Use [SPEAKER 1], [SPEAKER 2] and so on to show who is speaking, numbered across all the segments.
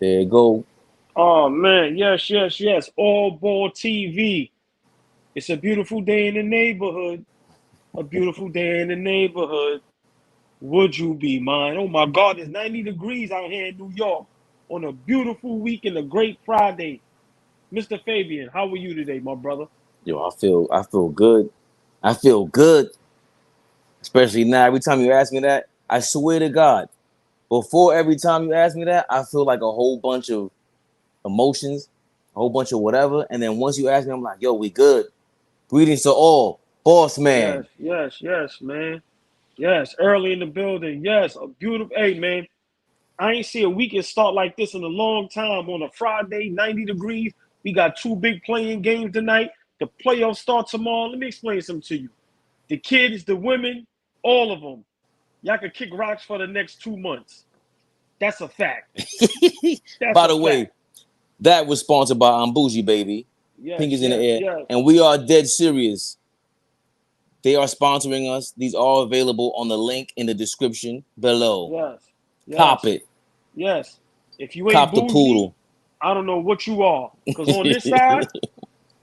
[SPEAKER 1] There you go.
[SPEAKER 2] Oh man, yes, yes, yes. AllBallTV. It's a beautiful day in the neighborhood. A beautiful day in the neighborhood. Would you be mine? Oh my God, it's 90 degrees out here in New York on a beautiful week and a great Friday. Mr. Fabian, how are you today, my brother?
[SPEAKER 1] Yo, I feel good. I feel good. Especially now, every time you ask me that, I swear to God, before every time you ask me that, I feel like a whole bunch of emotions, a whole bunch of whatever. And then once you ask me, I'm like, yo, we good. Greetings to all. Boss
[SPEAKER 2] Yes,
[SPEAKER 1] man.
[SPEAKER 2] yes, yes, man. Yes, early in the building. Yes, a beautiful. Hey, man, I ain't see a weekend start like this in a long time. On a Friday, 90 degrees. We got two big playing games tonight. The playoffs start tomorrow. Let me explain something to you. The kids, the women, all of them. Y'all can kick rocks for the next 2 months. That's a fact. That's
[SPEAKER 1] By
[SPEAKER 2] a
[SPEAKER 1] the way,
[SPEAKER 2] fact.
[SPEAKER 1] that was sponsored by Bougie, baby. Pink
[SPEAKER 2] Yes,
[SPEAKER 1] is in the
[SPEAKER 2] yes,
[SPEAKER 1] air.
[SPEAKER 2] yes,
[SPEAKER 1] And we are dead serious. They are sponsoring us. These are available on the link in the description below.
[SPEAKER 2] yes,
[SPEAKER 1] Cop
[SPEAKER 2] yes,
[SPEAKER 1] it.
[SPEAKER 2] yes. If you ain't
[SPEAKER 1] Cop the
[SPEAKER 2] bougie,
[SPEAKER 1] poodle.
[SPEAKER 2] I don't know what you are. Because on this side,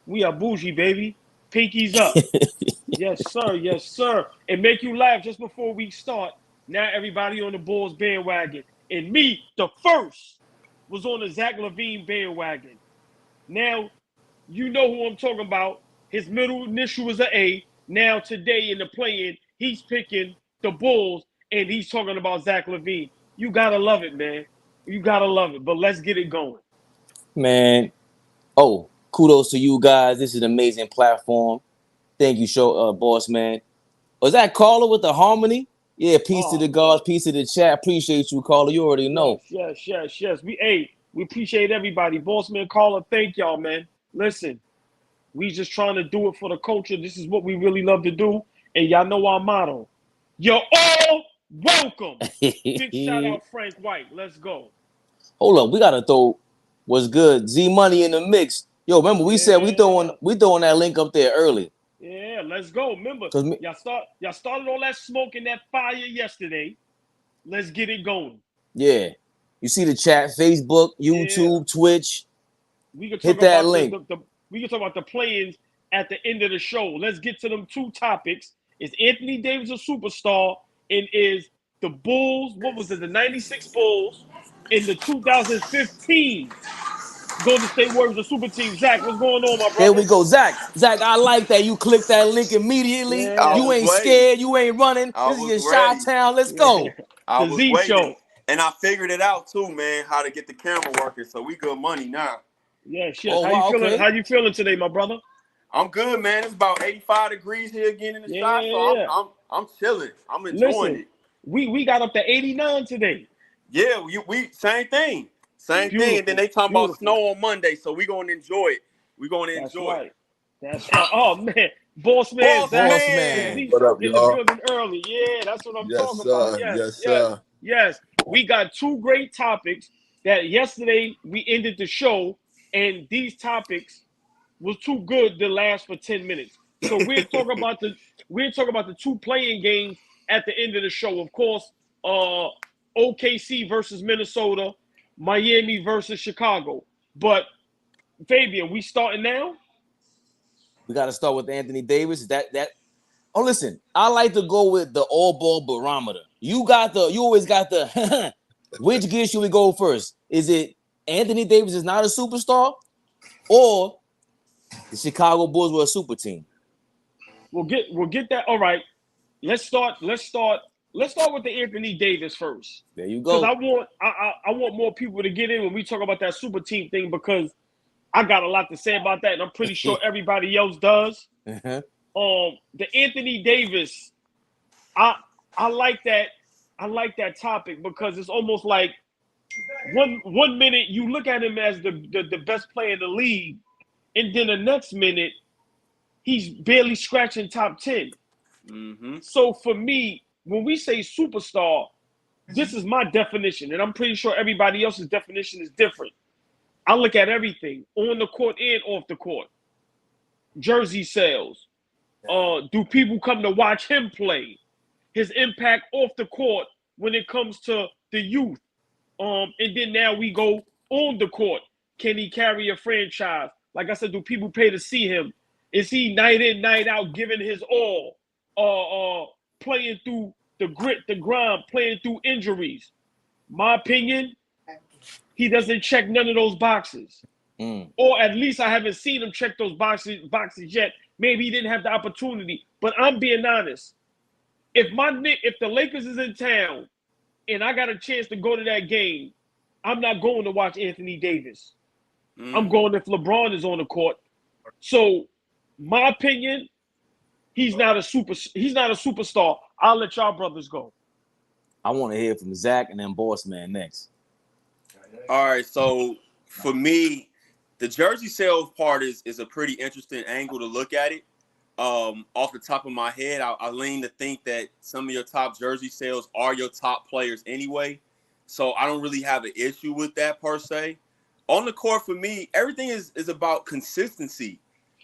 [SPEAKER 2] we are bougie, baby. Pinkies up. Yes, sir. Yes, sir. And make you laugh just before we start. Now everybody on the Bulls bandwagon. And me, the first, was on the Zach LaVine bandwagon. Now, you know who I'm talking about. His middle initial was an A. Now, today in the play-in, he's picking the Bulls, and he's talking about Zach LaVine. You got to love it, man. You got to love it. But let's get it going.
[SPEAKER 1] Man. Oh, kudos to you guys. This is an amazing platform. Thank you, boss man. Was that Carla with the harmony? Yeah, peace to
[SPEAKER 2] Oh,
[SPEAKER 1] the
[SPEAKER 2] man.
[SPEAKER 1] gods, peace to the chat. Appreciate you, Carla. You already
[SPEAKER 2] Yes,
[SPEAKER 1] know.
[SPEAKER 2] yes, yes, yes. We appreciate everybody. Bossman, caller, thank y'all, man. Listen, we just trying to do it for the culture. This is what we really love to do. And y'all know our motto. You're all welcome. Big shout out Frank White. Let's go.
[SPEAKER 1] Hold up, we gotta throw what's good. Z Money in the mix. Yo, remember we said
[SPEAKER 2] Yeah.
[SPEAKER 1] we throwing that link up there early.
[SPEAKER 2] Yeah, let's go. Remember,
[SPEAKER 1] Cause me,
[SPEAKER 2] y'all started all that smoke and that fire yesterday. Let's get it going.
[SPEAKER 1] yeah. You see the chat, Facebook,
[SPEAKER 2] Yeah.
[SPEAKER 1] YouTube, Twitch.
[SPEAKER 2] We can talk
[SPEAKER 1] Hit that
[SPEAKER 2] about
[SPEAKER 1] link.
[SPEAKER 2] the we can talk about the play-ins at the end of the show. Let's get to them two topics. Is Anthony Davis a superstar? And is the Bulls, what was it, the 96 Bulls in the 2015 Golden State Warriors a super team? Zach, what's going on, my
[SPEAKER 1] There
[SPEAKER 2] brother?
[SPEAKER 1] we go. Zach, I like that. You click that link immediately.
[SPEAKER 3] I
[SPEAKER 2] Yeah.
[SPEAKER 1] You
[SPEAKER 3] was
[SPEAKER 1] ain't
[SPEAKER 3] waiting.
[SPEAKER 1] scared. You ain't running.
[SPEAKER 3] I
[SPEAKER 1] This is
[SPEAKER 3] was
[SPEAKER 1] your Chi
[SPEAKER 3] ready.
[SPEAKER 1] Town. Let's
[SPEAKER 2] Yeah.
[SPEAKER 1] go.
[SPEAKER 3] I
[SPEAKER 2] The
[SPEAKER 3] was
[SPEAKER 2] Z
[SPEAKER 3] waiting.
[SPEAKER 2] show.
[SPEAKER 3] And I figured it out too, man, how to get the camera working. So we good money now.
[SPEAKER 2] Yes, yes.
[SPEAKER 1] Oh
[SPEAKER 2] How you
[SPEAKER 1] wow,
[SPEAKER 2] feeling?
[SPEAKER 1] okay.
[SPEAKER 2] How you feeling today, my brother?
[SPEAKER 3] I'm good, man. It's about 85 degrees here again in the shot, so
[SPEAKER 2] Yeah.
[SPEAKER 3] I'm chilling. I'm enjoying
[SPEAKER 2] Listen,
[SPEAKER 3] it.
[SPEAKER 2] we got up to 89 today.
[SPEAKER 3] Yeah, we same thing. Same thing. And then
[SPEAKER 2] Beautiful,
[SPEAKER 3] they talking about
[SPEAKER 2] beautiful.
[SPEAKER 3] snow on Monday, so we gonna enjoy it. We gonna
[SPEAKER 2] That's
[SPEAKER 3] enjoy it.
[SPEAKER 2] right. That's right. Oh man, boss man
[SPEAKER 3] Boss
[SPEAKER 2] Zach,
[SPEAKER 1] Boss
[SPEAKER 2] the
[SPEAKER 1] man.
[SPEAKER 3] man!
[SPEAKER 2] Z
[SPEAKER 4] What
[SPEAKER 2] show
[SPEAKER 4] up,
[SPEAKER 2] in the
[SPEAKER 4] y'all?
[SPEAKER 2] building early. Yeah, that's what I'm
[SPEAKER 4] Yes,
[SPEAKER 2] talking about.
[SPEAKER 4] sir.
[SPEAKER 2] Yes,
[SPEAKER 4] Yes,
[SPEAKER 2] yes,
[SPEAKER 4] sir.
[SPEAKER 2] yes. We got two great topics that yesterday we ended the show, and these topics was too good to last for 10 minutes. So we're talking about the two playing games at the end of the show. Of course, OKC versus Minnesota, Miami versus Chicago. But Fabian, we starting now?
[SPEAKER 1] We got to start with Anthony Davis. That. Oh, listen. I like to go with the all ball barometer. You always got the. Which gear should we go first? Is it Anthony Davis is not a superstar, or the Chicago Bulls were a super team?
[SPEAKER 2] We'll get that. All right. Let's start with the Anthony Davis first.
[SPEAKER 1] There you
[SPEAKER 2] Because
[SPEAKER 1] go.
[SPEAKER 2] I want more people to get in when we talk about that super team thing, because I got a lot to say about that, and I'm pretty sure everybody else does.
[SPEAKER 1] Uh-huh.
[SPEAKER 2] The Anthony Davis, I I like that. I like that topic because it's almost like one minute you look at him as the best player in the league, and then the next minute he's barely scratching top 10.
[SPEAKER 3] Mm-hmm.
[SPEAKER 2] So for me, when we say superstar, this is my definition, and I'm pretty sure everybody else's definition is different. I look at everything on the court and off the court. Jersey sales. Do people come to watch him play? His impact off the court when it comes to the youth. And then now we go on the court can he carry a franchise? Like I said, do people pay to see him? Is he night in, night out, giving his all? Playing through the grit, the grind, playing through injuries. My opinion, he doesn't check none of those boxes. Or at least I haven't seen him check those boxes yet. Maybe he didn't have the opportunity. But I'm being honest. If the Lakers is in town and I got a chance to go to that game, I'm not going to watch Anthony Davis. I'm going if LeBron is on the court. So, my opinion, he's not a superstar. I'll let y'all brothers go.
[SPEAKER 1] I want to hear from Zach and then Boss Man next.
[SPEAKER 3] All right, so for me, the jersey sales part is a pretty interesting angle to look at it. Off the top of my head, I lean to think that some of your top jersey sales are your top players anyway. So I don't really have an issue with that per se. On the court, for me, everything is about consistency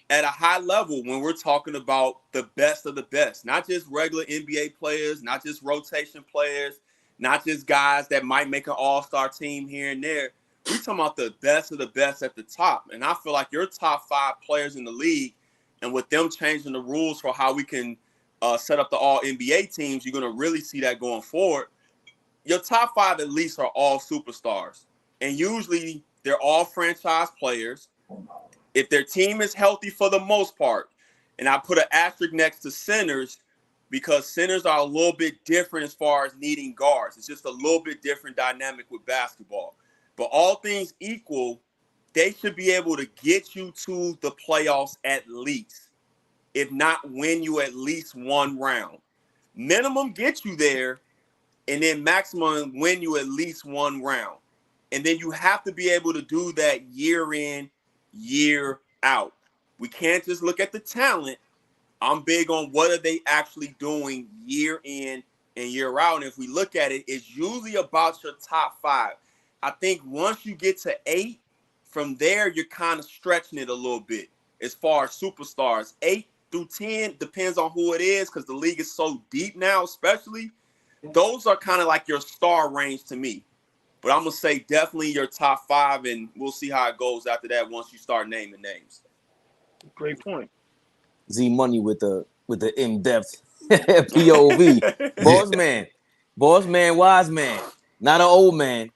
[SPEAKER 3] at a high level when we're talking about the best of the best, not just regular NBA players, not just rotation players, not just guys that might make an all-star team here and there. We're talking about the best of the best at the top. And I feel like your top 5 players in the league, and with them changing the rules for how we can set up the all-NBA teams, you're going to really see that going forward. Your top 5 at least are all superstars. And usually they're all franchise players. If their team is healthy for the most part, and I put an asterisk next to centers because centers are a little bit different as far as needing guards. It's just a little bit different dynamic with basketball. But all things equal, they should be able to get you to the playoffs at least, if not win you at least one round. Minimum get you there, and then maximum win you at least one round. And then you have to be able to do that year in, year out. We can't just look at the talent. I'm big on what are they actually doing year in and year out. And if we look at it, it's usually about your top 5. I think once you get to 8, from there, you're kind of stretching it a little bit as far as superstars. 8 through 10 depends on who it is because the league is so deep now, especially. Those are kind of like your star range to me. But I'm going to say definitely your top 5, and we'll see how it goes after that once you start naming names.
[SPEAKER 2] Great point.
[SPEAKER 1] Z Money with the in-depth POV. Boss man, wise man, not an old man.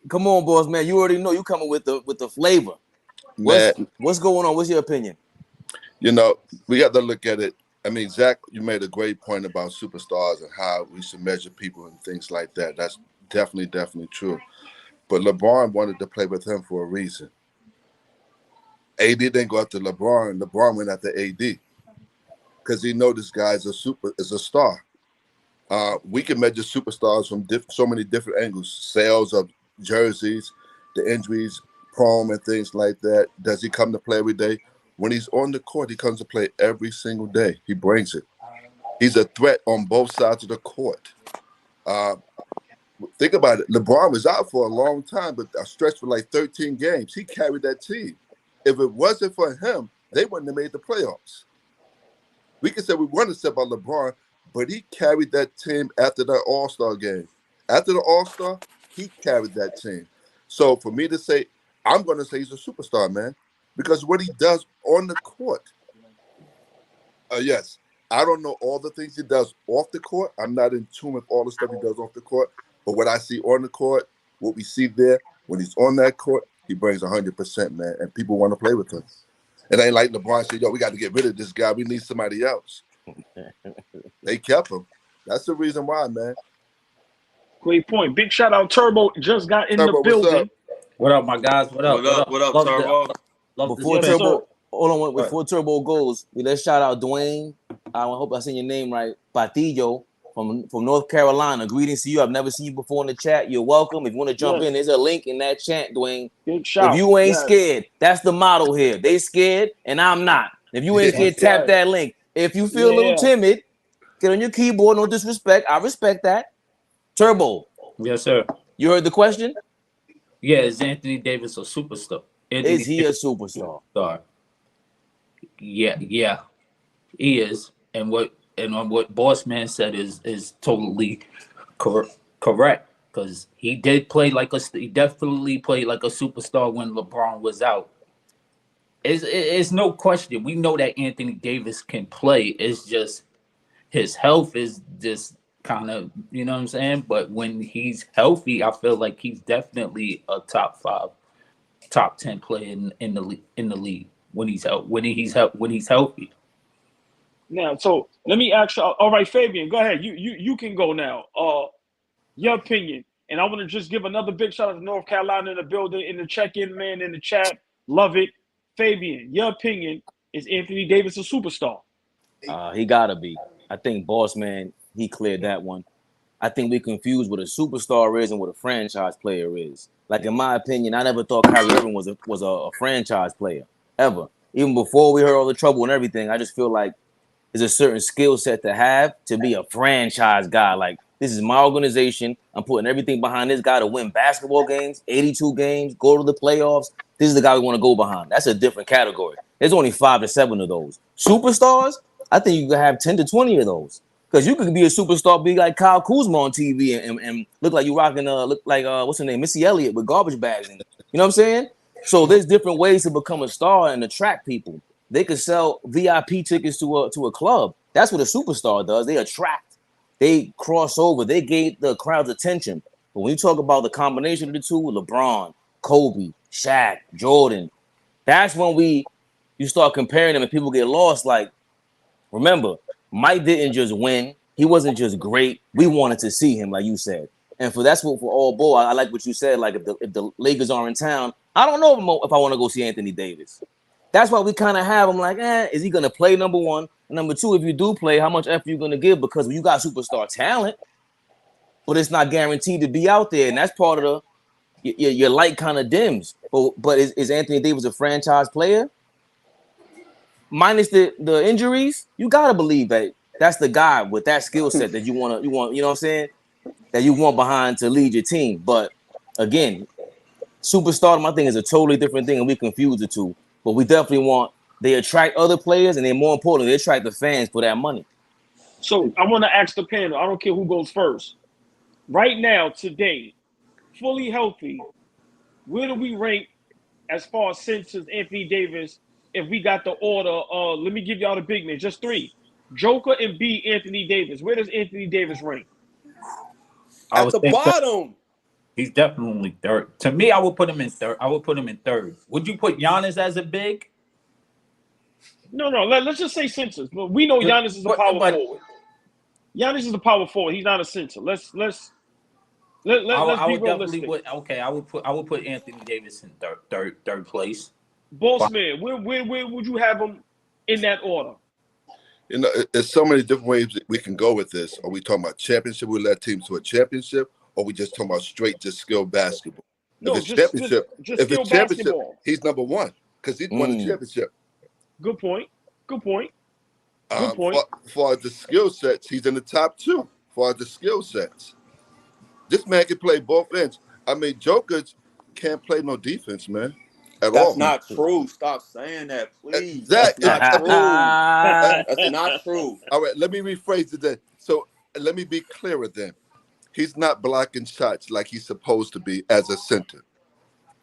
[SPEAKER 1] Come on, boss man. You already know you coming with the flavor. What's going on? What's your opinion?
[SPEAKER 4] You know, we got to look at it. I mean, Zach, you made a great point about superstars and how we should measure people and things like that. That's definitely true. But LeBron wanted to play with him for a reason. AD didn't go after LeBron. LeBron went after AD because he know this guy is a star. We can measure superstars from so many different angles. Sales of jerseys, the injuries, prone and things like that. Does he come to play every day? When he's on the court, he comes to play every single day. He brings it. He's a threat on both sides of the court. Think about it. LeBron was out for a long time, but a stretch for like 13 games. He carried that team. If it wasn't for him, they wouldn't have made the playoffs. We can say we want to say about LeBron, but he carried that team after the All-Star game. After the All-Star, he carried that team. So for me to say, I'm going to say he's a superstar, man, because what he does on the court. Yes, I don't know all the things he does off the court. I'm not in tune with all the stuff he does off the court. But what I see on the court, what we see there, when he's on that court, he brings 100%, man, and people want to play with him. It ain't like LeBron said, yo, we got to get rid of this guy. We need somebody else. They kept him. That's the reason why, man.
[SPEAKER 2] Great point. Big shout out Turbo. Just got in
[SPEAKER 4] Turbo,
[SPEAKER 2] the building.
[SPEAKER 5] What up, my guys? What up,
[SPEAKER 3] Turbo?
[SPEAKER 1] Before Turbo, hold on. Before Turbo goes, let's shout out Dwayne. I hope I said your name right. Patillo from North Carolina. Greetings to you. I've never seen you before in the chat. You're welcome. If you want to jump in, there's a link in that chat, Dwayne.
[SPEAKER 2] Big shout.
[SPEAKER 1] If you ain't scared, that's the motto here. They scared, and I'm not. If you ain't scared, tap that link. If you feel a little timid, get on your keyboard. No disrespect. I respect that. Turbo.
[SPEAKER 5] Yes, sir.
[SPEAKER 1] You heard the question?
[SPEAKER 5] Yeah, is Anthony Davis a superstar?
[SPEAKER 1] Is he a superstar?
[SPEAKER 5] Yeah, he is. And what Boss Man said is totally correct. because he definitely played like a superstar when LeBron was out. It's no question. We know that Anthony Davis can play. It's just his health is just kind of, you know what I'm saying? But when he's healthy, I feel like he's definitely a top 5, top 10 player in the league when he's healthy.
[SPEAKER 2] Now, so let me ask you. All right, Fabian, go ahead. You can go now. Your opinion, and I want to just give another big shout out to North Carolina in the building, in the check-in, man, in the chat. Love it, Fabian. Your opinion, is Anthony Davis a superstar?
[SPEAKER 1] He gotta be. I think Boss Man, he cleared that one. I think we confused what a superstar is and what a franchise player is. Like in my opinion, I never thought Kyrie Irving was a franchise player ever. Even before we heard all the trouble and everything, I just feel like there's a certain skill set to have to be a franchise guy. Like, this is my organization. I'm putting everything behind this guy to win basketball games, 82 games, go to the playoffs. This is the guy we want to go behind. That's a different category. There's only 5 to 7 of those. Superstars, I think you can have 10 to 20 of those. Because you could be a superstar, be like Kyle Kuzma on TV and look like you rocking, look like, what's her name, Missy Elliott with garbage bags. And, you know what I'm saying? So there's different ways to become a star and attract people. They could sell VIP tickets to a club. That's what a superstar does. They attract. They cross over. They gain the crowd's attention. But when you talk about the combination of the two, LeBron, Kobe, Shaq, Jordan, that's when you start comparing them and people get lost. Like, remember, Mike didn't just win. He wasn't just great. We wanted to see him, like you said. And for AllBall, I like what you said. Like, if the Lakers are in town, I don't know if I want to go see Anthony Davis. That's why we kind of have him like, is he going to play, number one? And number two, if you do play, how much effort you going to give? Because you got superstar talent, but it's not guaranteed to be out there. And that's part of your light kind of dims. But is Anthony Davis a franchise player? Minus the injuries, you got to believe that that's the guy with that skill set that you want, you know what I'm saying? That you want behind to lead your team. But again, superstardom, I think, is a totally different thing, and we confuse the two. But we definitely they attract other players, and then more importantly, they attract the fans for that money.
[SPEAKER 2] So I want to ask the panel, I don't care who goes first. Right now, today, fully healthy, where do we rank as far as census Anthony Davis if we got the order? Let me give y'all the big names, just 3. Joker and B, Anthony Davis. Where does Anthony Davis rank?
[SPEAKER 3] At the bottom.
[SPEAKER 5] He's definitely third. To me, I would put him in third. Would you put Giannis as a big?
[SPEAKER 2] No. Let's just say census. We know Giannis is a power forward. Giannis is a power forward. He's not a center. Let's be realistic.
[SPEAKER 5] I would put Anthony Davis in third place.
[SPEAKER 2] Boss man, where would you have him in that order?
[SPEAKER 4] You know, there's so many different ways that we can go with this. Are we talking about championship? We led teams to a championship, or we just talking about straight just skill basketball?
[SPEAKER 2] No,
[SPEAKER 4] if it's championship,
[SPEAKER 2] basketball.
[SPEAKER 4] He's number one because he won the championship.
[SPEAKER 2] Good point.
[SPEAKER 4] For the skill sets, he's in the top 2 for the skill sets. This man can play both ends. I mean, Jokers can't play no defense, man.
[SPEAKER 3] That's not true. Stop saying that, please.
[SPEAKER 4] That's
[SPEAKER 3] not true. That's not true.
[SPEAKER 4] All right, let me rephrase it then. So let me be clearer then. He's not blocking shots like he's supposed to be as a center.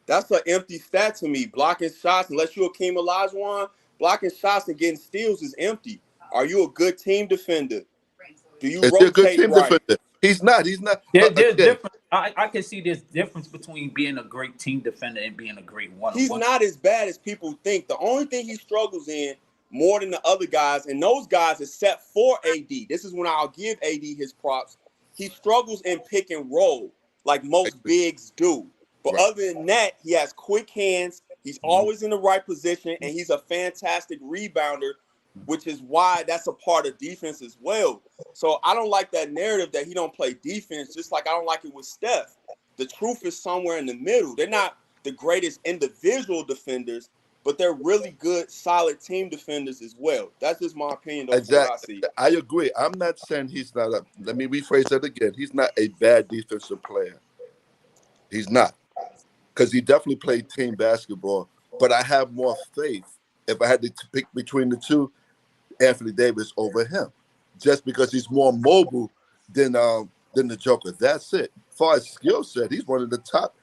[SPEAKER 3] That's an empty stat to me. Blocking shots, unless you're Akeem Olajuwon, blocking shots and getting steals is empty. Are you a good team defender? Do you rotate
[SPEAKER 4] a good team defender? He's not.
[SPEAKER 5] There's difference. I can see there's difference between being a great team defender and being a great one-on-one.
[SPEAKER 3] He's not as bad as people think. The only thing he struggles in more than the other guys, and those guys except for AD, this is when I'll give AD his props. He struggles in pick and roll like most bigs do. But other than that, he has quick hands. He's always in the right position, and he's a fantastic rebounder, which is why that's a part of defense as well. So I don't like that narrative that he don't play defense, just like I don't like it with Steph. The truth is somewhere in the middle. They're not the greatest individual defenders, but they're really good, solid team defenders as well. That's just my opinion.
[SPEAKER 4] Exactly. I agree. I'm not saying he's not let me rephrase that again. He's not a bad defensive player. He's not. Because he definitely played team basketball. But I have more faith, if I had to pick between the two, Anthony Davis over him. Just because he's more mobile than the Joker. That's it. far as skill set, he's one of the top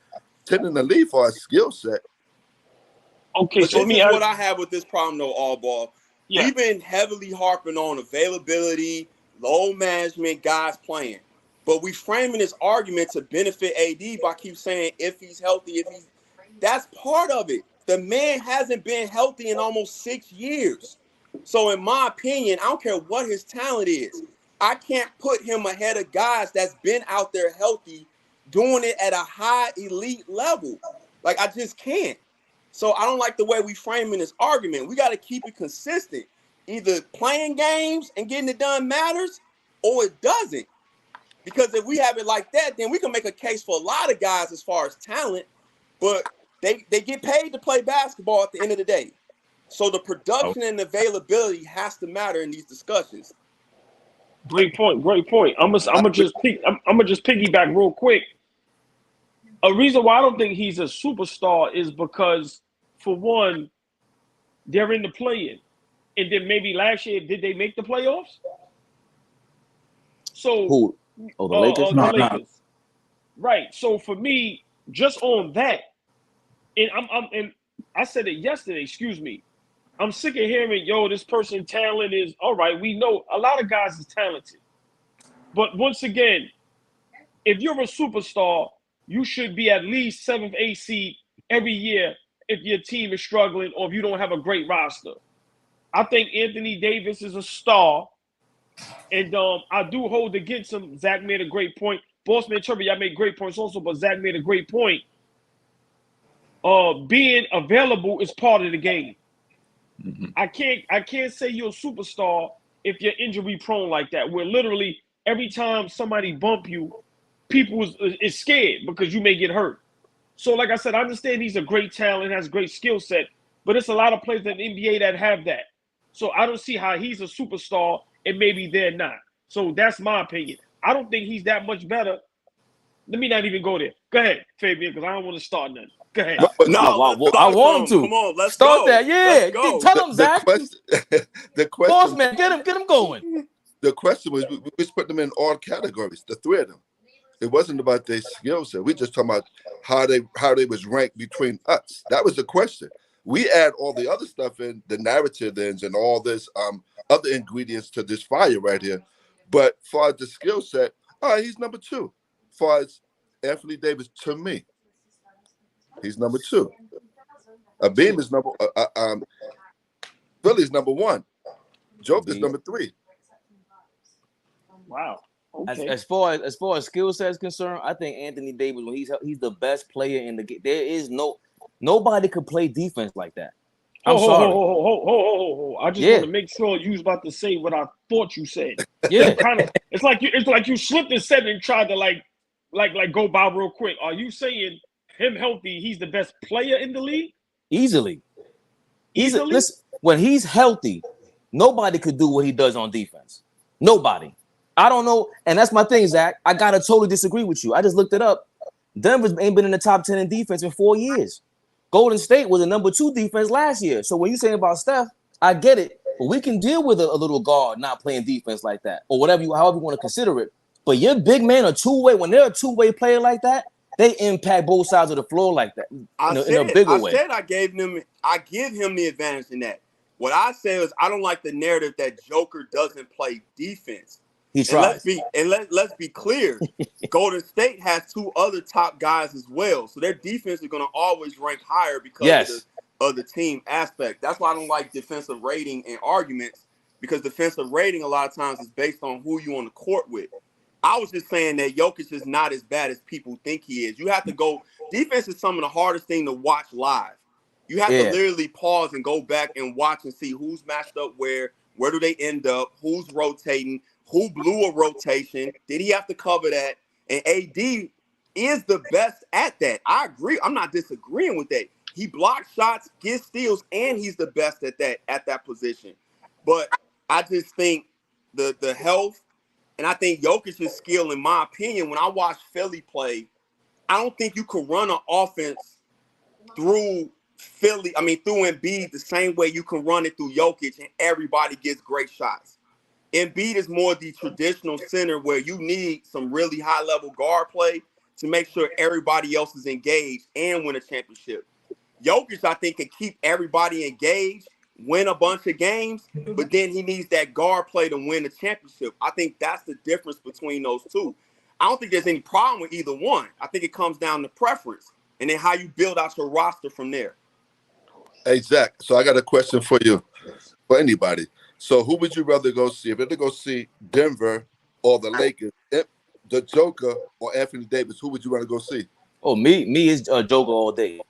[SPEAKER 4] 10 in the league for his skill set.
[SPEAKER 2] Okay,
[SPEAKER 3] But
[SPEAKER 2] so
[SPEAKER 3] this is what I have with this problem, though, all ball.
[SPEAKER 2] Yeah.
[SPEAKER 3] We've been heavily harping on availability, load management, guys playing. But we framing this argument to benefit AD by keep saying if he's healthy, that's part of it. The man hasn't been healthy in almost 6 years. So in my opinion, I don't care what his talent is. I can't put him ahead of guys that's been out there healthy, doing it at a high elite level. Like, I just can't. So I don't like the way we framing this argument. We got to keep it consistent. Either playing games and getting it done matters, or it doesn't. Because if we have it like that, then we can make a case for a lot of guys as far as talent, but they get paid to play basketball at the end of the day. So the production and availability has to matter in these discussions.
[SPEAKER 2] Great point. I'm gonna just piggyback real quick. A reason why I don't think he's a superstar is because, for one, they're in the play-in, and then maybe last year did they make the playoffs? So
[SPEAKER 1] Who? Oh, the Lakers.
[SPEAKER 2] the Lakers, right? So for me, just on that, and I said it yesterday. Excuse me. I'm sick of hearing, yo, this person talent is all right. We know a lot of guys is talented, but once again, if you're a superstar, you should be at least 7th, 8th seed every year if your team is struggling or if you don't have a great roster. I think Anthony Davis is a star, and I do hold against him. Zach made a great point. Bossman Trevor, y'all made great points also, but Zach made a great point. Being available is part of the game. Mm-hmm. I can't say you're a superstar if you're injury prone like that, where literally every time somebody bump you, people is scared because you may get hurt. So like I said, I understand he's a great talent, has great skill set, but it's a lot of players in the NBA that have that. So I don't see how he's a superstar and maybe they're not. So that's my opinion. I don't think he's that much better. Let me not even go there. Go ahead, Fabian, because I don't want to start nothing. Go ahead.
[SPEAKER 1] I want him to.
[SPEAKER 3] Come on, let's
[SPEAKER 1] start
[SPEAKER 3] go.
[SPEAKER 1] that. Yeah, tell him, Zach.
[SPEAKER 4] The question,
[SPEAKER 1] boss man, get him going.
[SPEAKER 4] The question was, we just put them in all categories, the three of them. It wasn't about their skill set. We just talking about how they was ranked between us. That was the question. We add all the other stuff in, the narrative ends and all this other ingredients to this fire right here. But far as the skill set, he's number 2. Far as Anthony Davis, to me, he's number 2. Beam is number. Philly's number 1. Joker's number 3.
[SPEAKER 2] Wow. Okay.
[SPEAKER 1] As far as skill set is concerned, I think Anthony Davis, when he's the best player in the game. There is nobody could play defense like that. I'm sorry.
[SPEAKER 2] I just want to make sure you was about to say what I thought you said.
[SPEAKER 1] Yeah.
[SPEAKER 2] It's like you slipped and said and tried to like go by real quick. Are you saying him healthy, he's the best player in the league?
[SPEAKER 1] Easily. Listen, when he's healthy, nobody could do what he does on defense. Nobody. I don't know, and that's my thing, Zach. I gotta totally disagree with you. I just looked it up. Denver ain't been in the top 10 in defense in 4 years. Golden State was a number 2 defense last year. So when you saying about Steph, I get it. But we can deal with a little guard not playing defense like that, or however you want to consider it. But your big man are two-way. When they're a two-way player like that, they impact both sides of the floor like that in a bigger way.
[SPEAKER 3] I give him the advantage in that. What I say is I don't like the narrative that Joker doesn't play defense.
[SPEAKER 1] He tries.
[SPEAKER 3] Let's be clear. Golden State has 2 other top guys as well, so their defense is going to always rank higher because of the team aspect. That's why I don't like defensive rating and arguments, because defensive rating a lot of times is based on who you on the court with. I was just saying that Jokic is not as bad as people think he is. You have to go. Defense is some of the hardest thing to watch live. You have to literally pause and go back and watch and see who's matched up where do they end up, who's rotating, who blew a rotation, did he have to cover that? And AD is the best at that. I agree. I'm not disagreeing with that. He blocks shots, gets steals, and he's the best at that position. But I just think the health, and I think Jokic's skill, in my opinion, when I watch Philly play, I don't think you could run an offense through Embiid the same way you can run it through Jokic and everybody gets great shots. Embiid is more the traditional center where you need some really high-level guard play. to make sure everybody else is engaged and win a championship. Jokic, I think, can keep everybody engaged, win a bunch of games, but then he needs that guard play to win the championship. I think that's the difference between those two. I don't think there's any problem with either one. I think it comes down to preference and then how you build out your roster from there.
[SPEAKER 4] Hey, Zach, so I got a question for you, for anybody. So who would you rather go see? If you had to go see Denver or the Lakers, the Joker or Anthony Davis, who would you rather go see?
[SPEAKER 1] Oh, me is Joker all day.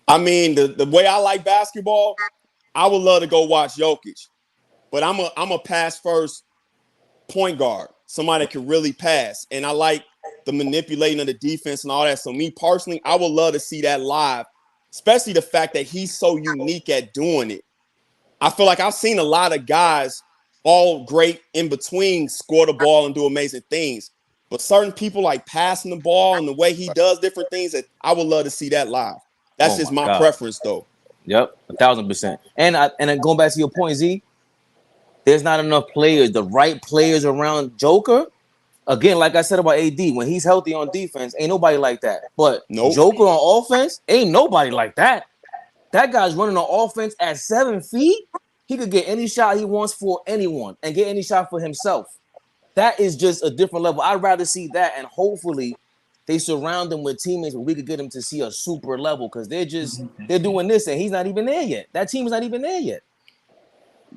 [SPEAKER 3] I mean, the way I like basketball, I would love to go watch Jokic, but I'm a pass first point guard, somebody that can really pass, and I like the manipulating of the defense and all that. So me personally, I would love to see that live, especially the fact that he's so unique at doing it. I feel like I've seen a lot of guys all great in between score the ball and do amazing things, but certain people like passing the ball and the way he does different things, that I would love to see that live. That's just my preference, though.
[SPEAKER 1] Yep, 1,000%. And then going back to your point, Z, there's not enough players, the right players around Joker. Again, like I said about AD, when he's healthy on defense, ain't nobody like that. But Joker on offense, ain't nobody like that. That guy's running on offense at 7 feet. He could get any shot he wants for anyone and get any shot for himself. That is just a different level. I'd rather see that, and hopefully they surround him with teammates where we could get him to see a super level, because they're doing this and he's not even there yet. That team's not even there yet.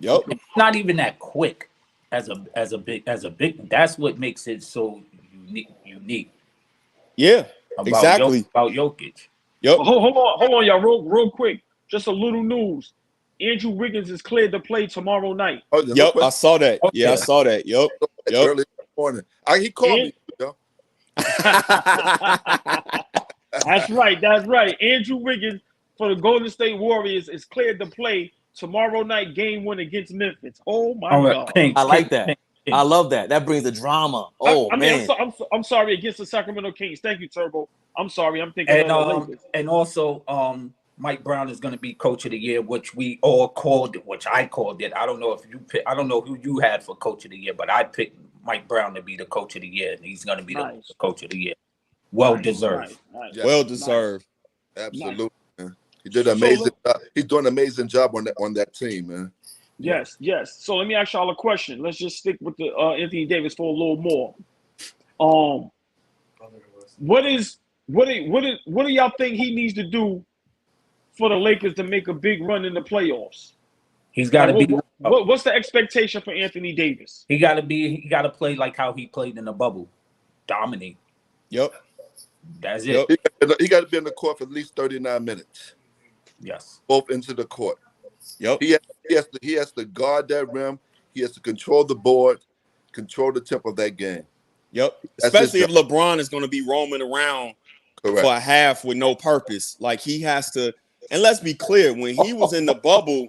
[SPEAKER 3] Yep.
[SPEAKER 5] It's not even that quick as a big. That's what makes it so unique.
[SPEAKER 3] Yeah, exactly.
[SPEAKER 5] About Jokic.
[SPEAKER 3] Yep.
[SPEAKER 2] Well, hold on, y'all, real quick. Just a little news. Andrew Wiggins is cleared to play tomorrow night.
[SPEAKER 4] Oh,
[SPEAKER 3] yep, I saw that. Okay. Yeah, I saw that. Yep.
[SPEAKER 4] Early in the morning. He called me.
[SPEAKER 2] That's right. Andrew Wiggins for the Golden State Warriors is cleared to play tomorrow night, game 1 against Memphis. Oh my God.
[SPEAKER 1] I like that. I love that. That brings the drama. Man.
[SPEAKER 2] I'm sorry, against the Sacramento Kings. Thank you, Turbo. I'm sorry. I'm thinking of the Lakers.
[SPEAKER 5] And also, Mike Brown is going to be Coach of the Year, which we all called it, which I called it. I don't know if you pick, I don't know who you had for Coach of the Year, but I picked Mike Brown to be the Coach of the Year, and he's going to be the Coach of the Year. Well deserved.
[SPEAKER 2] Nice.
[SPEAKER 3] Well deserved.
[SPEAKER 4] Absolutely. Man. He did an amazing job. He's doing an amazing job on that team, man.
[SPEAKER 2] Yes. So let me ask y'all a question. Let's just stick with the Anthony Davis for a little more. What do y'all think he needs to do for the Lakers to make a big run in the playoffs?
[SPEAKER 5] He's got to be.
[SPEAKER 2] What's the expectation for Anthony Davis?
[SPEAKER 5] He got to play like how he played in the bubble, dominate.
[SPEAKER 3] Yep.
[SPEAKER 5] That's it.
[SPEAKER 4] He got to be in the court for at least 39 minutes.
[SPEAKER 5] Yes.
[SPEAKER 4] Both into the court.
[SPEAKER 3] Yep.
[SPEAKER 4] He has to guard that rim. He has to control the board, control the tempo of that game.
[SPEAKER 3] Yep. Especially if LeBron is going to be roaming around for a half with no purpose. Like, he has to. And let's be clear, when he was in the bubble,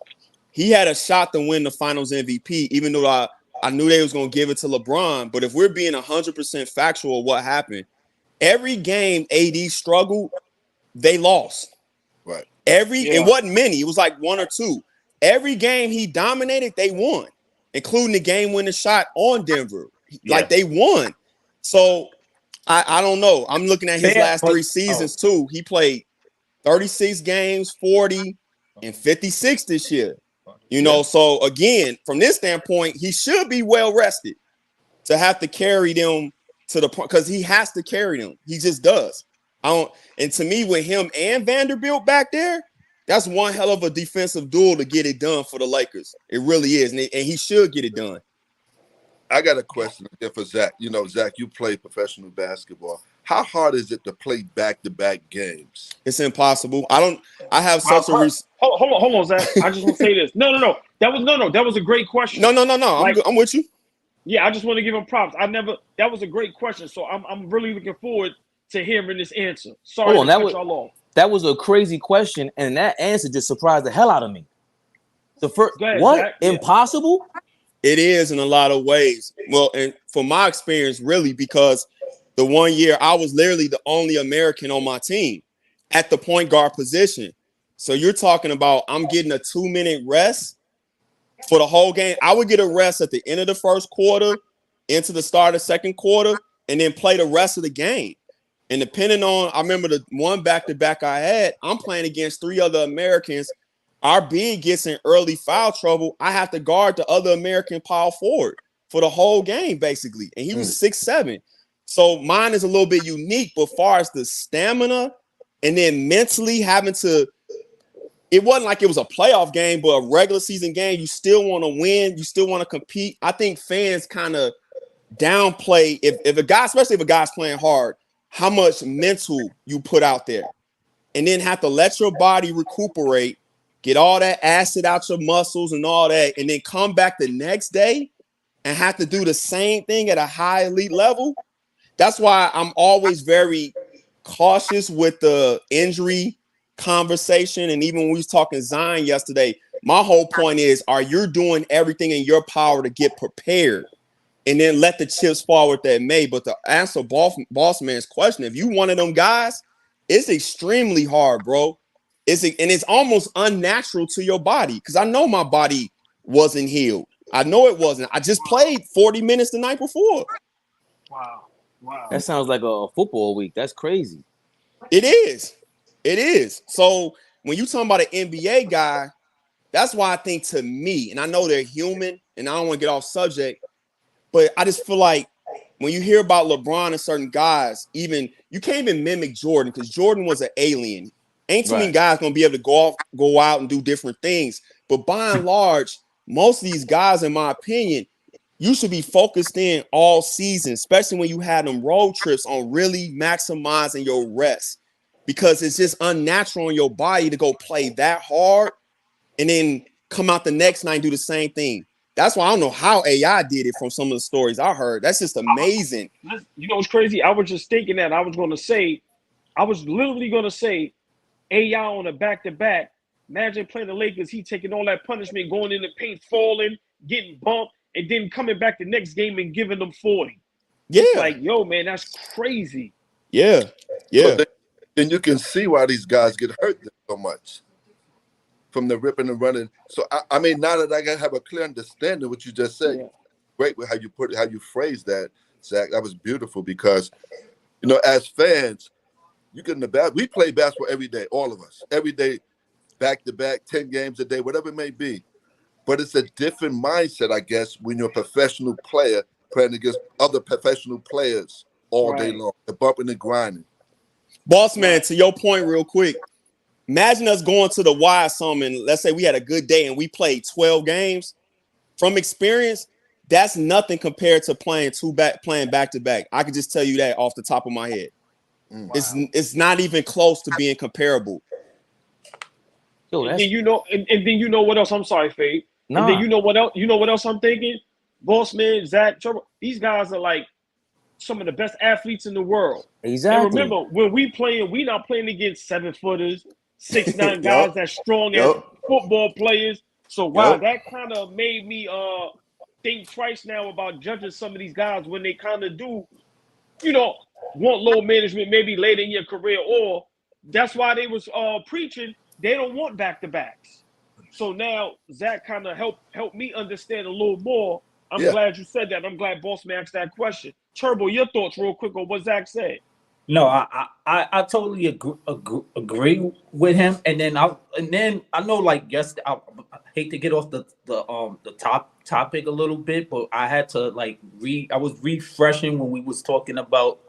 [SPEAKER 3] he had a shot to win the Finals MVP, even though I knew they was going to give it to LeBron. But if we're being 100% factual of what happened, every game AD struggled, they lost.
[SPEAKER 4] Right.
[SPEAKER 3] It wasn't many. It was like 1 or 2. Every game he dominated, they won, including the game-winning shot on Denver. Like, they won. So, I don't know. I'm looking at his last 3 seasons, too. He played 36 games, 40, and 56 this year. You know, so, again, from this standpoint, he should be well-rested to have to carry them to the point, because he has to carry them. He just does. And to me, with him and Vanderbilt back there, that's one hell of a defensive duel to get it done for the Lakers. It really is, and he should get it done.
[SPEAKER 4] I got a question again for Zach. You know, Zach, you play professional basketball. How hard is it to play back-to-back games?
[SPEAKER 3] It's impossible. I have such a
[SPEAKER 2] hold on, Zach. I just want to say this. No. That was a great question.
[SPEAKER 3] No. I'm with you.
[SPEAKER 2] Yeah, I just want to give him props. That was a great question. So I'm really looking forward to hearing this answer. Sorry to cut y'all off.
[SPEAKER 1] That was a crazy question, and that answer just surprised the hell out of me. The first, what? Zach, impossible?
[SPEAKER 3] It is in a lot of ways. Well, and from my experience, really, because the 1 year I was literally the only American on my team at the point guard position. So you're talking about I'm getting a 2-minute rest for the whole game. I would get a rest at the end of the first quarter into the start of the second quarter. and then play the rest of the game. And depending on, I remember the one back-to-back I had, I'm playing against 3 other Americans. Our big gets in early foul trouble. I have to guard the other American power forward for the whole game, basically. And he was 6'7". So mine is a little bit unique, but far as the stamina and then mentally having to, it wasn't like it was a playoff game, but a regular season game, you still want to win. You still want to compete. I think fans kind of downplay if a guy, especially if a guy's playing hard, how much mental you put out there, and then have to let your body recuperate, get all that acid out your muscles and all that, and then come back the next day and have to do the same thing at a high elite level. That's why I'm always very cautious with the injury conversation. And even when we was talking Zion yesterday, my whole point is, are you doing everything in your power to get prepared? And then let the chips fall where they may. But to answer boss man's question, if you one of them guys, it's extremely hard, bro. It's almost unnatural to your body, because I know my body wasn't healed. I know it wasn't. I just played 40 minutes the night before.
[SPEAKER 2] Wow.
[SPEAKER 1] That sounds like a football week. That's crazy.
[SPEAKER 3] It is. It is. So when you talking about an NBA guy, that's why I think, to me, and I know they're human, and I don't want to get off subject, but I just feel like when you hear about LeBron and certain guys, even you can't even mimic Jordan, because Jordan was an alien. Ain't too many guys gonna be able to go out and do different things. But by and large, most of these guys, in my opinion, you should be focused in all season, especially when you have them road trips, on really maximizing your rest, because it's just unnatural in your body to go play that hard and then come out the next night and do the same thing. That's why I don't know how AI did it, from some of the stories I heard. That's just amazing.
[SPEAKER 2] You know what's crazy? I was just thinking that I was literally going to say AI on a back-to-back. Imagine playing the Lakers, he taking all that punishment, going in the paint, falling, getting bumped, and then coming back the next game and giving them 40.
[SPEAKER 3] Yeah.
[SPEAKER 2] It's like, yo, man, that's crazy.
[SPEAKER 3] Yeah.
[SPEAKER 4] So then you can see why these guys get hurt so much from the ripping and running. So I mean, now that I have a clear understanding of what you just said, great with how you put it, how you phrased that, Zach. That was beautiful, because, you know, as fans, you get in the back. We play basketball every day, all of us, every day, back to back, 10 games a day, whatever it may be. But it's a different mindset, I guess, when you're a professional player playing against other professional players all day long, the bumping and grinding.
[SPEAKER 3] Boss man, to your point real quick, imagine us going to the Y or something, and let's say we had a good day and we played 12 games. From experience, that's nothing compared to playing back to back. I can just tell you that off the top of my head. Wow. It's not even close to being comparable.
[SPEAKER 2] Yo, and then then you know what else? I'm sorry, Faye.
[SPEAKER 1] Nah.
[SPEAKER 2] And then you know what else? You know what else I'm thinking? Boss man, Zach, these guys are like some of the best athletes in the world.
[SPEAKER 1] Exactly.
[SPEAKER 2] And remember, when we not playing against 7-footers, 6'9" guys that's strong as football players. So wow, that kind of made me think twice now about judging some of these guys when they kind of do, want low management maybe later in your career, or that's why they was preaching they don't want back-to-backs. So now Zach kind of helped me understand a little more. I'm glad you said that. I'm glad Boss Man asked that question. Turbo, your thoughts real quick on what Zach said.
[SPEAKER 5] No, I totally agree with him. And then I know, like, yes, I hate to get off the topic a little bit, but I had to I was refreshing when we was talking about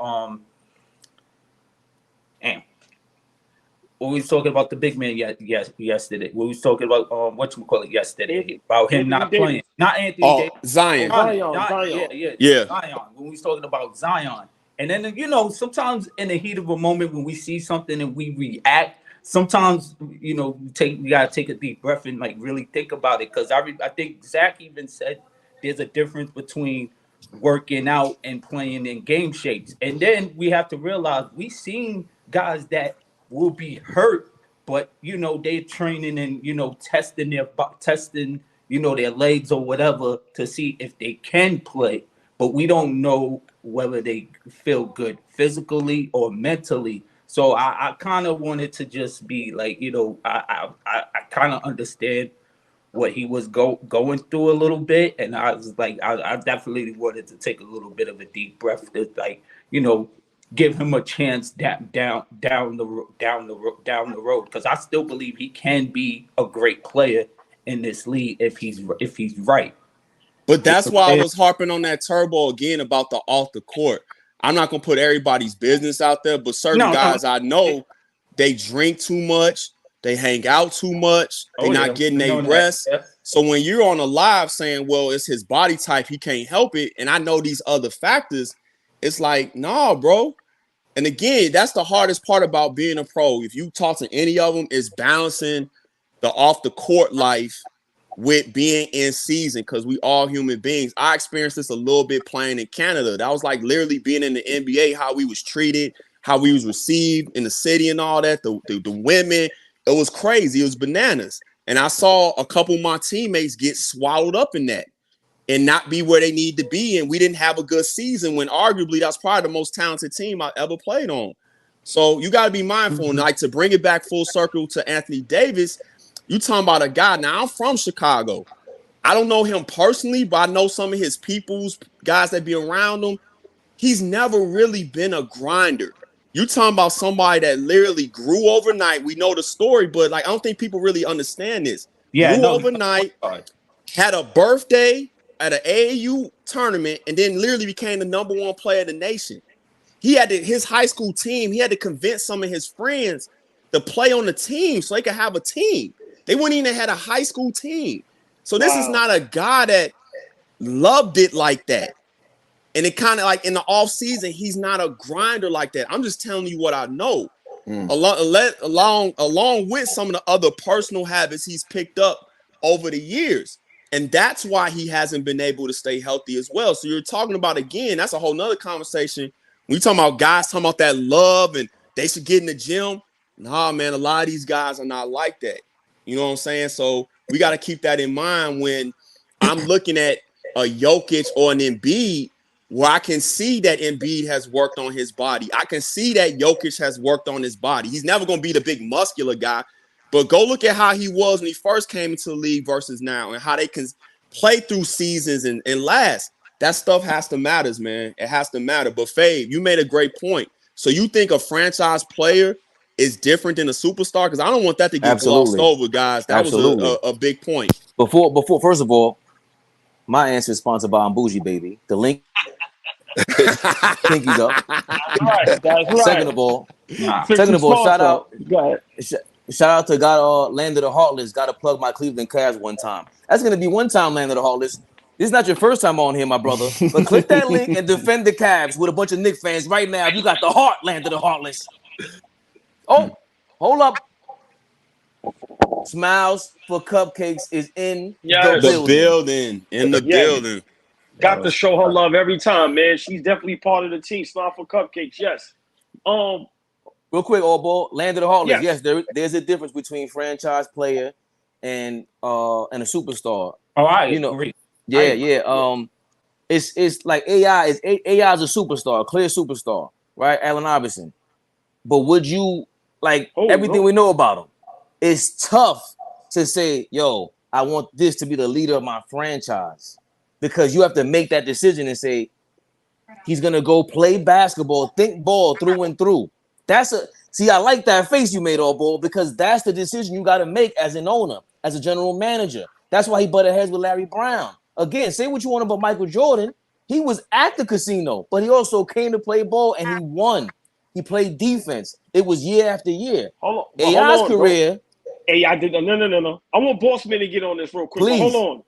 [SPEAKER 5] when we was talking about the big man yesterday. We was talking about yesterday about him not playing. Not Anthony Davis.
[SPEAKER 3] Zion.
[SPEAKER 2] Zion.
[SPEAKER 5] Yeah. Zion. When we was talking about Zion. And then, sometimes in the heat of a moment when we see something and we react, sometimes, we got to take a deep breath and really think about it. Because I think Zach even said there's a difference between working out and playing in game shapes. And then we have to realize we seen guys that will be hurt, but, they're training and, testing their legs or whatever to see if they can play. But we don't know whether they feel good physically or mentally. So I kind of wanted to just be like, I kind of understand what he was going through a little bit, and I was like, I definitely wanted to take a little bit of a deep breath to, like, give him a chance down the road, because I still believe he can be a great player in this league if he's right.
[SPEAKER 3] But that's why I was harping on that Turbo again about the off the court. I'm not gonna put everybody's business out there, but certain guys I know, they drink too much, they hang out too much, they're not getting their rest.
[SPEAKER 5] Yeah.
[SPEAKER 3] So when you're on a live saying, well, it's his body type, he can't help it, and I know these other factors, it's like, nah, bro. And again, that's the hardest part about being a pro. If you talk to any of them, is balancing the off the court life with being in season, because we all human beings. I experienced this a little bit playing in Canada. That was like literally being in the NBA, how we was treated, how we was received in the city and all that, the women. It was crazy. It was bananas. And I saw a couple of my teammates get swallowed up in that and not be where they need to be. And we didn't have a good season when arguably that's probably the most talented team I ever played on. So you got to be mindful. And like, to bring it back full circle to Anthony Davis, you talking about a guy. Now, I'm from Chicago. I don't know him personally, but I know some of his people's guys that be around him. He's never really been a grinder. You talking about somebody that literally grew overnight. We know the story, but like, I don't think people really understand this.
[SPEAKER 5] Yeah,
[SPEAKER 3] grew overnight, had a birthday at an AAU tournament, and then literally became the #1 player in the nation. He had his high school team. He had to convince some of his friends to play on the team so they could have a team. They wouldn't even have had a high school team. So this is not a guy that loved it like that. And it kind of like in the off season, he's not a grinder like that. I'm just telling you what I know. Along with some of the other personal habits he's picked up over the years. And that's why he hasn't been able to stay healthy as well. So you're talking about, again, that's a whole nother conversation. When you talking about guys talking about that love and they should get in the gym. Nah, man, a lot of these guys are not like that. You know what I'm saying? So we got to keep that in mind when I'm looking at a Jokic or an Embiid, where I can see that Embiid has worked on his body. I can see that Jokic has worked on his body. He's never going to be the big muscular guy, but go look at how he was when he first came into the league versus now, and how they can play through seasons and last. That stuff has to matter, man. It has to matter. But Fabe, you made a great point. So you think a franchise player is different than a superstar? Because I don't want that to get glossed over, guys. That was a big point.
[SPEAKER 1] Before, first of all, my answer is sponsored by Bougie, baby. The link is up.
[SPEAKER 2] That's right.
[SPEAKER 1] Second of all, shout out to God, Land of the Heartless. Got to plug my Cleveland Cavs one time. That's gonna be one time, Land of the Heartless. This is not your first time on here, my brother. But click that link and defend the Cavs with a bunch of Knicks fans right now. You got the heart, Land of the Heartless. Oh, hold up. Smiles for Cupcakes is in the building.
[SPEAKER 3] In the building.
[SPEAKER 2] Got to show her love every time, man. She's definitely part of the team. Smile for Cupcakes, yes.
[SPEAKER 1] Real quick, AllBall, Land of the Heartless. Yes, there's a difference between franchise player and a superstar.
[SPEAKER 5] Oh, I agree.
[SPEAKER 1] Yeah. It's like AI is a superstar, a clear superstar, right? Allen Iverson. But would you everything we know about him? It's tough to say, yo, I want this to be the leader of my franchise, because you have to make that decision and say he's gonna go play basketball, think ball through and through. I like that face you made, AllBall, because that's the decision you got to make as an owner, as a general manager. That's why he butted heads with Larry Brown. Again, say what you want about Michael Jordan. He was at the casino, but he also came to play ball and he won. He played defense. It was year after year. AI's career.
[SPEAKER 2] AI did no. I want Bossman to get on this real quick. But hold on.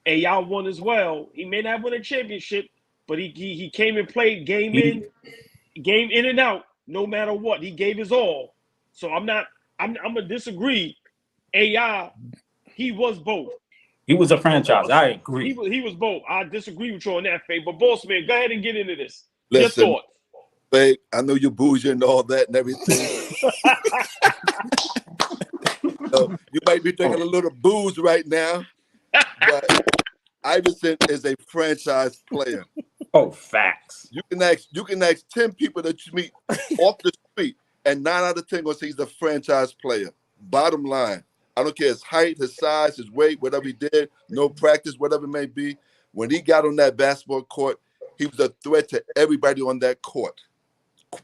[SPEAKER 2] AI won as well. He may not win a championship, but he came and played game in and out, no matter what. He gave his all. So I'm gonna disagree. AI, he was both.
[SPEAKER 5] He was a franchise. I agree.
[SPEAKER 2] He was both. I disagree with you on that, Faye. But Bossman, go ahead and get into this.
[SPEAKER 4] Listen,
[SPEAKER 2] your thoughts.
[SPEAKER 4] Faye, I know you're bougie and all that and everything. You might be drinking a little booze right now, but Iverson is a franchise player.
[SPEAKER 5] Oh, facts.
[SPEAKER 4] You can ask 10 people that you meet off the street, and 9 out of 10 will say he's a franchise player. Bottom line, I don't care his height, his size, his weight, whatever he did, no practice, whatever it may be. When he got on that basketball court, he was a threat to everybody on that court.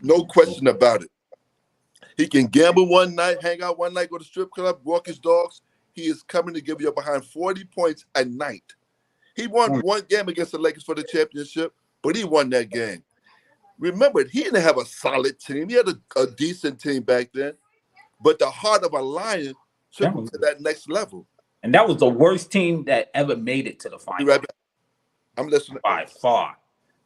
[SPEAKER 4] No question about it. He can gamble one night, hang out one night, go to strip club, walk his dogs. He is coming to give you behind 40 points a night. He won one game against the Lakers for the championship, but he won that game. Remember, he didn't have a solid team. He had a decent team back then, but the heart of a lion took him to that next level.
[SPEAKER 5] And that was the worst team that ever made it to the final.
[SPEAKER 4] Right back. I'm listening.
[SPEAKER 5] By far.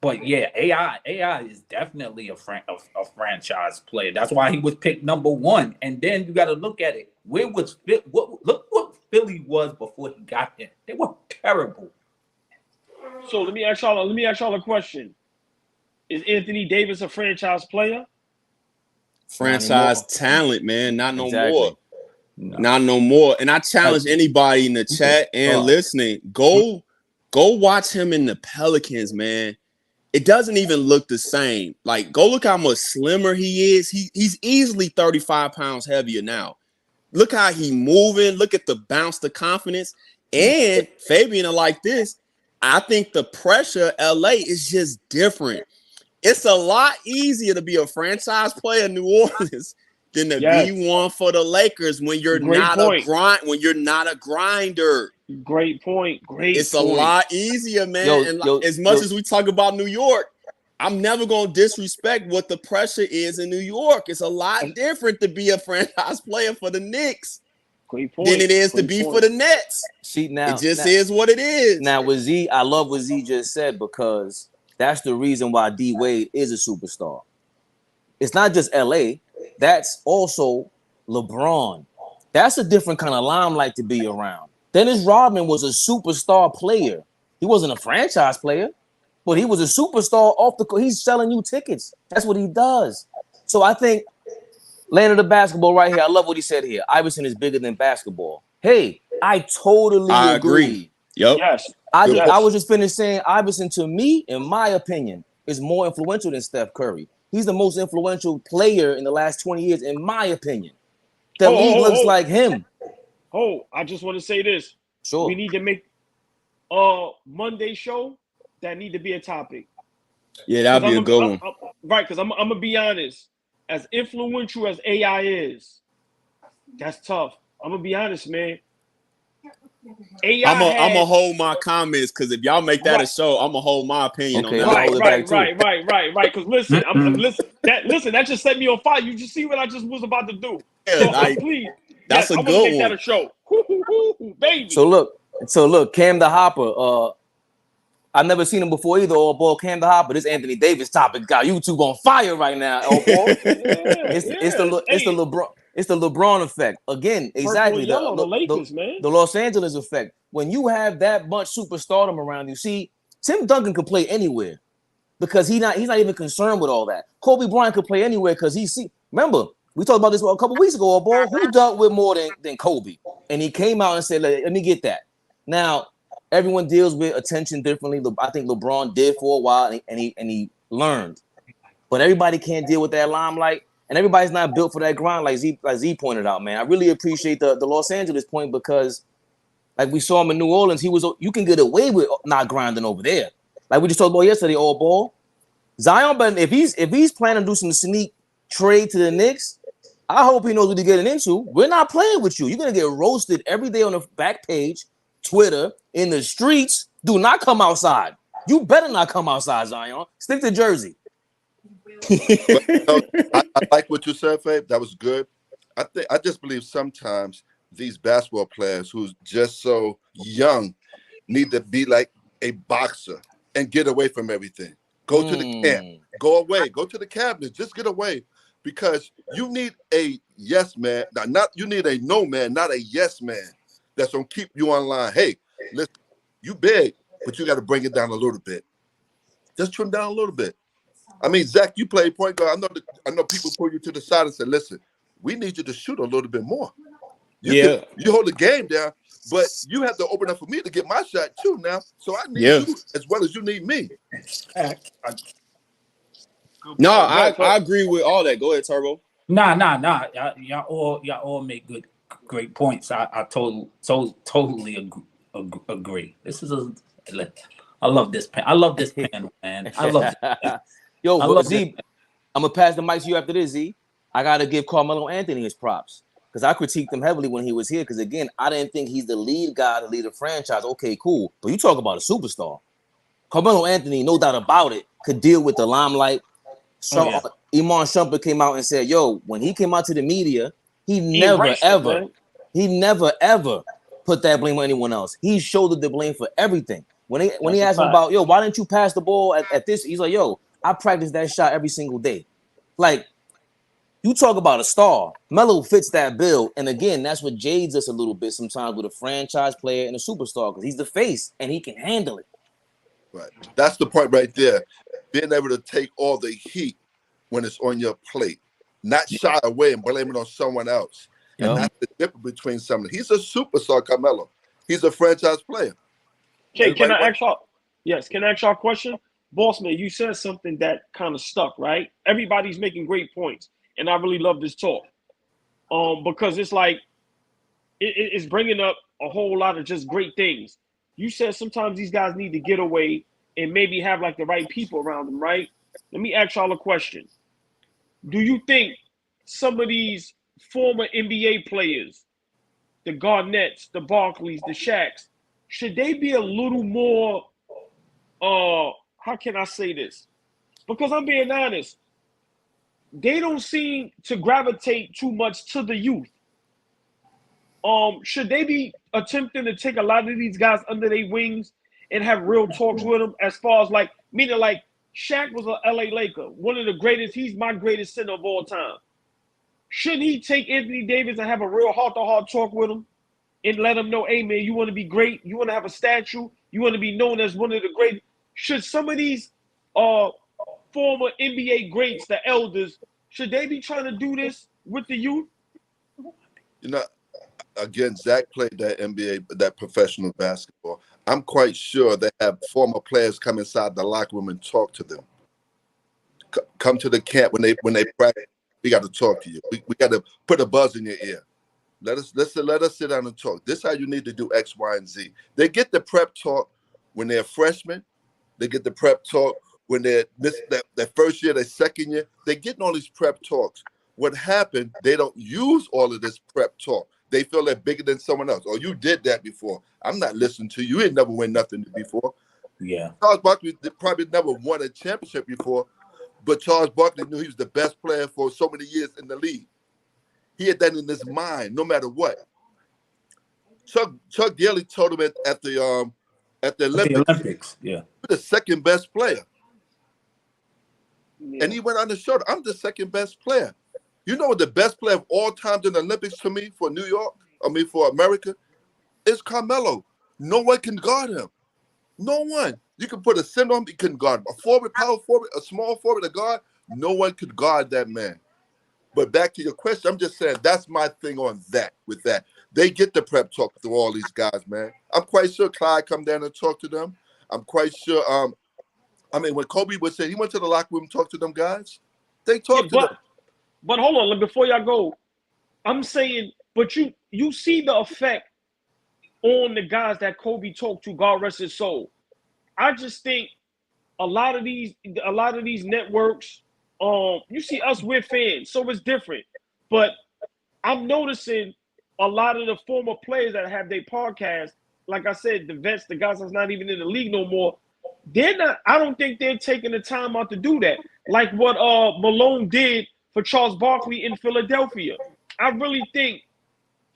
[SPEAKER 5] But yeah, AI is definitely a franchise player. That's why he was picked number 1. And then you got to look at it. Look what Philly was before he got there. They were terrible.
[SPEAKER 2] So let me ask y'all a question. Is Anthony Davis a franchise player?
[SPEAKER 3] Franchise talent, man. Not no more.
[SPEAKER 5] No.
[SPEAKER 3] Not no more. And I challenge anybody in the chat and listening, go watch him in the Pelicans, man. It doesn't even look the same. Like, go look how much slimmer he is. He's easily 35 pounds heavier now. Look how he moving. Look at the bounce, the confidence. And Fabian are like this. I think the pressure LA is just different. It's a lot easier to be a franchise player in New Orleans than to be one for the Lakers when you're not a grinder.
[SPEAKER 2] Great point.
[SPEAKER 3] It's a lot easier, man. As much as we talk about New York, I'm never gonna disrespect what the pressure is in New York. It's a lot different to be a franchise player for the Knicks than it is to be for the Nets.
[SPEAKER 1] See, now
[SPEAKER 3] it just is what it is.
[SPEAKER 1] Now with Z, I love what Z just said, because that's the reason why D Wade is a superstar. It's not just LA, that's also LeBron. That's a different kind of limelight to be around. Dennis Rodman was a superstar player. He wasn't a franchise player, but he was a superstar off the court. He's selling you tickets. That's what he does. So I think, land of the basketball right here, I love what he said here. Iverson is bigger than basketball. Hey, I totally agree.
[SPEAKER 3] Yep.
[SPEAKER 2] Yes.
[SPEAKER 1] I was just finished saying Iverson, to me, in my opinion, is more influential than Steph Curry. He's the most influential player in the last 20 years, in my opinion. The league looks like him.
[SPEAKER 2] I just want to say this.
[SPEAKER 1] Sure.
[SPEAKER 2] We need to make Monday show that need to be a topic.
[SPEAKER 3] Yeah, that'd be a good one.
[SPEAKER 2] Right, because I'm gonna be honest. As influential as AI is, that's tough. I'm gonna be honest, man. AI
[SPEAKER 3] I'm gonna hold my comments, because if y'all make that a show, I'm gonna hold my opinion on that.
[SPEAKER 2] Right. Because listen, that just set me on fire. You just see what I just was about to do.
[SPEAKER 3] Yeah,
[SPEAKER 2] please.
[SPEAKER 3] That's
[SPEAKER 2] yes,
[SPEAKER 3] a good
[SPEAKER 2] make
[SPEAKER 3] one.
[SPEAKER 2] That a show. Baby.
[SPEAKER 1] So look, Cam the Hopper. I've never seen him before either. AllBall, Cam the Hopper. This Anthony Davis topic got YouTube on fire right now. AllBall. It's the LeBron effect. Again, exactly.
[SPEAKER 2] The Lakers, man.
[SPEAKER 1] The Los Angeles effect. When you have that much superstardom around you, see, Tim Duncan could play anywhere because he's not even concerned with all that. Kobe Bryant could play anywhere because remember, we talked about this a couple weeks ago, AllBall. Who dealt with more than Kobe? And he came out and said, let me get that. Now, everyone deals with attention differently. I think LeBron did for a while, and he learned. But everybody can't deal with that limelight, and everybody's not built for that grind, like Z pointed out, man. I really appreciate the Los Angeles point, because like we saw him in New Orleans, you can get away with not grinding over there. Like we just talked about yesterday, AllBall. Zion, but if he's planning to do some sneak trade to the Knicks, I hope he knows what he's getting into. We're not playing with you. You're gonna get roasted every day on the back page, Twitter, in the streets. Do not come outside. You better not come outside, Zion. Stick to Jersey.
[SPEAKER 4] I like what you said, Fabe. That was good. I just believe sometimes these basketball players who's just so young need to be like a boxer and get away from everything. Go to the camp. Go away. Go to the cabinet. Just get away. Because you need a yes man. You need a no man, not a yes man that's gonna keep you online. Hey, listen, you big, but you got to bring it down a little bit. Just trim down a little bit. I mean, Zach, you play point guard. I know people pull you to the side and say, listen, we need you to shoot a little bit more. You hold the game down, but you have to open up for me to get my shot too now. So I need you as well as you need me.
[SPEAKER 3] I agree with all that. Go ahead, Turbo.
[SPEAKER 5] Nah. Y'all all make great points. I totally agree. This is I love this I love this panel, man. I love this.
[SPEAKER 1] Yo,
[SPEAKER 5] I
[SPEAKER 1] but
[SPEAKER 5] love
[SPEAKER 1] Z, I'm gonna pass the mic to you after this, Z. I gotta give Carmelo Anthony his props because I critiqued him heavily when he was here. Because again, I didn't think he's the lead guy to lead a franchise. Okay, cool. But you talk about a superstar. Carmelo Anthony, no doubt about it, could deal with the limelight. So Iman Shumpert came out and said, "Yo, when he came out to the media, he never ever put that blame on anyone else. He shouldered the blame for everything. When he asked him about, yo, why didn't you pass the ball at this? He's like, yo, I practice that shot every single day. Like, you talk about a star. Melo fits that bill. And again, that's what jades us a little bit sometimes with a franchise player and a superstar because he's the face and he can handle it.
[SPEAKER 4] Right. That's the point right there. Being able to take all the heat when it's on your plate, not shy away and blame it on someone else. And that's the difference between someone. He's a superstar, Carmelo. He's a franchise player.
[SPEAKER 2] Okay, can I ask y'all? Yes, can I ask y'all a question? Bossman, you said something that kind of stuck, right? Everybody's making great points, and I really love this talk. Because it's like it's bringing up a whole lot of just great things. You said sometimes these guys need to get away and maybe have like the right people around them, right? Let me ask y'all a question. Do you think some of these former NBA players, the Garnetts, the Barkleys, the Shaqs, should they be a little more, how can I say this? Because I'm being honest, they don't seem to gravitate too much to the youth. Should they be attempting to take a lot of these guys under their wings and have real talks with them as far as like, meaning like Shaq was a LA Laker, one of the greatest, he's my greatest center of all time. Shouldn't he take Anthony Davis and have a real heart-to-heart talk with him and let him know, hey, man, you want to be great, you want to have a statue, you want to be known as one of the great. Should some of these former NBA greats, the elders, should they be trying to do this with the youth?
[SPEAKER 4] You know, again, Zach played that NBA, that professional basketball. I'm quite sure they have former players come inside the locker room and talk to them. Come to the camp when they practice. We got to talk to you. We got to put a buzz in your ear. Let us sit down and talk. This is how you need to do X, Y, and Z. They get the prep talk when they're freshmen. They get the prep talk when they're their first year, their second year. They're getting all these prep talks. What happened, they don't use all of this prep talk. They feel they're bigger than someone else. Oh, you did that before. I'm not listening to you. You ain't never win nothing before.
[SPEAKER 5] Yeah.
[SPEAKER 4] Charles Barkley probably never won a championship before, but Charles Barkley knew he was the best player for so many years in the league. He had that in his mind, no matter what. Chuck Daly told him at the Olympics,
[SPEAKER 5] yeah,
[SPEAKER 4] the second best player. Yeah. And he went on the show, I'm the second best player. You know what the best player of all times in the Olympics to me for New York, for America, is Carmelo. No one can guard him. No one. You can put a center on him, you couldn't guard him. A forward, power forward, a small forward, a guard, no one could guard that man. But back to your question, I'm just saying that's my thing on that, with that. They get the prep talk through all these guys, man. I'm quite sure Clyde come down and talk to them. I'm quite sure, when Kobe would say he went to the locker room and talked to them guys, they talked to them.
[SPEAKER 2] But hold on, before y'all go, I'm saying, but you see the effect on the guys that Kobe talked to, God rest his soul. I just think a lot of these networks, you see us, we're fans, so it's different. But I'm noticing a lot of the former players that have their podcast, like I said, the vets, the guys that's not even in the league no more, I don't think they're taking the time out to do that. Like what Malone did for Charles Barkley in Philadelphia. I really think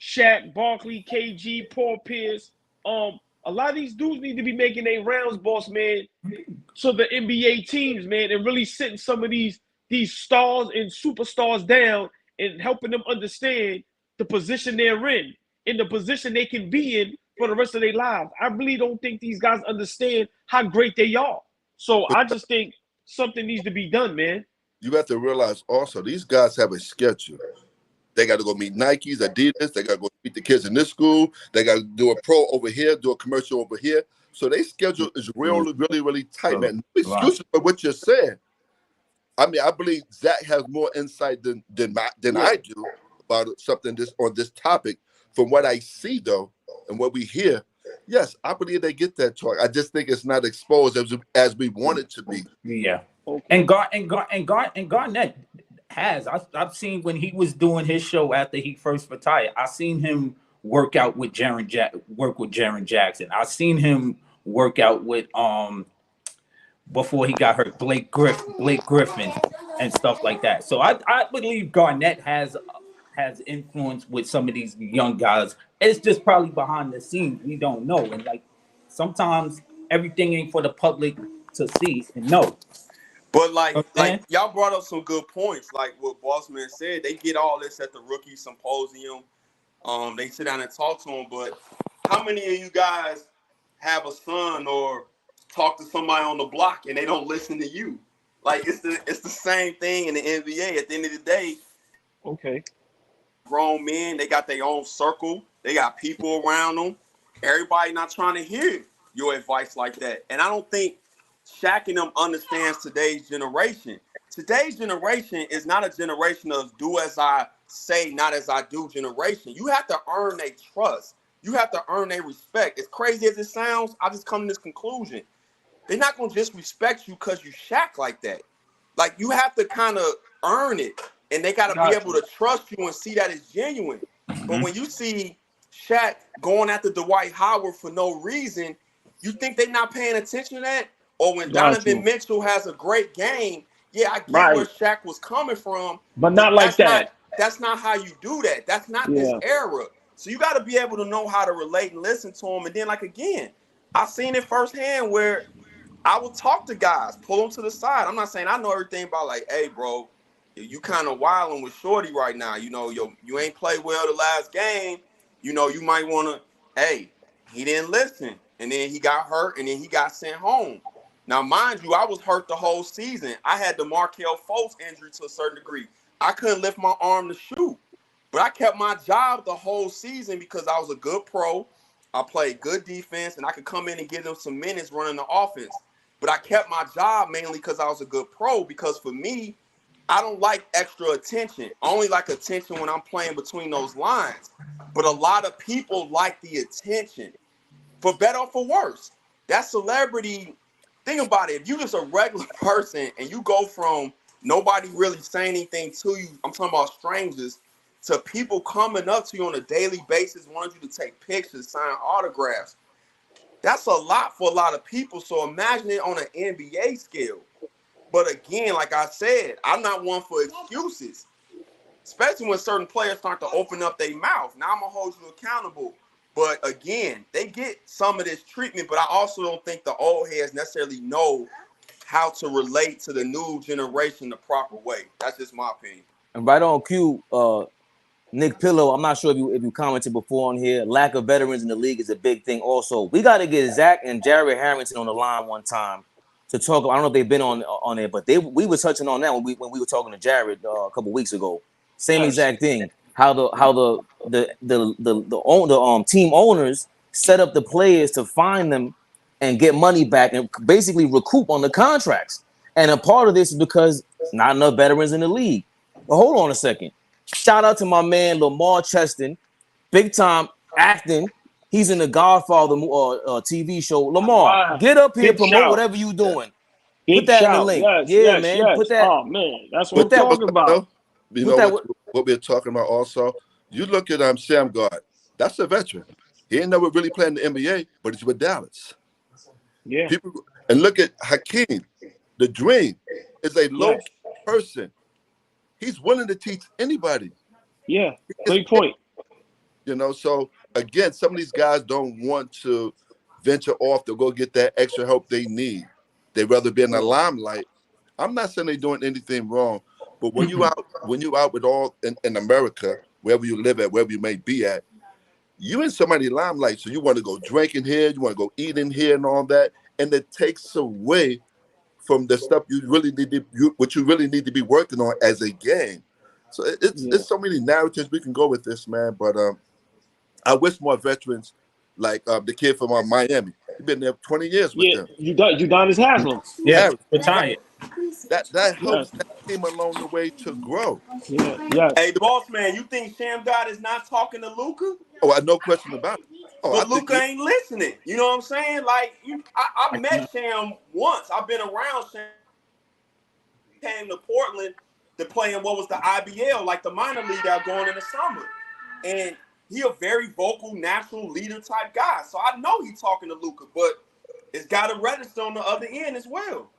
[SPEAKER 2] Shaq, Barkley, KG, Paul Pierce, a lot of these dudes need to be making their rounds, boss man, to the NBA teams, man, and really sitting some of these stars and superstars down and helping them understand the position they're in the position they can be in for the rest of their lives. I really don't think these guys understand how great they are. So I just think something needs to be done, man.
[SPEAKER 4] You have to realize also, these guys have a schedule. They got to go meet Nikes, Adidas. They got to go meet the kids in this school. They got to do a pro over here, do a commercial over here. So their schedule is really, really, really tight, man. No excuses for what you're saying. I believe Zach has more insight than I do about something on this topic. From what I see though, and what we hear, yes, I believe they get that talk. I just think it's not exposed as we want it to be.
[SPEAKER 5] Yeah.
[SPEAKER 2] Okay.
[SPEAKER 5] And Garnett has. I've seen when he was doing his show after he first retired. I seen him work out with Jaren Jackson. I seen him work out with before he got hurt, Blake Griffin and stuff like that. So I believe Garnett has influence with some of these young guys. It's just probably behind the scenes. We don't know. And like sometimes everything ain't for the public to see and know.
[SPEAKER 3] But like
[SPEAKER 5] Okay.
[SPEAKER 3] y'all brought up some good points. Like what Bossman said, they get all this at the rookie symposium. They sit down and talk to them. But how many of you guys have a son or talk to somebody on the block and they don't listen to you? Like it's the same thing in the NBA. At the end of the day,
[SPEAKER 2] Okay.
[SPEAKER 3] grown men, they got their own circle. They got people around them. Everybody not trying to hear your advice like that. And I don't think Shaq and them understands today's generation. Today's generation is not a generation of do as I say, not as I do generation. You have to earn their trust. You have to earn their respect. As crazy as it sounds, I just come to this conclusion. They're not going to just respect you because you Shaq like that. Like, you have to kind of earn it. And they got to be able to trust you and see that it's genuine. But when you see Shaq going after Dwight Howard for no reason, you think they're not paying attention to that? Or when Donovan Mitchell has a great game, yeah, I get where Shaq was coming from.
[SPEAKER 2] But not like that.
[SPEAKER 3] That's not how you do that. That's not this era. So you got to be able to know how to relate and listen to them. And then, like, again, I've seen it firsthand where I would talk to guys, pull them to the side. I'm not saying I know everything about, like, hey, bro, you kind of wilding with Shorty right now. You know, you ain't played well the last game. You know, you might want to, hey, he didn't listen. And then he got hurt, and then he got sent home. Now, mind you, I was hurt the whole season. I had the Markelle Fultz injury to a certain degree. I couldn't lift my arm to shoot. But I kept my job the whole season because I was a good pro. I played good defense, and I could come in and give them some minutes running the offense. But I kept my job mainly because I was a good pro, because for me, I don't like extra attention. I only like attention when I'm playing between those lines. But a lot of people like the attention, for better or for worse. That celebrity, think about it. If you're just a regular person and you go from nobody really saying anything to you, I'm talking about strangers, to people coming up to you on a daily basis, wanting you to take pictures, sign autographs. That's a lot for a lot of people. So imagine it on an NBA scale. But again, like I said, I'm not one for excuses, especially when certain players start to open up their mouth. Now I'm going to hold you accountable. But again, they get some of this treatment, but I also don't think the old heads necessarily know how to relate to the new generation the proper way. That's just my opinion.
[SPEAKER 1] And right on cue, Nick Pillow, I'm not sure if you commented before on here, lack of veterans in the league is a big thing also. We got to get Zach and Jared Harrington on the line one time to talk. I don't know if they've been on it, but we were touching on that when we were talking to Jared a couple weeks ago. Same exact thing. How the team owners set up the players to find them and get money back and basically recoup on the contracts. And a part of this is because not enough veterans in the league. But hold on a second. Shout out to my man Lamar Cheston, big time acting. He's in the Godfather TV show. Lamar, get up here, promote whatever you doing. Put that in the link.
[SPEAKER 2] Yes,
[SPEAKER 1] man.
[SPEAKER 2] Yes.
[SPEAKER 1] Put that.
[SPEAKER 2] Oh man, that's what I'm talking about.
[SPEAKER 4] You know what we're talking about also? You look at Sam Gard. That's a veteran. He ain't never really played in the NBA, but he's with Dallas.
[SPEAKER 2] Yeah.
[SPEAKER 4] And look at Hakeem. The Dream is a low person. He's willing to teach anybody.
[SPEAKER 2] Yeah, great point.
[SPEAKER 4] You know, so again, some of these guys don't want to venture off to go get that extra help they need. They'd rather be in the limelight. I'm not saying they're doing anything wrong, but when you out with all in America, wherever you live at, wherever you may be at, you in somebody's limelight. So you want to go drinking here, you want to go eating here and all that, and it takes away from the stuff you really need what you really need to be working on as a game. So it's so many narratives we can go with this, man. But I wish more veterans, like the kid from Miami. He's been there 20 years with them.
[SPEAKER 2] Udonis Haslem.
[SPEAKER 5] Yeah, retired.
[SPEAKER 4] That helps that team along the way to grow.
[SPEAKER 2] Yeah, yes.
[SPEAKER 3] Hey, boss man, you think Sham God is not talking to Luka?
[SPEAKER 4] Oh, no question about it. Oh, I
[SPEAKER 3] But
[SPEAKER 4] think
[SPEAKER 3] Luka ain't listening. You know what I'm saying? Like, I met Sham once. I've been around Sham. Came to Portland to play in what was the IBL, like the minor league out going in the summer. And he a very vocal, natural leader type guy. So I know he's talking to Luka, but it's got to register on the other end as well.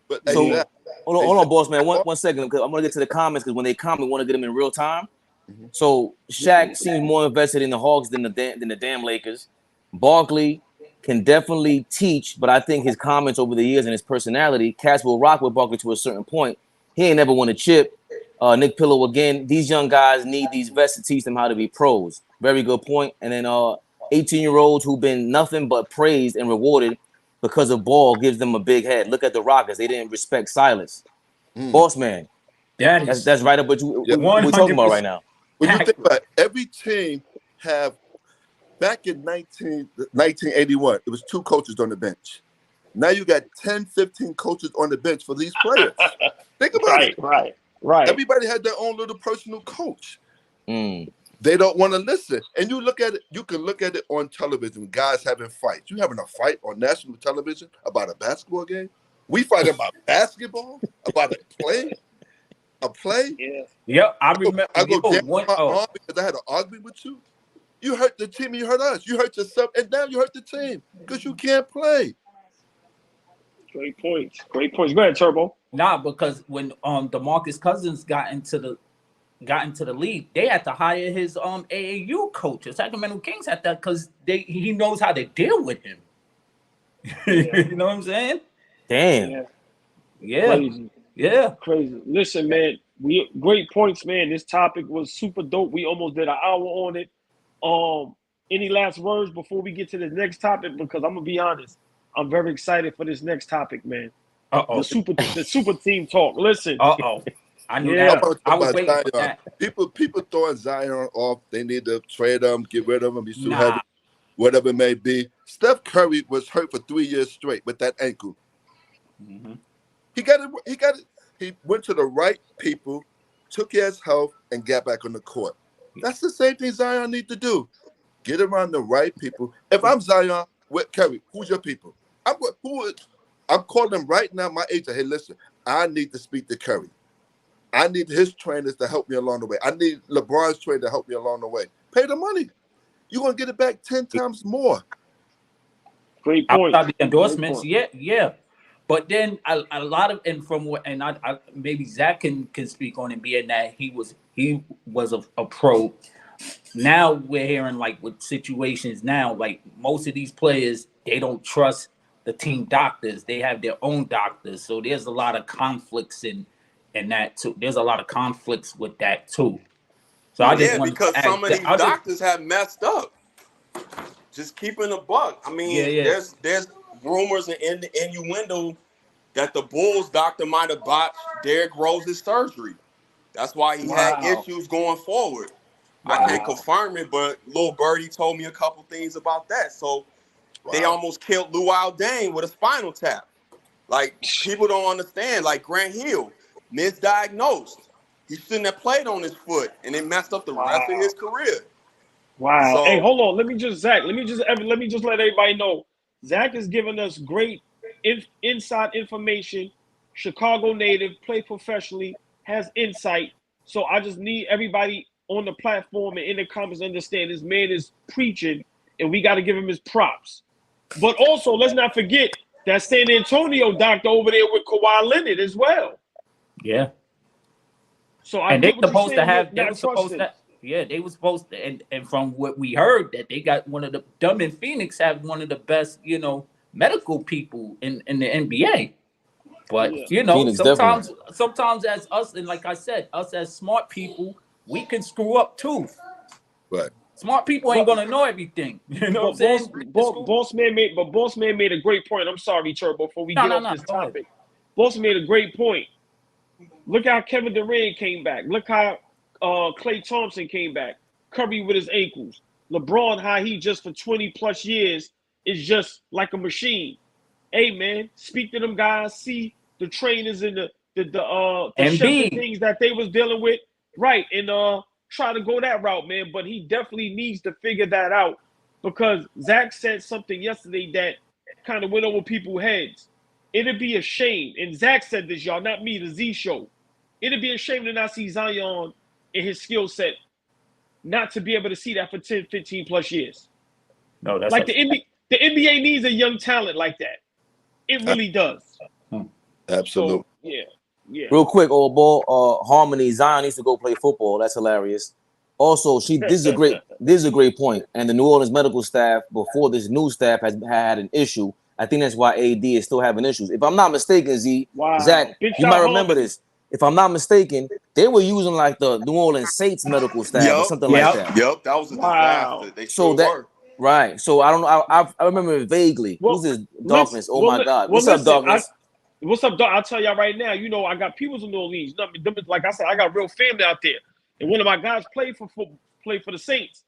[SPEAKER 4] But
[SPEAKER 1] So
[SPEAKER 4] exactly.
[SPEAKER 1] hold on, boss man. One second, because I'm gonna get to the comments because when they comment, we want to get them in real time.
[SPEAKER 4] Mhm.
[SPEAKER 1] So Shaq seems more invested in the Hawks than the damn Lakers. Barkley can definitely teach, but I think his comments over the years and his personality, Cats will rock with Barkley to a certain point. He ain't never won a chip. Nick Pillow again. These young guys need these vets to teach them how to be pros. Very good point. And then 18-year-olds who've been nothing but praised and rewarded because of Ball gives them a big head. Look at the Rockets; they didn't respect Silas. Boss man, that's right up what we're talking about right now.
[SPEAKER 4] When you think about it, every team have back in 1981, it was 2 coaches on the bench. Now you got 10, 15 coaches on the bench for these players. Think about it.
[SPEAKER 2] Right.
[SPEAKER 4] Everybody had their own little personal coach.
[SPEAKER 1] Mm.
[SPEAKER 4] They don't want to listen. And you look at it, you can look at it on television, guys having fights. You having a fight on national television about a basketball game? We fight about basketball, about a play.
[SPEAKER 2] Yeah.
[SPEAKER 5] Yep, I remember.
[SPEAKER 4] I go down my arm because I had an argument with you. You hurt the team, you hurt us. You hurt yourself, and now you hurt the team because you can't play.
[SPEAKER 2] Great points. Great points. Go ahead, Turbo.
[SPEAKER 5] Nah, because when DeMarcus Cousins got into the league, they had to hire his AAU coach. The Sacramento Kings had that because he knows how to deal with him. You know what I'm saying?
[SPEAKER 1] Damn.
[SPEAKER 5] Yeah.
[SPEAKER 2] Crazy. Listen, man, great points, man. This topic was super dope. We almost did an hour on it. Any last words before we get to the next topic? Because I'm gonna be honest, I'm very excited for this next topic, man. The super team talk. Listen.
[SPEAKER 5] I knew that. I was waiting
[SPEAKER 4] Zion.
[SPEAKER 5] for that.
[SPEAKER 4] People throwing Zion off. They need to trade him, get rid of him. He's too heavy, whatever it may be. Steph Curry was hurt for 3 years straight with that ankle.
[SPEAKER 5] Mm-hmm.
[SPEAKER 4] He got it. He went to the right people, took care of his health, and got back on the court. That's the same thing Zion need to do. Get around the right people. If I'm Zion with Curry, who's your people? I'm calling them right now, my agent. Hey, listen, I need to speak to Curry. I need his trainers to help me along the way. I need LeBron's trainer to help me along the way. Pay the money. You're going to get it back 10 times more.
[SPEAKER 2] Great point.
[SPEAKER 5] Outside the endorsements, yeah. But then a lot of, and from what, and I maybe Zach can speak on it, being that he was a pro. Now we're hearing like with situations now, like most of these players, they don't trust the team doctors. They have their own doctors. So there's a lot of conflicts in that too. There's a lot of conflicts with that too. So I just want
[SPEAKER 3] because some of these doctors have messed up. Just keeping a buck. I mean, there's rumors and innuendo that the Bulls doctor might have botched Derrick Rose's surgery. That's why he had issues going forward. I can't confirm it, but Lil Birdie told me a couple things about that. So they almost killed Luol Deng with a spinal tap. Like, people don't understand. Like, Grant Hill, misdiagnosed. He shouldn't have played on his foot, and it messed up the rest of his career.
[SPEAKER 2] Wow.
[SPEAKER 3] So,
[SPEAKER 2] hey, hold on. Let me just let everybody know. Zach is giving us great inside information. Chicago native, played professionally, has insight. So I just need everybody on the platform and in the comments to understand this man is preaching, and we got to give him his props. But also, let's not forget that San Antonio doctor over there with Kawhi Leonard as well.
[SPEAKER 5] Yeah.
[SPEAKER 2] So
[SPEAKER 5] they were supposed to, and from what we heard, that they got one of the Dumb in Phoenix have one of the best, medical people in the NBA. But
[SPEAKER 1] Phoenix,
[SPEAKER 5] sometimes as us, and like I said, us as smart people, we can screw up too.
[SPEAKER 4] Right.
[SPEAKER 5] Smart people ain't gonna know everything. You know what I'm saying?
[SPEAKER 2] Boss man made a great point. I'm sorry, Turbo, before we get off this topic. Boss made a great point. Look how Kevin Durant came back. Look how Klay Thompson came back. Curry with his ankles. LeBron, how he just for 20 plus years is just like a machine. Hey man, speak to them guys. See the trainers and the
[SPEAKER 5] And
[SPEAKER 2] shelter
[SPEAKER 5] B,
[SPEAKER 2] things that they was dealing with, right? And try to go that route, man. But he definitely needs to figure that out because Zach said something yesterday that kind of went over people's heads. It'd be a shame, and Zach said this, y'all, not me, the Z Show. It'd be a shame to not see Zion in his skill set, not to be able to see that for 10, 15 plus years.
[SPEAKER 5] no, that's
[SPEAKER 2] Like the NBA needs a young talent like that. It really does.
[SPEAKER 4] Absolutely.
[SPEAKER 2] So yeah.
[SPEAKER 1] Real quick, old ball. Harmony Zion needs to go play football. That's hilarious. Also, this is a great point. And the New Orleans medical staff before this new staff has had an issue. I think that's why AD is still having issues. If I'm not mistaken,
[SPEAKER 2] Wow.
[SPEAKER 1] Zach,
[SPEAKER 2] Big
[SPEAKER 1] you
[SPEAKER 2] shot
[SPEAKER 1] might remember
[SPEAKER 2] Harmony.
[SPEAKER 1] this. If I'm not mistaken, they were using like the New Orleans Saints medical staff or something like that.
[SPEAKER 3] Yep, that was a disaster. They
[SPEAKER 1] So
[SPEAKER 3] sure were.
[SPEAKER 1] right. So I don't know. I remember it vaguely. Who's this Darkness? Oh my God. What's up, Darkness?
[SPEAKER 2] What's up, Doc? I'll tell y'all right now. You know, I got peoples in New Orleans. Like I said, I got real family out there. And one of my guys played for the Saints.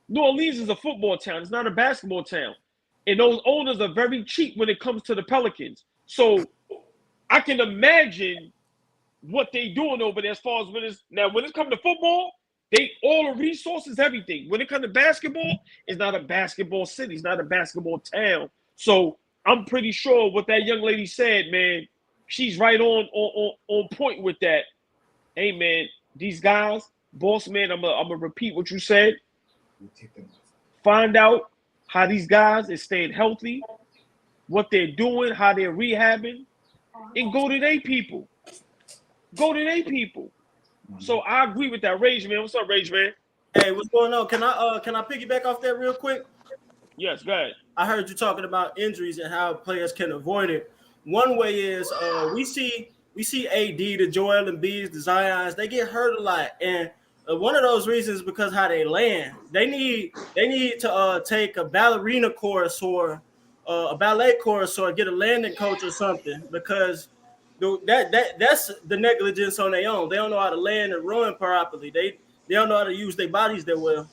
[SPEAKER 2] New Orleans is a football town. It's not a basketball town. And those owners are very cheap when it comes to the Pelicans. So I can imagine what they doing over there as far as when it's coming to football, they all the resources, everything. When it comes to basketball, it's not a basketball city. It's not a basketball town. So I'm pretty sure what that young lady said, man, she's right on point with that. Hey, man, these guys, boss man, I'm gonna repeat what you said. Find out how these guys is staying healthy, what they're doing, how they're rehabbing, and go to their people. Go to their people. So I agree with that. Rage man, what's up, Rage man?
[SPEAKER 6] Hey, what's going on? Can I piggyback off that real quick?
[SPEAKER 2] Yes, go ahead.
[SPEAKER 6] I heard you talking about injuries and how players can avoid it. One way is we see AD, the Joel Embiids, the Zions, they get hurt a lot, and one of those reasons is because how they land. They need to take a ballerina course or a ballet course or get a landing coach or something because that's the negligence on their own. They don't know how to land and run properly. They don't know how to use their bodies that well.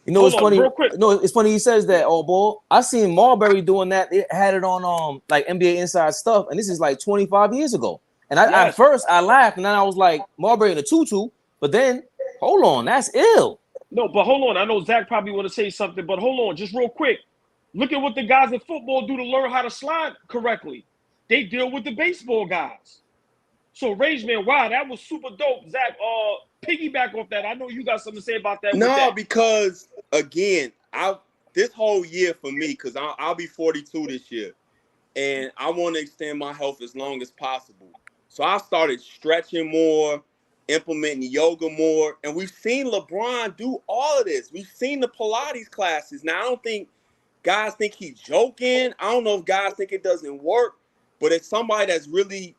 [SPEAKER 1] You know, it's funny.
[SPEAKER 2] Real quick.
[SPEAKER 1] No, it's funny he says that, old ball. I seen Marbury doing that. It had it on like NBA Inside Stuff, and this is like 25 years ago. And at first I laughed, and then I was like, Marbury in a tutu. But then, hold on, that's ill.
[SPEAKER 2] No, but hold on. I know Zach probably want to say something, but hold on, just real quick. Look at what the guys in football do to learn how to slide correctly. They deal with the baseball guys. So, Rage man, wow, that was super dope. Zach, piggyback off that. I know you got something to say about that.
[SPEAKER 3] No, because again, this whole year for me, because I'll be 42 this year, and I want to extend my health as long as possible. So I started stretching more, implementing yoga more, and we've seen LeBron do all of this. We've seen the Pilates classes. Now, I don't think guys think he's joking. I don't know if guys think it doesn't work, but it's somebody that's really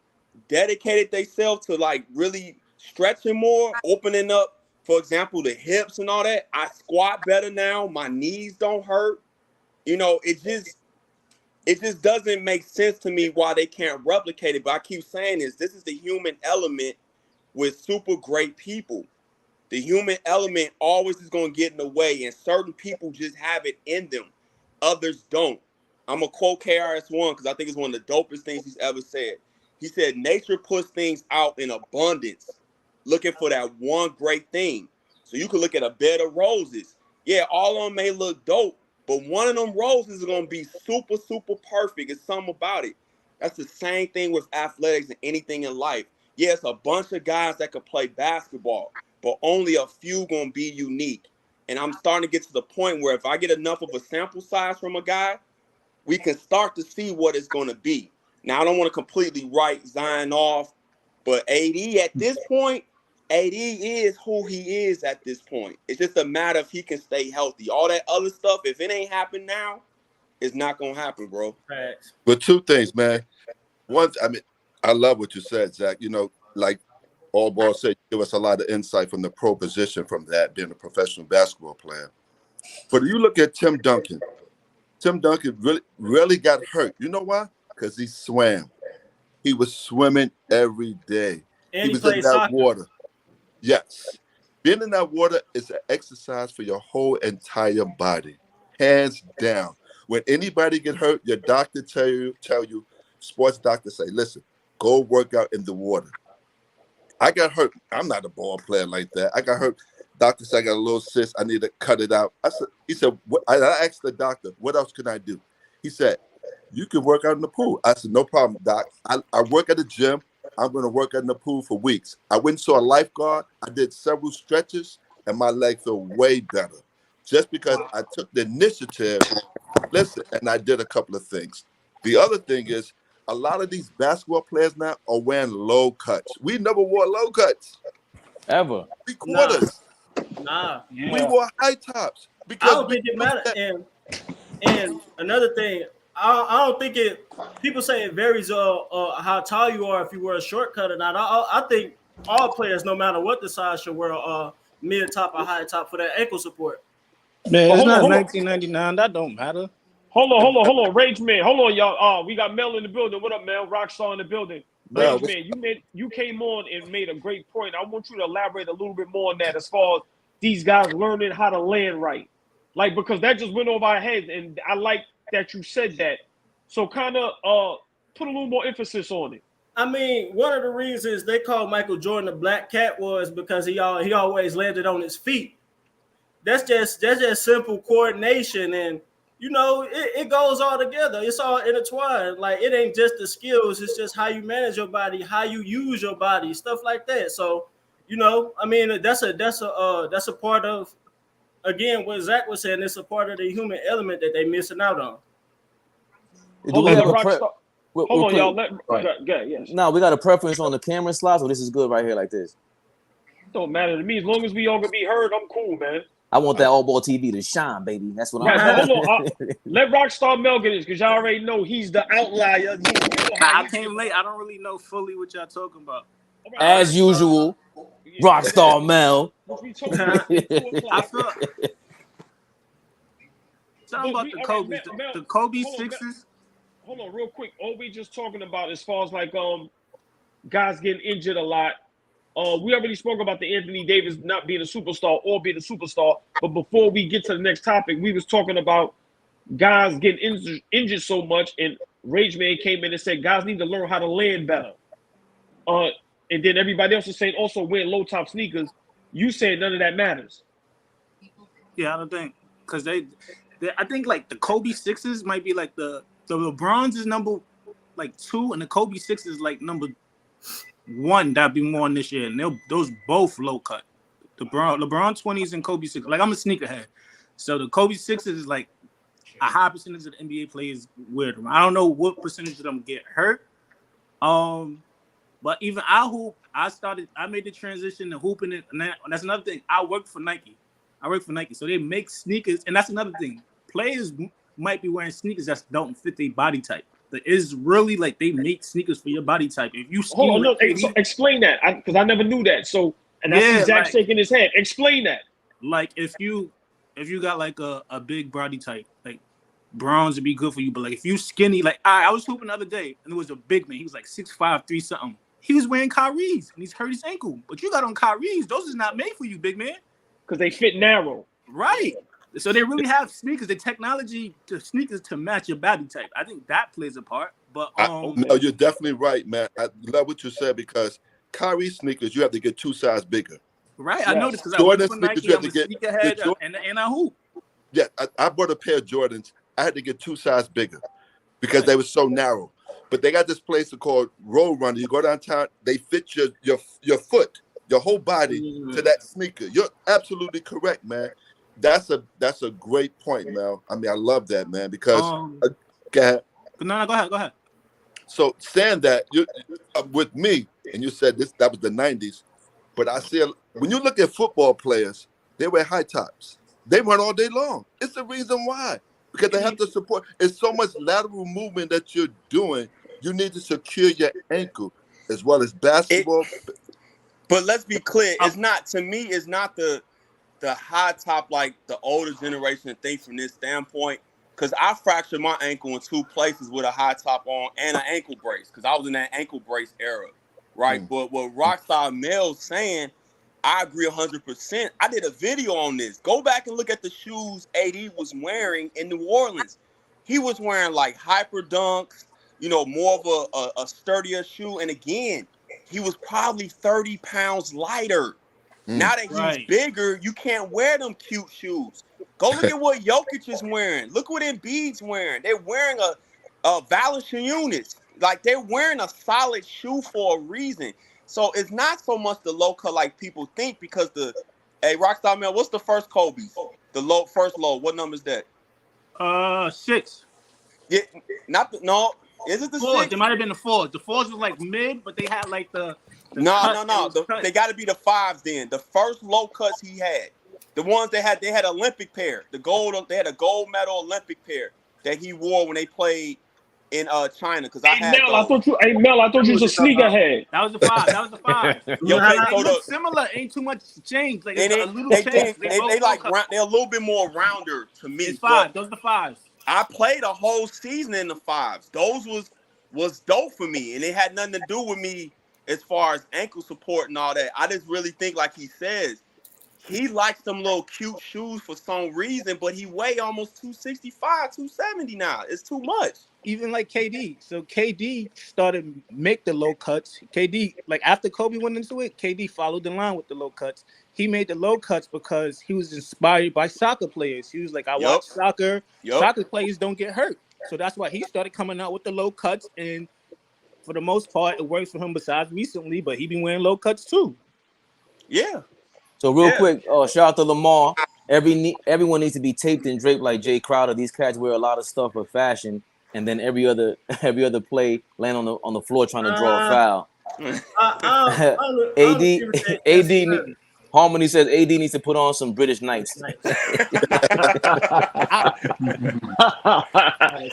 [SPEAKER 3] dedicated themselves to like really stretching more, opening up, for example, the hips and all that. I squat better now. My knees don't hurt. You know, it just doesn't make sense to me why they can't replicate it. But I keep saying this is the human element with super great people. The human element always is going to get in the way, and certain people just have it in them. Others don't. I'm going to quote KRS-One because I think it's one of the dopest things he's ever said. He said, nature puts things out in abundance, looking for that one great thing. So you can look at a bed of roses. Yeah, all of them may look dope, but one of them roses is going to be super, super perfect. It's something about it. That's the same thing with athletics and anything in life. Yeah, it's a bunch of guys that could play basketball, but only a few going to be unique. And I'm starting to get to the point where if I get enough of a sample size from a guy, we can start to see what it's going to be. Now, I don't want to completely write Zion off, but AD at this point, AD is who he is at this point. It's just a matter if he can stay healthy. All that other stuff, if it ain't happened now, it's not going to happen, bro.
[SPEAKER 6] Facts.
[SPEAKER 4] But two things, man. One, I mean, I love what you said, Zach. You know, like AllBall said, you give us a lot of insight from the pro position from that, being a professional basketball player. But you look at Tim Duncan. Tim Duncan really got hurt. You know why? Because he swam. He was swimming every day.
[SPEAKER 6] And
[SPEAKER 4] he was in that water. Yes. Being in that water is an exercise for your whole entire body. Hands down. When anybody get hurt, your doctor tell you, sports doctor say, listen, Go work out in the water. I got hurt. I'm not a ball player like that. I got hurt. Doctor said I got a little cyst. I need to cut it out. He said, I asked the doctor, what else can I do? He said, you can work out in the pool. I said, no problem, doc. I work at the gym. I'm going to work out in the pool for weeks. I went and saw a lifeguard. I did several stretches, and my leg feel way better. Just because I took the initiative, listen, and I did a couple of things. The other thing is, a lot of these basketball players now are wearing low cuts. We never wore low cuts.
[SPEAKER 1] Ever.
[SPEAKER 4] 3/4.
[SPEAKER 6] Nah.
[SPEAKER 4] We wore high tops.
[SPEAKER 6] I
[SPEAKER 4] Because
[SPEAKER 6] don't think it matters. And another thing, I don't think it. People say it varies how tall you are if you wear a short cut or not. I think all players, no matter what the size, should wear a mid top or high top for that ankle support.
[SPEAKER 7] Man, it's not
[SPEAKER 2] hold on.
[SPEAKER 7] 1999. That don't matter.
[SPEAKER 2] Hold on. Rage Man. Hold on, y'all. We got Mel in the building. What up, Mel? Rockstar in the building. Rage Man, you came on and made a great point. I want you to elaborate a little bit more on that as far as these guys learning how to land right. Like, because that just went over our heads, and I like that you said that. So kind of put a little more emphasis on it.
[SPEAKER 6] I mean, one of the reasons they called Michael Jordan the Black Cat was because he always landed on his feet. That's just simple coordination, and you know, it goes all together. It's all intertwined. Like, it ain't just the skills, it's just how you manage your body, how you use your body, stuff like that. So, you know, I mean, that's a part of, again, what Zach was saying, it's a part of the human element that they missing out on.
[SPEAKER 2] Hold on, y'all. Yes.
[SPEAKER 1] No, we got a preference on the camera slot, so this is good right here like this.
[SPEAKER 2] Don't matter to me. As long as we all can be heard, I'm cool, man.
[SPEAKER 1] I want that AllBallTV to shine, baby. That's what I'm
[SPEAKER 2] Right, hold on. Let Rockstar Mel get this, because y'all already know he's the outlier.
[SPEAKER 7] I came late. I don't really know fully what y'all talking about.
[SPEAKER 1] As usual, Rockstar Mel.
[SPEAKER 7] I feel something about the Kobe, the Kobe Sixers.
[SPEAKER 2] Hold on, real quick. All we just talking about as far as like guys getting injured a lot. We already spoke about the Anthony Davis not being a superstar or being a superstar. But before we get to the next topic, we was talking about guys getting injured so much, and Rage Man came in and said guys need to learn how to land better. And then everybody else is saying also wear low top sneakers. You said none of that matters.
[SPEAKER 7] Yeah, I don't think, because I think like the Kobe Sixers might be like the LeBron's is number like 2, and the Kobe Sixers is like number 1 that'd be more this year, and those both low cut. LeBron 20s and Kobe 6. Like, I'm a sneakerhead, so the Kobe 6s is like a high percentage of the NBA players wear them. I don't know what percentage of them get hurt. But even I hoop. I made the transition to hooping it, and that's another thing. I work for Nike, so they make sneakers, and that's another thing. Players might be wearing sneakers that don't fit their body type. It's really like they make sneakers for your body type. If you
[SPEAKER 2] explain that, because I never knew that. So, and I see Zach shaking his head. Explain that.
[SPEAKER 7] Like, if you got like a big body type, like bronze would be good for you. But like if you skinny, like I was hooping the other day, and there was a big man. He was like 6'5", 3 something. He was wearing Kyrie's, and he's hurt his ankle. But you got on Kyrie's; those is not made for you, big man.
[SPEAKER 2] Because they fit narrow.
[SPEAKER 7] Right. So they really have sneakers, the technology to sneakers to match your body type. I think that plays a part. But
[SPEAKER 4] no, you're definitely right, man. I love what you said, because Kyrie sneakers, you have to get 2 sizes bigger.
[SPEAKER 7] Right. Yes. I noticed, because I
[SPEAKER 4] Jordan
[SPEAKER 7] work for
[SPEAKER 4] sneakers,
[SPEAKER 7] Nike,
[SPEAKER 4] you have
[SPEAKER 7] I'm
[SPEAKER 4] to
[SPEAKER 7] a sneakerhead, and I hoop.
[SPEAKER 4] Yeah, I bought a pair of Jordans. I had to get 2 sizes bigger because they were so narrow. But they got this place called Road Runner. You go downtown, they fit your foot, your whole body to that sneaker. You're absolutely correct, man. That's a great point, Mel. I mean, I love that, man, because go ahead.
[SPEAKER 7] No, go ahead.
[SPEAKER 4] So saying that you with me, and you said that was the 90s, but I see when you look at football players, they wear high tops. They run all day long. It's the reason why, because they have to support. It's so much lateral movement that you're doing. You need to secure your ankle as well as basketball.
[SPEAKER 3] But let's be clear, it's not the high top like the older generation think from this standpoint. Because I fractured my ankle in 2 places with a high top on and an ankle brace, because I was in that ankle brace era, right? But what Rockstar Mel's saying, I agree 100%. I did a video on this. Go back and look at the shoes AD was wearing in New Orleans. He was wearing like hyper dunks, more of a sturdier shoe. And again, he was probably 30 pounds lighter. Now that he's bigger, you can't wear them cute shoes. Go look at what Jokic is wearing. Look what Embiid's wearing. They're wearing a Valanciunas. Like, they're wearing a solid shoe for a reason. So it's not so much the low cut like people think, because Rockstar Mel, what's the first Kobe's? The first low. What number is that?
[SPEAKER 7] 6.
[SPEAKER 3] Yeah, no. Is it the
[SPEAKER 7] 4?
[SPEAKER 3] 6?
[SPEAKER 7] There might have been the 4. The 4s was like mid, but they had like the
[SPEAKER 3] No. They got to be the 5s then. The first low cuts he had, the ones they had Olympic pair, they had a gold medal Olympic pair that he wore when they played in China. Because I thought
[SPEAKER 2] you was a sneakerhead.
[SPEAKER 7] That was the 5. That was the 5. They look similar. Ain't too much change. Like it's a little change.
[SPEAKER 3] They're a little bit more rounder to me.
[SPEAKER 7] It's 5. Those are the 5s.
[SPEAKER 3] I played a whole season in the 5s. Those was dope for me, and it had nothing to do with me as far as ankle support and all that. I just really think, like he says, he likes them little cute shoes for some reason, but he weigh almost 265, 270 now. It's too much.
[SPEAKER 7] Even like KD. So KD started make the low cuts. KD, like after Kobe went into it, KD followed the line with the low cuts. He made the low cuts because he was inspired by soccer players. He was like, I watch soccer. Soccer players don't get hurt. So that's why he started coming out with the low cuts. And for the most part, it works for him besides recently, but he been wearing low cuts too.
[SPEAKER 3] Yeah.
[SPEAKER 1] So real quick, shout out to Lamar. Everyone needs to be taped and draped like Jay Crowder. These cats wear a lot of stuff for fashion, and then every other play land on the floor trying to draw a foul. AD Harmony says AD needs to put on some British Knights.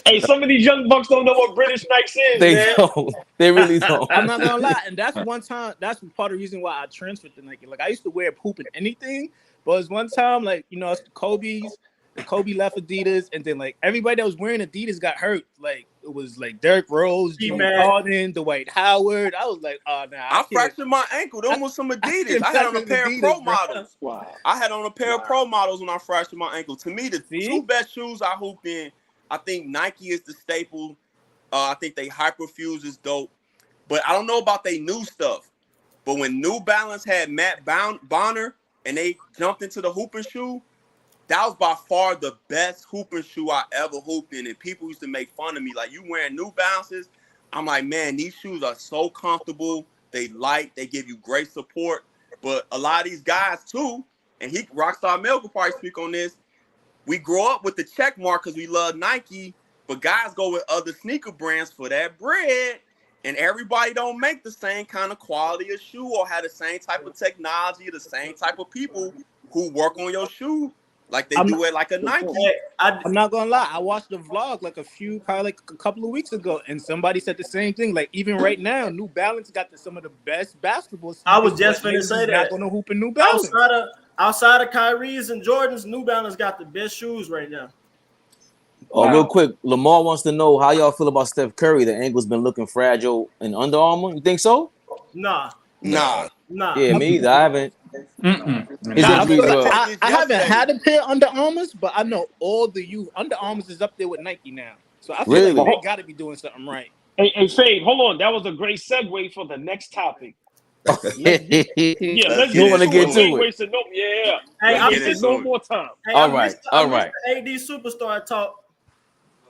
[SPEAKER 2] Hey, some of these young bucks don't know what British Knights is.
[SPEAKER 1] They don't. They really don't.
[SPEAKER 7] I'm not gonna lie, and that's one time. That's part of the reason why I transferred to Nike. Like I used to wear poop and anything, but it was one time, like it's the Kobe's. The Kobe left Adidas, and then like everybody that was wearing Adidas got hurt. Like it was like Derrick Rose, Jimmy Harden, Dwight Howard. I was like, oh nah.
[SPEAKER 3] I fractured my ankle. Them was some Adidas. I had on a pair of Pro Models.
[SPEAKER 2] Wow.
[SPEAKER 3] I had on a pair of Pro Models when I fractured my ankle. To me, the two best shoes I hooped in, I think Nike is the staple. I think they Hyperfuse is dope, but I don't know about they new stuff. But when New Balance had Matt Bonner and they jumped into the hooping shoe, that was by far the best hooping shoe I ever hooped in. And people used to make fun of me. Like, you wearing New Balances? I'm like, man, these shoes are so comfortable. They light. They give you great support. But a lot of these guys, too, and Rockstar Mel could probably speak on this, we grow up with the check mark because we love Nike, but guys go with other sneaker brands for that bread. And everybody don't make the same kind of quality of shoe or have the same type of technology, the same type of people who work on your shoe. Like they do it like a Nike.
[SPEAKER 7] I'm not gonna lie. I watched the vlog probably a couple of weeks ago, and somebody said the same thing. Like even right now, New Balance got some of the best basketball.
[SPEAKER 6] I was just gonna say that.
[SPEAKER 7] Not gonna hoop in New Balance.
[SPEAKER 6] Outside of Kyrie's and Jordan's, New Balance got the best shoes right now.
[SPEAKER 1] Oh, real quick, Lamar wants to know how y'all feel about Steph Curry. The ankle's been looking fragile in Under Armour. You think so?
[SPEAKER 6] Nah.
[SPEAKER 1] Yeah, me either. I haven't.
[SPEAKER 7] I haven't had a pair of Under Armours, but I know all the youth. Under Armours is up there with Nike now, so I feel like they got to be doing something right.
[SPEAKER 2] Hey, Fabe, hold on. That was a great segue for the next topic. Let's get
[SPEAKER 1] to it.
[SPEAKER 2] Yeah.
[SPEAKER 6] Hey,
[SPEAKER 2] I'm getting no more time.
[SPEAKER 6] Hey,
[SPEAKER 1] all right.
[SPEAKER 6] AD superstar talk.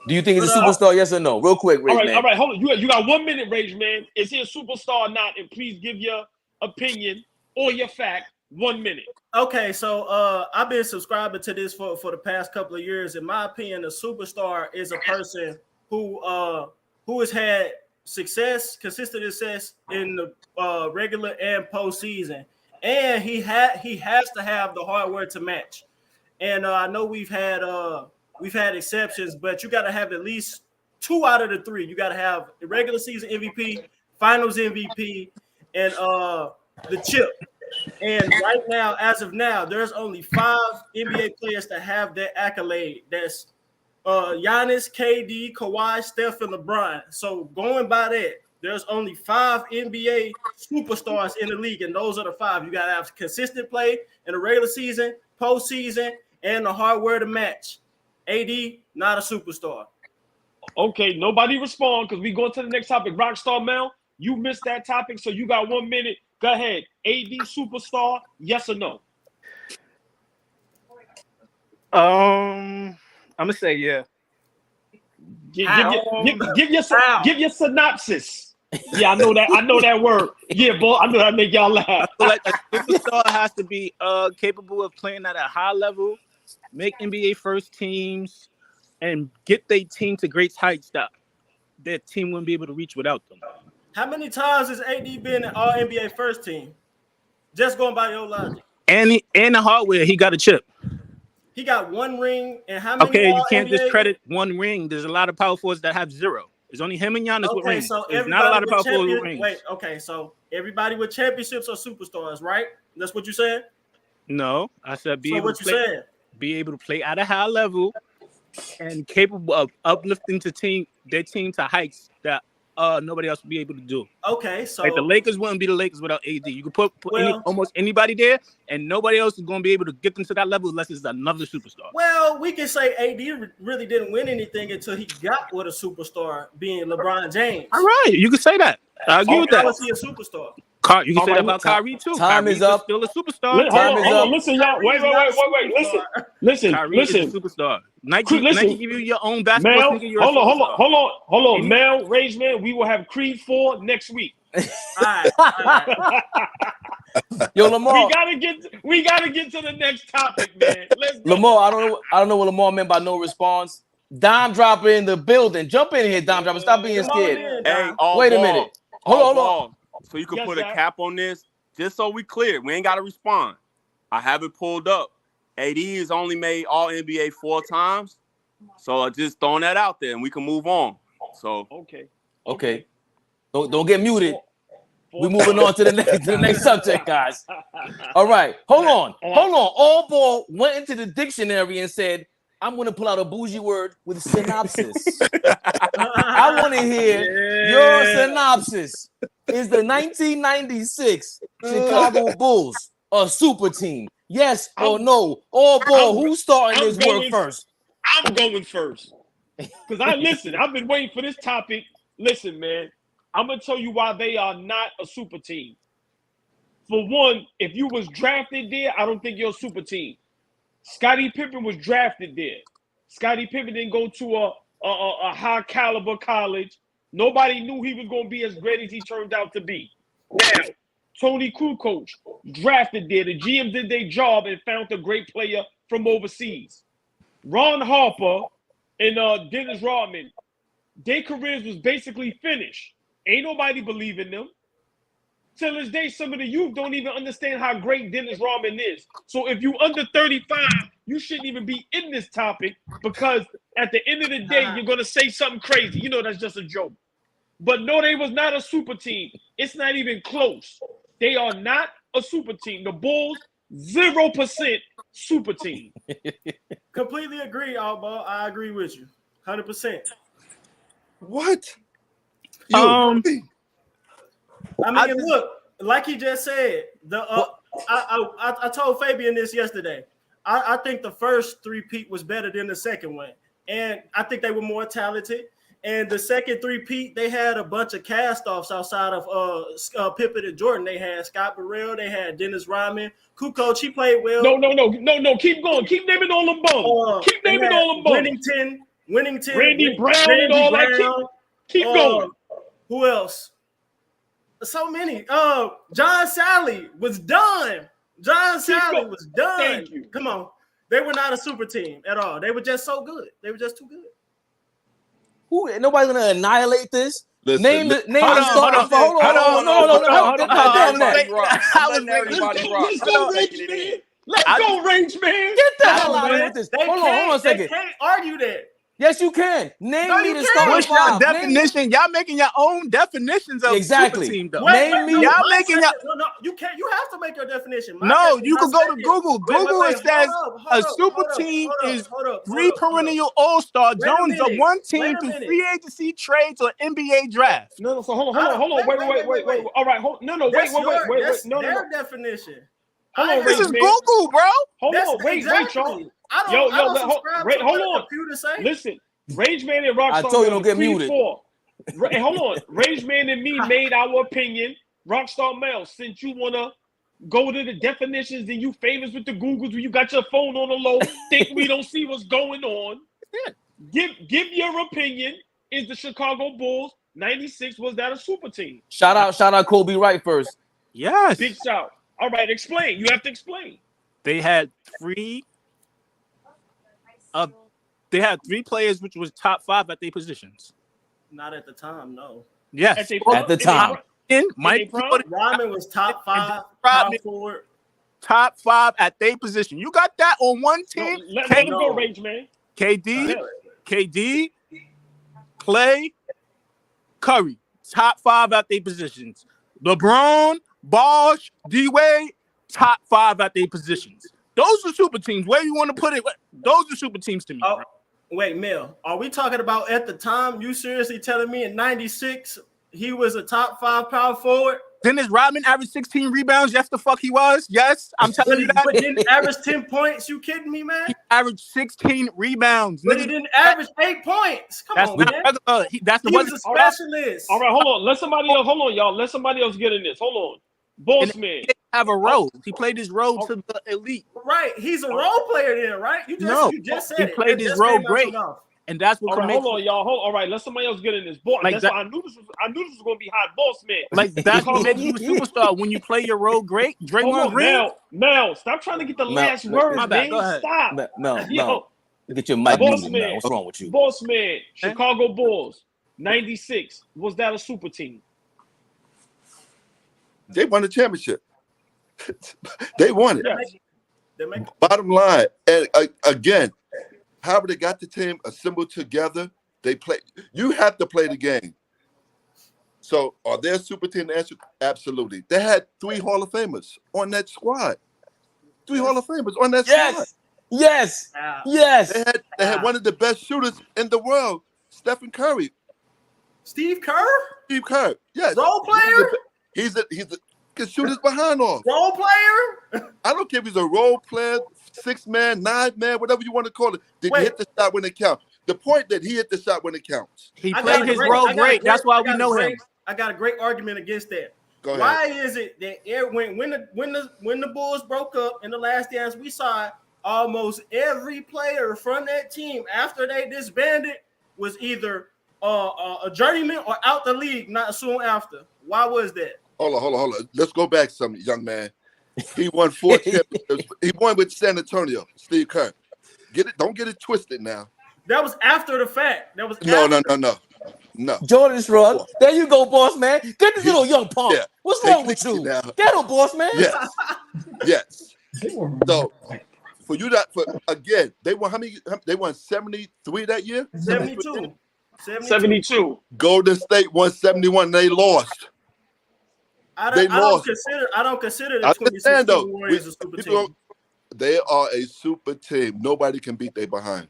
[SPEAKER 1] Do you think he's a superstar? Yes or no? Real quick, Rage,
[SPEAKER 2] all right. Hold on. You got 1 minute, Rage Man. Is he a superstar or not? And please give your opinion or your fact. 1 minute.
[SPEAKER 6] Okay, so I've been subscribing to this for the past couple of years. In my opinion, a superstar is a person who has had consistent success in the regular and postseason, and he has to have the hard work to match. And I know we've had exceptions, but you got to have at least 2 out of the 3. You got to have the regular season MVP, Finals MVP, and the chip. And right now, as of now, there's only 5 NBA players that have that accolade. That's Giannis, KD, Kawhi, Steph, and LeBron. So going by that, there's only 5 NBA superstars in the league, and those are the 5. You got to have consistent play in the regular season, postseason, and the hard work to match. AD, not a superstar.
[SPEAKER 2] Okay, nobody respond because we going to the next topic. Rockstar Mel, you missed that topic, so you got 1 minute. Go ahead. AD superstar, yes or no?
[SPEAKER 7] I'm gonna say yeah.
[SPEAKER 2] Give your synopsis. Yeah, I know that word. Yeah, boy, I know that make y'all laugh.
[SPEAKER 7] I feel like a superstar has to be capable of playing at a high level, make NBA first teams, and get their team to great heights that their team wouldn't be able to reach without them.
[SPEAKER 6] How many times has AD been in All NBA first team? Just going by your logic.
[SPEAKER 7] And the hardware, he got a chip.
[SPEAKER 6] He got 1 ring, and how many?
[SPEAKER 7] Okay, you can't
[SPEAKER 6] NBA?
[SPEAKER 7] discredit 1 ring. There's a lot of power forwards that have 0. There's only him and Giannis with rings.
[SPEAKER 6] So
[SPEAKER 7] there's not a lot of power forwards with rings.
[SPEAKER 6] Wait, okay, so everybody with championships are superstars, right? That's what you said?
[SPEAKER 7] No, I said be able to play at a high level and capable of uplifting their team to heights that nobody else would be able to do.
[SPEAKER 6] Okay, so
[SPEAKER 7] like the Lakers wouldn't be the Lakers without AD. You could put almost anybody there, and nobody else is going to be able to get them to that level unless it's another superstar.
[SPEAKER 6] Well, we can say AD really didn't win anything until he got with a superstar, being LeBron James.
[SPEAKER 7] All right, you can say that. I agree with that.
[SPEAKER 6] How was he a superstar?
[SPEAKER 7] You can say that about Kyrie too.
[SPEAKER 1] Time is up.
[SPEAKER 7] Still a superstar.
[SPEAKER 2] Hold on. Listen, y'all. Wait. Listen.
[SPEAKER 7] Kyrie is a superstar. Nike give you your own basketball.
[SPEAKER 2] Mel, hold on. Mel, Rage Man, we will have Creed 4 next week.
[SPEAKER 6] All right.
[SPEAKER 1] Yo, Lamar.
[SPEAKER 2] We gotta get to the next topic, man. Let's go.
[SPEAKER 1] Lamar, I don't know what Lamar meant by no response. Dime Dropper in the building. Jump in here, Dime Dropper. Stop being scared.
[SPEAKER 3] Hey,
[SPEAKER 1] wait a minute. Hold on.
[SPEAKER 3] So you can put a cap on this, just so we clear. We ain't got to respond. I have it pulled up. AD has only made All NBA 4 times, so I just throwing that out there, and we can move on. So
[SPEAKER 1] okay. Don't get muted. We're moving on to the next subject, guys. All right, hold on. All Ball went into the dictionary and said, I'm going to pull out a bougie word with synopsis. I want to hear your synopsis. Is the 1996 Chicago Bulls a super team? Yes or no? All Ball, who's starting this work first?
[SPEAKER 2] I'm going first. Because I've been waiting for this topic. Listen, man, I'm going to tell you why they are not a super team. For one, if you was drafted there, I don't think you're a super team. Scottie Pippen was drafted there. Scottie Pippen didn't go to a high caliber college. Nobody knew he was going to be as great as he turned out to be. Now, Tony Kukoc drafted there. The GM did their job and found a great player from overseas. Ron Harper and Dennis Rodman, their careers was basically finished. Ain't nobody believe in them. Till this day, some of the youth don't even understand how great Dennis Rodman is. So if you under 35, you shouldn't even be in this topic because at the end of the day, you're going to say something crazy. You know that's just a joke. But no, they was not a super team. It's not even close. They are not a super team. The Bulls, 0% super team.
[SPEAKER 6] Completely agree, AllBall. I agree with you. 100%.
[SPEAKER 4] What?
[SPEAKER 6] I mean, look, like he just said, I told Fabian this yesterday. I think the first three-peat was better than the second one. And I think they were more talented. And the second three-peat, they had a bunch of cast-offs outside of Pippen and Jordan. They had Scott Burrell. They had Dennis Rodman. Kukoc, he played well.
[SPEAKER 2] No. Keep going. Keep naming all them bums. Keep naming all them bums.
[SPEAKER 6] Winnington.
[SPEAKER 2] Randy Brown and all that. Keep going.
[SPEAKER 6] Who else? So many. John Sally was done.
[SPEAKER 2] Thank you.
[SPEAKER 6] Come on. They were not a super team at all. They were just so good. They were just too good.
[SPEAKER 1] Nobody's gonna annihilate this. Name the
[SPEAKER 7] Hold on.
[SPEAKER 2] Let's go, Range Man.
[SPEAKER 1] Get the hell out of here with this. Hold on a second.
[SPEAKER 6] They can't argue that.
[SPEAKER 1] Yes, you can. Name me the starting
[SPEAKER 7] What's your
[SPEAKER 1] five.
[SPEAKER 7] definition? Y'all making your own definitions of
[SPEAKER 1] Exactly.
[SPEAKER 7] super team, though.
[SPEAKER 1] Name me.
[SPEAKER 6] Y'all making your no. You can't. You have to make your definition.
[SPEAKER 7] You can go to Google. It says a super team is 3 perennial all-star. Jones a 1 team through free agency trades or NBA draft.
[SPEAKER 2] No. So hold on. Wait. All right. Wait. No.
[SPEAKER 6] Their definition.
[SPEAKER 7] This is Google, bro.
[SPEAKER 2] Hold on. Wait, y'all. Hold on. Listen, Rage Man and Rockstar
[SPEAKER 1] I told you
[SPEAKER 2] Mel,
[SPEAKER 1] don't get muted.
[SPEAKER 2] 3-4. Hey, hold on. Rage Man and me made our opinion. Rockstar Mel, since you wanna go to the definitions and you famous with the Googles when you got your phone on the low, think we don't see what's going on. Give your opinion. Is the Chicago Bulls 96, was that a super team?
[SPEAKER 1] Shout out Kobe Wright first.
[SPEAKER 7] Yes.
[SPEAKER 2] Big shout. All right, explain. You have to explain.
[SPEAKER 7] They had three players which was top 5 at their positions.
[SPEAKER 6] Not at the time, no.
[SPEAKER 7] Yes.
[SPEAKER 1] At the time.
[SPEAKER 7] Mike
[SPEAKER 6] Rodman was top 5,
[SPEAKER 7] Rodman,
[SPEAKER 6] power forward.
[SPEAKER 7] top 5 at their position. You got that on one team?
[SPEAKER 2] No, let him go, Rage Man.
[SPEAKER 7] KD, Clay, Curry, top 5 at their positions. LeBron, Bosh, D-Wade, top 5 at their positions. Those are super teams. Where you want to put it? Those are super teams to me.
[SPEAKER 6] Oh, wait, Mel, are we talking about at the time? You seriously telling me in 96 he was a top 5 power forward?
[SPEAKER 7] Dennis Rodman averaged 16 rebounds. Yes, the fuck he was. Yes, I'm telling you that.
[SPEAKER 6] But didn't average 10 points. You kidding me, man?
[SPEAKER 7] He averaged 16 rebounds.
[SPEAKER 6] But he didn't average 8 points. Come on, man.
[SPEAKER 7] He
[SPEAKER 6] was a specialist.
[SPEAKER 2] All right, hold on. Let somebody else. Hold on, y'all. Let somebody else get in this. Hold on. Boss Man.
[SPEAKER 7] He didn't have a role. He played his role to the elite.
[SPEAKER 6] Right. He's a role player then, right? You just said
[SPEAKER 7] he
[SPEAKER 6] it.
[SPEAKER 7] played his role great. And that's what
[SPEAKER 2] hold on, y'all. All right, let somebody else get in this. Boy, that's why I knew this was going to be hot. Boss Man.
[SPEAKER 7] Like, that's what makes you a superstar. When you play your role great, Draymond Green.
[SPEAKER 2] Mel, stop trying to get the last word, man. Stop.
[SPEAKER 1] No. Get your mic muted, man. What's wrong with you?
[SPEAKER 2] Boss Man, Chicago Bulls, 96. Was that a super team?
[SPEAKER 4] They won the championship. They won it.
[SPEAKER 2] Yes.
[SPEAKER 4] Bottom line, and again, however they got the team assembled together, they play. You have to play the game. So, are they a super team? The answer, absolutely. They had 3 Hall of Famers on that squad. 3 Hall of Famers on that squad.
[SPEAKER 1] Yes.
[SPEAKER 4] They had one of the best shooters in the world, Stephen Curry.
[SPEAKER 6] Steve Kerr?
[SPEAKER 4] Yes.
[SPEAKER 6] Role player?
[SPEAKER 4] He's can shoot his behind off.
[SPEAKER 6] Role player?
[SPEAKER 4] I don't care if he's a role player, 6-man, 9-man, whatever you want to call it. Did he hit the shot when it counts? The point that he hit the shot when it counts.
[SPEAKER 7] He played his role great. That's why we know him.
[SPEAKER 6] I got a great argument against that.
[SPEAKER 4] Go ahead.
[SPEAKER 6] Why is it that when the Bulls broke up in the last dance, we saw almost every player from that team after they disbanded was either a journeyman or out the league not soon after? Why was that?
[SPEAKER 4] Hold on. Let's go back some, young man. He won 4 championships. He won with San Antonio, Steve Kerr. Don't get it twisted now.
[SPEAKER 6] That was after the fact. That was
[SPEAKER 4] No.
[SPEAKER 1] Jordan Shrug. There you go, boss man. Get this little young punk. Yeah. What's wrong with you? Get him, boss man.
[SPEAKER 4] Yes. So for you again, they won how many? They won 73 that year.
[SPEAKER 6] 72.
[SPEAKER 4] Golden State won 71. And they lost.
[SPEAKER 6] I don't consider the 2016 Warriors a super team.
[SPEAKER 4] They are a super team. Nobody can beat they behind.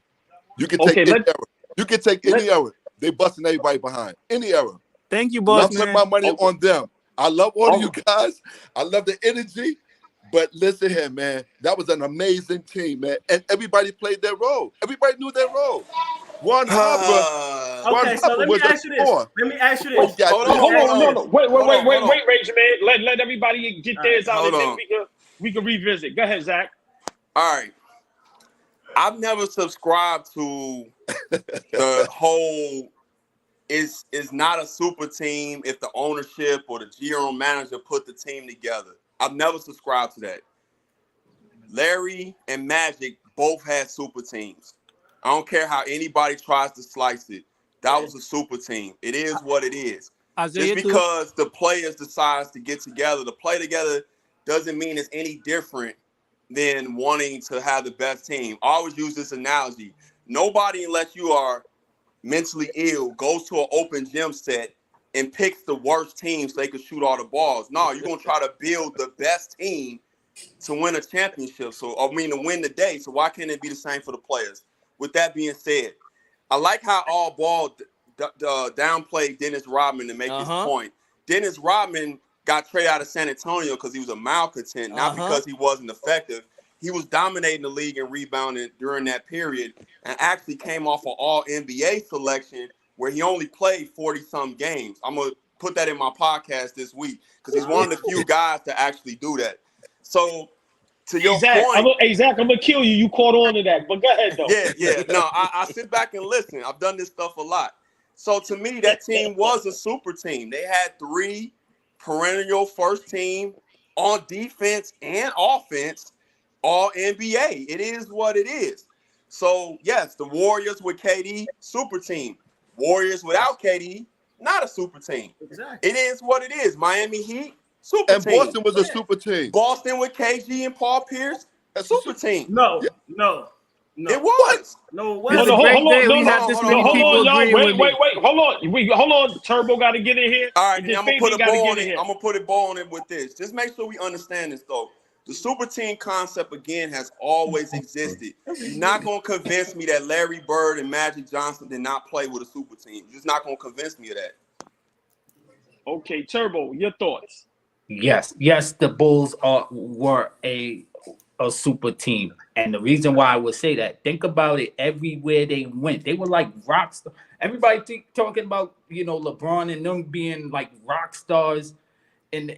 [SPEAKER 4] You can take any error. You can take any error. They busting everybody behind. Any error.
[SPEAKER 7] Thank you, boss.
[SPEAKER 4] I'm putting my money on them. I love all of you guys. I love the energy. But listen here, man. That was an amazing team, man. And everybody played their role. Everybody knew their role. One
[SPEAKER 6] Okay, so let me ask you this.
[SPEAKER 2] Hold on. Wait, Rage Man. Let everybody get theirs out, and then we can revisit. Go ahead, Zach.
[SPEAKER 3] All right. I've never subscribed to the whole is not a super team if the ownership or the general manager put the team together. I've never subscribed to that. Larry and Magic both had super teams. I don't care how anybody tries to slice it. That was a super team. It is what it is. Just because the players decide to get together, to play together, doesn't mean it's any different than wanting to have the best team. I always use this analogy. Nobody, unless you are mentally ill, goes to an open gym set and picks the worst team so they can shoot all the balls. No, you're going to try to build the best team to win a championship. To win the day. So why can't it be the same for the players? With that being said, I like how AllBall downplayed Dennis Rodman to make his point. Dennis Rodman got traded out of San Antonio because he was a malcontent, not because he wasn't effective. he was dominating the league and rebounding during that period, and actually came off an All-NBA selection where he only played 40-some games. I'm going to put that in my podcast this week because he's one of the few guys to actually do that. So, to your
[SPEAKER 2] Zach,
[SPEAKER 3] point,
[SPEAKER 2] Zach, I'm gonna kill you. You caught on to that, but go ahead though.
[SPEAKER 3] Yeah. No, I sit back and listen. I've done this stuff a lot. So to me, that team was a super team. They had 3 perennial first team on defense and offense, all NBA. It is what it is. So yes, the Warriors with KD, super team. Warriors without KD, not a super team.
[SPEAKER 6] Exactly.
[SPEAKER 3] It is what it is. Miami Heat, super
[SPEAKER 4] And
[SPEAKER 3] team.
[SPEAKER 4] Boston was a super team.
[SPEAKER 3] Boston with KG and Paul Pierce, a super team.
[SPEAKER 6] No.
[SPEAKER 3] It was.
[SPEAKER 6] No,
[SPEAKER 7] It's a great day. We have this many people agreeing with me.
[SPEAKER 2] Wait, hold on. Turbo got to get in here.
[SPEAKER 3] All right, I'm gonna put a bow on it.
[SPEAKER 2] Here.
[SPEAKER 3] I'm gonna put a bow on it with this. Just make sure we understand this though. The super team concept again has always existed. You're not gonna convince me that Larry Bird and Magic Johnson did not play with a super team. You're just not gonna convince me of that.
[SPEAKER 2] Okay, Turbo, your thoughts?
[SPEAKER 5] Yes, the Bulls were a super team, and the reason why I would say that, think about it. Everywhere they went, they were like rock stars. Everybody talking about LeBron and them being like rock stars, and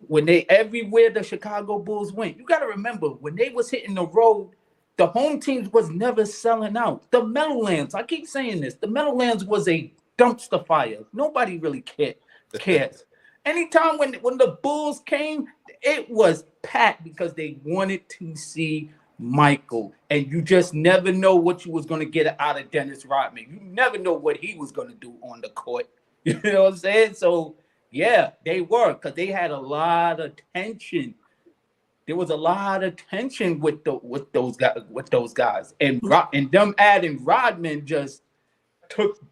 [SPEAKER 5] when they everywhere the Chicago Bulls went, you got to remember when they was hitting the road, the home teams was never selling out. The Meadowlands, I keep saying this, the Meadowlands was a dumpster fire. Nobody really cares. Anytime when the Bulls came, it was packed because they wanted to see Michael. And you just never know what you was going to get out of Dennis Rodman. You never know what he was going to do on the court. You know what I'm saying? So, yeah, they were, because they had a lot of tension. There was a lot of tension with those guys. And them adding Rodman just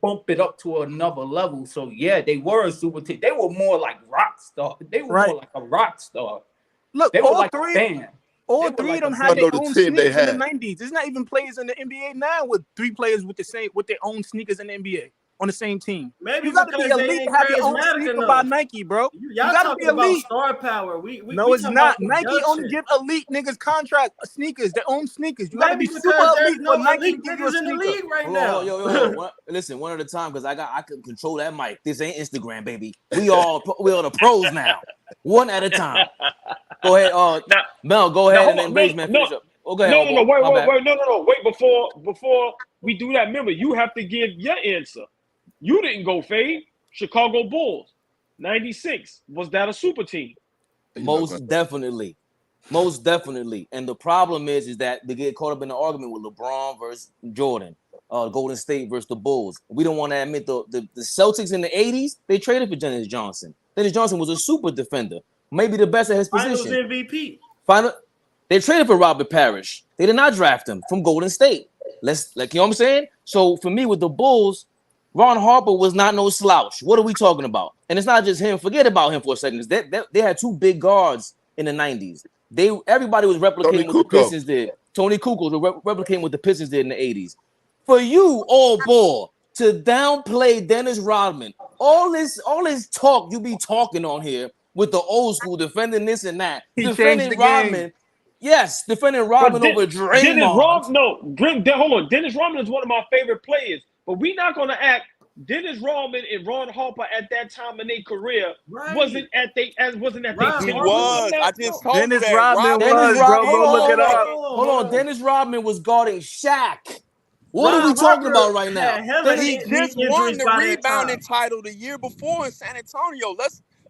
[SPEAKER 5] bump it up to another level. So yeah, they were a super team. They were more like rock star. They were more like a rock star.
[SPEAKER 7] Look,
[SPEAKER 5] they were
[SPEAKER 7] all
[SPEAKER 5] like
[SPEAKER 7] three,
[SPEAKER 5] a band.
[SPEAKER 7] All three of them had their own
[SPEAKER 4] team
[SPEAKER 7] sneakers in the 90s. There's not even players in the NBA now with 3 players with their own sneakers in the NBA on the same team.
[SPEAKER 6] Maybe
[SPEAKER 7] you gotta be elite to have your own sneaker by Nike, bro.
[SPEAKER 6] You
[SPEAKER 7] gotta be elite.
[SPEAKER 6] Star power.
[SPEAKER 7] No, it's not. Nike only give elite niggas contract sneakers, their own sneakers. You gotta be super elite for Nike to give you a
[SPEAKER 6] in the
[SPEAKER 7] sneaker.
[SPEAKER 6] league right now.
[SPEAKER 1] Yo. Listen, one at a time, because I can control that mic. This ain't Instagram, baby. We are the pros now. One at a time. Go ahead, Mel. Go ahead and then Baseman finish up. Oh, go ahead.
[SPEAKER 2] Wait, before we do that, remember, you have to give your answer. You didn't go fade. Chicago Bulls, 96. Was that a super team?
[SPEAKER 1] Most definitely. And the problem is that they get caught up in the argument with LeBron versus Jordan, Golden State versus the Bulls. We don't want to admit the Celtics in the 80s, they traded for Dennis Johnson. Dennis Johnson was a super defender, maybe the best at his position.
[SPEAKER 6] Finals MVP.
[SPEAKER 1] They traded for Robert Parrish. They did not draft him from Golden State. You know what I'm saying? So for me, with the Bulls, Ron Harper was not no slouch. What are we talking about? And it's not just him. Forget about him for a second. They had 2 big guards in the 90s. Everybody was replicating what the Pistons did. Tony Kukoc was replicating what the Pistons did in the 80s. For you, AllBall, to downplay Dennis Rodman, all this talk you be talking on here with the old school, defending this and that. Defending Rodman. Yes, defending Rodman over Draymond.
[SPEAKER 2] Hold on. Dennis Rodman is one of my favorite players. But we're not going to act. Dennis Rodman and Ron Harper at that time in their career wasn't at their
[SPEAKER 3] He was. I just told
[SPEAKER 7] Dennis
[SPEAKER 3] you that.
[SPEAKER 7] Rodman was, bro. Go look it up.
[SPEAKER 1] Hold on. Dennis Rodman was guarding Shaq. What are we talking about right now?
[SPEAKER 3] He just won the rebounding title the year before in San Antonio.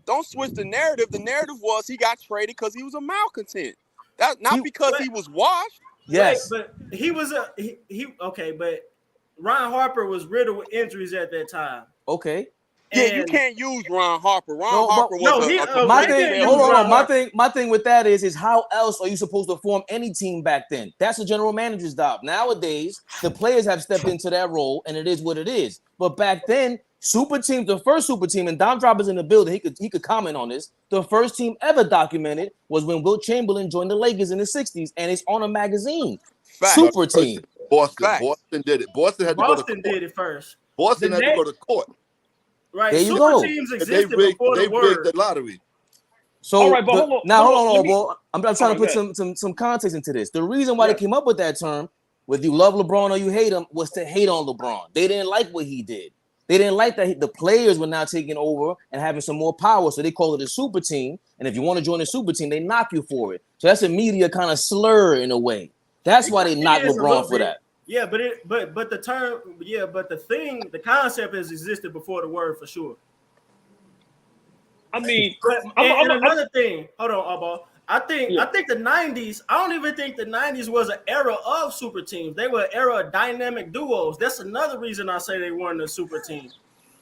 [SPEAKER 3] Don't switch the narrative. The narrative was he got traded because he was a malcontent. That's not because he was washed.
[SPEAKER 1] Yes,
[SPEAKER 6] but he was but Ron Harper was riddled with injuries at that time.
[SPEAKER 1] Okay.
[SPEAKER 3] Yeah, you can't use Ron Harper. Harper was
[SPEAKER 1] my thing with that is how else are you supposed to form any team back then? That's a general manager's job. Nowadays, the players have stepped into that role, and it is what it is. But back then, super teams, the first super team, and Dom Drop is in the building. He could comment on this. The first team ever documented was when Wilt Chamberlain joined the Lakers in the 60s, and it's on a magazine.
[SPEAKER 3] Fact.
[SPEAKER 1] Super team.
[SPEAKER 4] Boston did it. Boston had to go to court.
[SPEAKER 6] Did it first.
[SPEAKER 4] Boston had to go to court.
[SPEAKER 6] Right.
[SPEAKER 1] There you
[SPEAKER 6] super
[SPEAKER 1] go.
[SPEAKER 6] teams
[SPEAKER 4] They
[SPEAKER 6] existed
[SPEAKER 4] rigged
[SPEAKER 6] before the word.
[SPEAKER 4] the lottery.
[SPEAKER 1] So
[SPEAKER 2] All right, but hold on.
[SPEAKER 1] Now hold on,
[SPEAKER 2] Let me-
[SPEAKER 1] boy. I'm trying to
[SPEAKER 2] right,
[SPEAKER 1] put
[SPEAKER 2] go ahead.
[SPEAKER 1] some context into this. The reason why
[SPEAKER 2] Yeah.
[SPEAKER 1] they came up with that term, whether you love LeBron or you hate him, was to hate on LeBron. They didn't like what he did. They didn't like that the players were now taking over and having some more power. So they call it a super team. And if you want to join a super team, they knock you for it. So that's a media kind of slur in a way. That's why they knocked LeBron for that.
[SPEAKER 6] Yeah, but the term, but the concept has existed before the word for sure.
[SPEAKER 2] I mean,
[SPEAKER 6] another thing, hold on, AllBall. I think the 90s, I don't even think the 90s was an era of super teams. They were an era of dynamic duos. That's another reason I say they weren't a super team.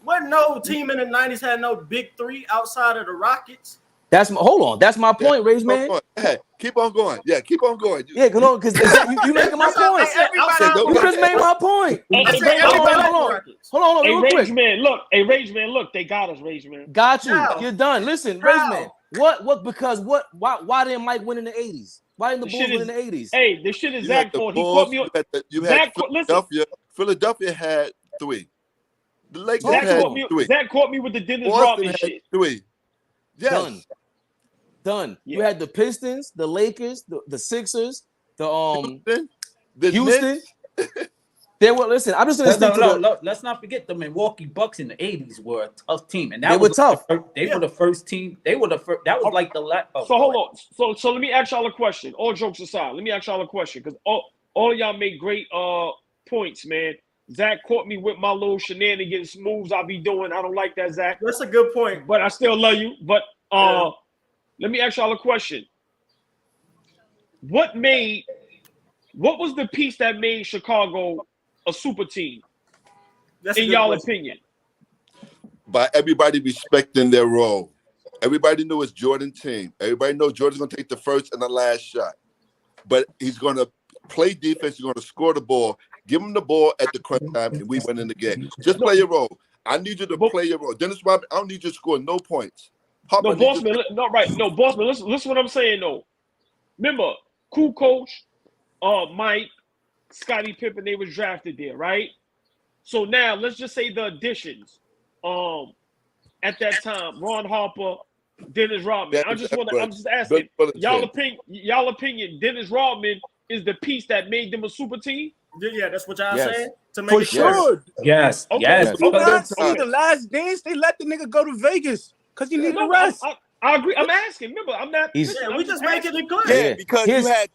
[SPEAKER 6] Wasn't no team in the 90s had no big three outside of the Rockets.
[SPEAKER 1] Hold on. That's my point, Raise Man.
[SPEAKER 4] Hey, keep on going. Yeah, keep on going.
[SPEAKER 1] Yeah, because you making my point. You just made my point. Hold on, real quick.
[SPEAKER 2] Rage Man, look, they got us, Rage Man.
[SPEAKER 1] Got you. You're done. Listen, Rage Man. Why didn't Mike win in the 80s? Why didn't the Bulls win in the 80s?
[SPEAKER 2] Hey, this shit is Zach fault. He caught me on.
[SPEAKER 4] Philadelphia had 3. The Lakers had 3.
[SPEAKER 2] Zach caught me with the Dennis Rodman shit.
[SPEAKER 4] 3. Yes.
[SPEAKER 1] Done. Yeah. You had the Pistons, the Lakers, the Sixers, the Houston. They were I'm just gonna stick to
[SPEAKER 5] let's not forget the Milwaukee Bucks in the 80s were a tough team, and
[SPEAKER 1] they were tough.
[SPEAKER 5] They were the first team. They were the first. That was like the last.
[SPEAKER 2] So hold on. So let me ask y'all a question. All jokes aside, let me ask y'all a question because all y'all make great points, man. Zach caught me with my little shenanigans moves I be doing. I don't like that, Zach.
[SPEAKER 6] That's a good point.
[SPEAKER 2] But I still love you. But let me ask y'all a question. What was the piece that made Chicago a super team? In y'all opinion?
[SPEAKER 4] By everybody respecting their role. Everybody knew it's Jordan's team. Everybody knows Jordan's going to take the first and the last shot. But he's going to play defense. He's going to score the ball. Give him the ball at the crunch time, and we win in the game. Just play your role. I need you to play your role. Dennis Rodman, I don't need you to score no points.
[SPEAKER 2] No, Bossman, No, Bossman, listen what I'm saying, though. Remember, cool coach, Mike, Scottie Pippen, they was drafted there, right? So now let's just say the additions. At that time, Ron Harper, Dennis Rodman. I'm just asking y'all opinion. Dennis Rodman is the piece that made them a super team.
[SPEAKER 6] Yeah, that's what y'all saying.
[SPEAKER 7] To make sure.
[SPEAKER 5] Yes.
[SPEAKER 7] Okay.
[SPEAKER 5] Yes.
[SPEAKER 7] You not see the last dance? They let the nigga go to Vegas because you need the rest.
[SPEAKER 2] I agree. I'm asking. Remember, I'm not.
[SPEAKER 6] We just making it clear.
[SPEAKER 3] Yeah, because you had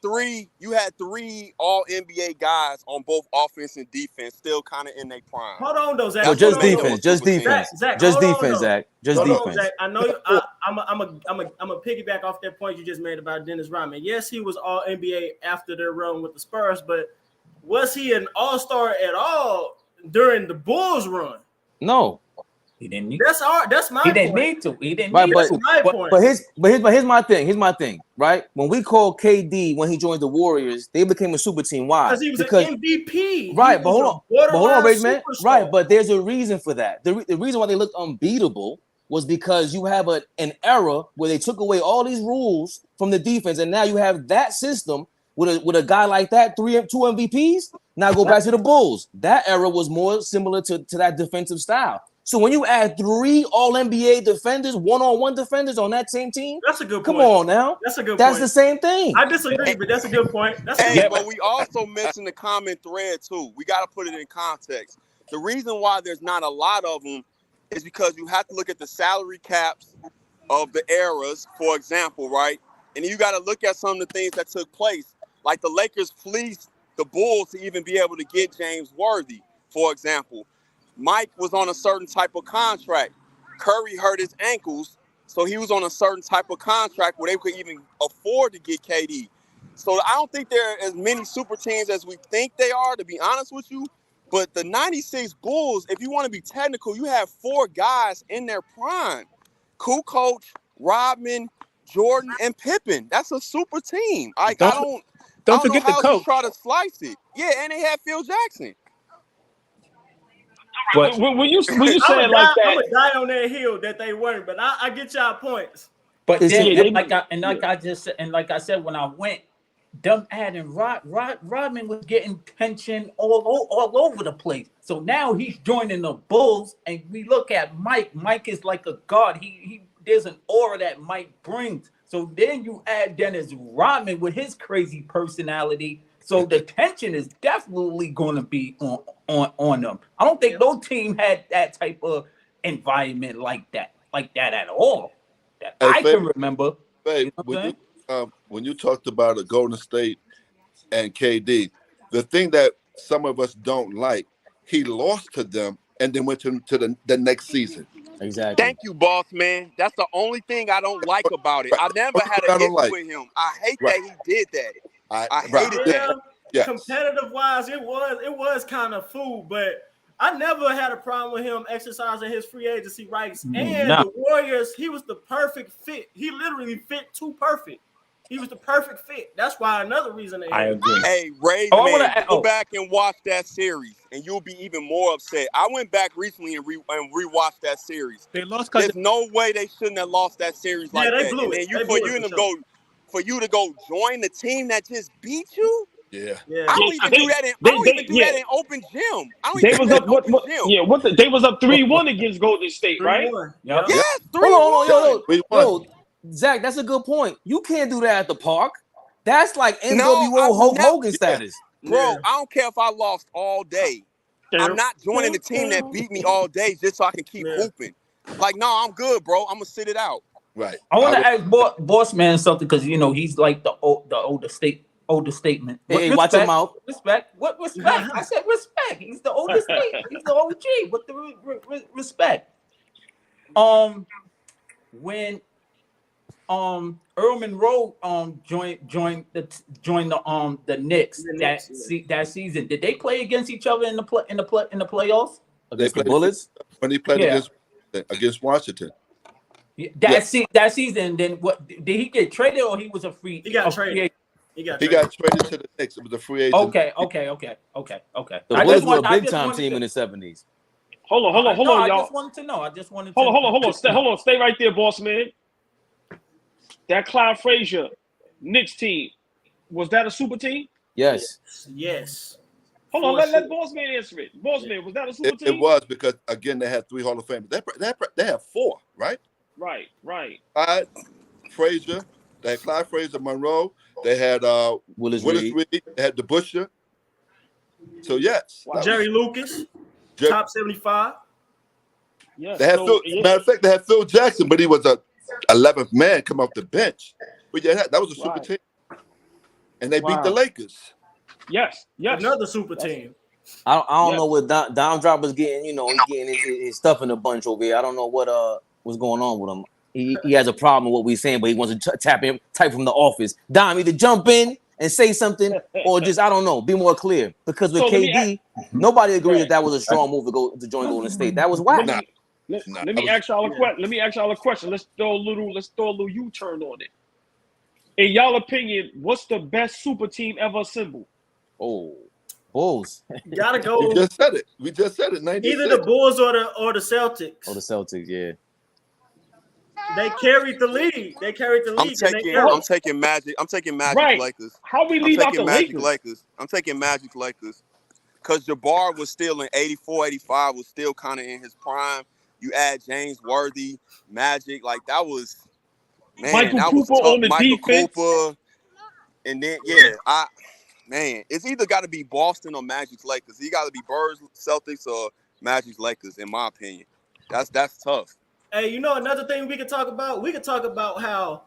[SPEAKER 3] three all NBA guys on both offense and defense, still kind of in their prime.
[SPEAKER 6] Hold on, though, Zach.
[SPEAKER 1] So just defense. Zach. Just defense.
[SPEAKER 6] Zach, I know. I'm a piggyback off that point you just made about Dennis Rodman. Yes, he was all NBA after their run with the Spurs, but was he an all-star at all during the Bulls run?
[SPEAKER 1] No.
[SPEAKER 5] He didn't need.
[SPEAKER 6] That's my point.
[SPEAKER 5] He didn't need to.
[SPEAKER 6] That's my point.
[SPEAKER 1] But here's my thing. Here's my thing. Right? When we called KD when he joined the Warriors, they became a super team. Why?
[SPEAKER 6] Because he was an MVP.
[SPEAKER 1] Right, but hold on, Raymond. Right, but there's a reason for that. The reason why they looked unbeatable was because you have an era where they took away all these rules from the defense, and now you have that system with a guy like that, 2 MVPs. Now go back to the Bulls. That era was more similar to that defensive style. So when you add 3 All-NBA defenders, one-on-one defenders on that same team,
[SPEAKER 6] that's a good point.
[SPEAKER 1] Come on now.
[SPEAKER 6] That's a good point.
[SPEAKER 1] That's the same thing.
[SPEAKER 6] I disagree, but that's a good point.
[SPEAKER 3] But we also mentioned the common thread, too. We got to put it in context. The reason why there's not a lot of them is because you have to look at the salary caps of the eras, for example, right? And you got to look at some of the things that took place. Like the Lakers fleeced the Bulls to even be able to get James Worthy, for example. Mike was on a certain type of contract. Curry hurt his ankles, so he was on a certain type of contract where they could even afford to get KD. So I don't think there are as many super teams as we think they are, to be honest with you. But the 96 Bulls, if you want to be technical, you have 4 guys in their prime. Kukoc, Rodman, Jordan, and Pippen. That's a super team. Don't forget the coach. Try to slice it. Yeah, and they had Phil Jackson.
[SPEAKER 2] But when you say it like that,
[SPEAKER 6] I'm gonna die on that hill that they weren't. But I get y'all points.
[SPEAKER 5] But then, like I said, when I went, them adding Rodman was getting pension all over the place. So now he's joining the Bulls, and we look at Mike. Mike is like a god. He there's an aura that Mike brings. So then you add Dennis Rodman with his crazy personality. So the tension is definitely going to be on them. I don't think no team had that type of environment like that at all that
[SPEAKER 4] Hey,
[SPEAKER 5] I can remember.
[SPEAKER 4] Fabe,
[SPEAKER 5] You know what I'm saying?
[SPEAKER 4] when you talked about a Golden State and KD, the thing that some of us don't like, he lost to them and then went to the next season.
[SPEAKER 1] Exactly.
[SPEAKER 3] Thank you, boss man. That's the only thing I don't like about it. I never had an
[SPEAKER 4] I don't
[SPEAKER 3] issue
[SPEAKER 4] like.
[SPEAKER 3] with him. I hate
[SPEAKER 4] Right.
[SPEAKER 3] that he did that. I
[SPEAKER 4] Right.
[SPEAKER 3] hated that.
[SPEAKER 4] Yes.
[SPEAKER 6] Competitive wise, it was kind of food, but I never had a problem with him exercising his free agency rights. And
[SPEAKER 5] No.
[SPEAKER 6] the Warriors, he was the perfect fit. He literally fit too perfect. He was the perfect fit. That's why another reason they
[SPEAKER 5] I agree.
[SPEAKER 3] Hey, Ray,
[SPEAKER 5] Oh, I
[SPEAKER 3] man,
[SPEAKER 5] wanna-
[SPEAKER 3] go back and watch that series, and you'll be even more upset. I went back recently and rewatched that series.
[SPEAKER 7] They lost because
[SPEAKER 3] There's no way they shouldn't have lost that series
[SPEAKER 6] Yeah,
[SPEAKER 3] like
[SPEAKER 6] they
[SPEAKER 3] that.
[SPEAKER 6] blew
[SPEAKER 3] And
[SPEAKER 6] it.
[SPEAKER 3] then
[SPEAKER 6] They blew it
[SPEAKER 3] for you to go join the team that just beat you.
[SPEAKER 4] Yeah.
[SPEAKER 6] Yeah.
[SPEAKER 3] I don't even do that in open gym. I don't
[SPEAKER 2] They
[SPEAKER 3] even
[SPEAKER 2] was
[SPEAKER 3] do
[SPEAKER 2] up
[SPEAKER 3] that in open gym.
[SPEAKER 2] they was up 3-1 against Golden State, right?
[SPEAKER 6] 3-1.
[SPEAKER 5] Yep.
[SPEAKER 6] Yep.
[SPEAKER 3] Yes, 3-1.
[SPEAKER 1] Hold on,
[SPEAKER 4] We
[SPEAKER 1] yo, Zach, that's a good point. You can't do that at the park. That's like NWO
[SPEAKER 3] No,
[SPEAKER 1] Hulk Hogan status.
[SPEAKER 3] Bro,
[SPEAKER 6] Yeah.
[SPEAKER 3] I don't care if I lost all day. I'm not joining the team that beat me all day just so I can keep
[SPEAKER 6] Yeah.
[SPEAKER 3] hooping. Like, no, I'm good, bro. I'm gonna sit it out.
[SPEAKER 4] Right.
[SPEAKER 5] I want to ask Boss Man something because he's like the older statement.
[SPEAKER 1] Hey, watch your mouth.
[SPEAKER 5] Respect. What respect? I said respect. He's the oldest state. He's the OG. What the respect? When Earl Monroe joined the Knicks that season, did they play against each other in the playoffs?
[SPEAKER 1] Against the Bullets?
[SPEAKER 4] When he played against Washington.
[SPEAKER 5] That season, then what did he get traded or he was a free?
[SPEAKER 6] He got traded. He got
[SPEAKER 4] traded to the Knicks. It was a free agent.
[SPEAKER 5] Okay.
[SPEAKER 1] The Bullets were a big time team in the 70s.
[SPEAKER 2] Hold on,
[SPEAKER 5] y'all.
[SPEAKER 2] I
[SPEAKER 5] just wanted to know.
[SPEAKER 2] Hold on. Stay right there, boss man. That Clyde Frazier Knicks team, was that a super team?
[SPEAKER 1] Yes.
[SPEAKER 6] Yes.
[SPEAKER 2] Hold on, let Boss Man answer it. Boss Man, was that a super team?
[SPEAKER 4] It was because again they had 3 Hall of Famers. They have 4, right?
[SPEAKER 2] Right.
[SPEAKER 4] Clyde Frazier, they had Clyde Frazier, Monroe. They had
[SPEAKER 1] Willis
[SPEAKER 4] Reed. They had DeBusschere. So yes,
[SPEAKER 2] Wow.
[SPEAKER 6] Jerry Lucas, top 75.
[SPEAKER 2] Yes.
[SPEAKER 4] They had matter of fact, they had Phil Jackson, but he was a 11th man come off the bench. But yeah, that was a super team, and they beat the Lakers.
[SPEAKER 2] Yes.
[SPEAKER 6] Another super team.
[SPEAKER 1] I don't know what Dom Dropper's getting. He's getting his stuff in a bunch over here. I don't know what's going on with him. He has a problem with what we're saying, but he wants to type from the office. Dom, either jump in and say something, or just I don't know, be more clear. Because with KD, nobody agreed that was a strong move to join Golden State. That was whack.
[SPEAKER 2] Let me ask y'all a question. Let's throw a little U-turn on it. In y'all opinion, what's the best super team ever assembled?
[SPEAKER 1] Oh, Bulls.
[SPEAKER 6] You gotta go.
[SPEAKER 4] We just said it. 96.
[SPEAKER 6] Either the Bulls or the Celtics.
[SPEAKER 1] Oh, the Celtics, yeah.
[SPEAKER 6] They carried the league.
[SPEAKER 3] I'm taking Magic. I'm taking Magic
[SPEAKER 2] Right.
[SPEAKER 3] Lakers.
[SPEAKER 2] How we leave out the Lakers?
[SPEAKER 3] I'm taking Magic Lakers. Because Jabbar was still in 84, 85, was still kind of in his prime. You add James Worthy, Magic, like that was, man,
[SPEAKER 2] Michael
[SPEAKER 3] that
[SPEAKER 2] Cooper
[SPEAKER 3] was tough.
[SPEAKER 2] on the
[SPEAKER 3] Michael
[SPEAKER 2] defense.
[SPEAKER 3] Cooper. And then, it's either got to be Boston or Magic Lakers. You got to be Birds, Celtics, or Magic Lakers, in my opinion. That's tough.
[SPEAKER 6] Hey, another thing we could talk about? We could talk about how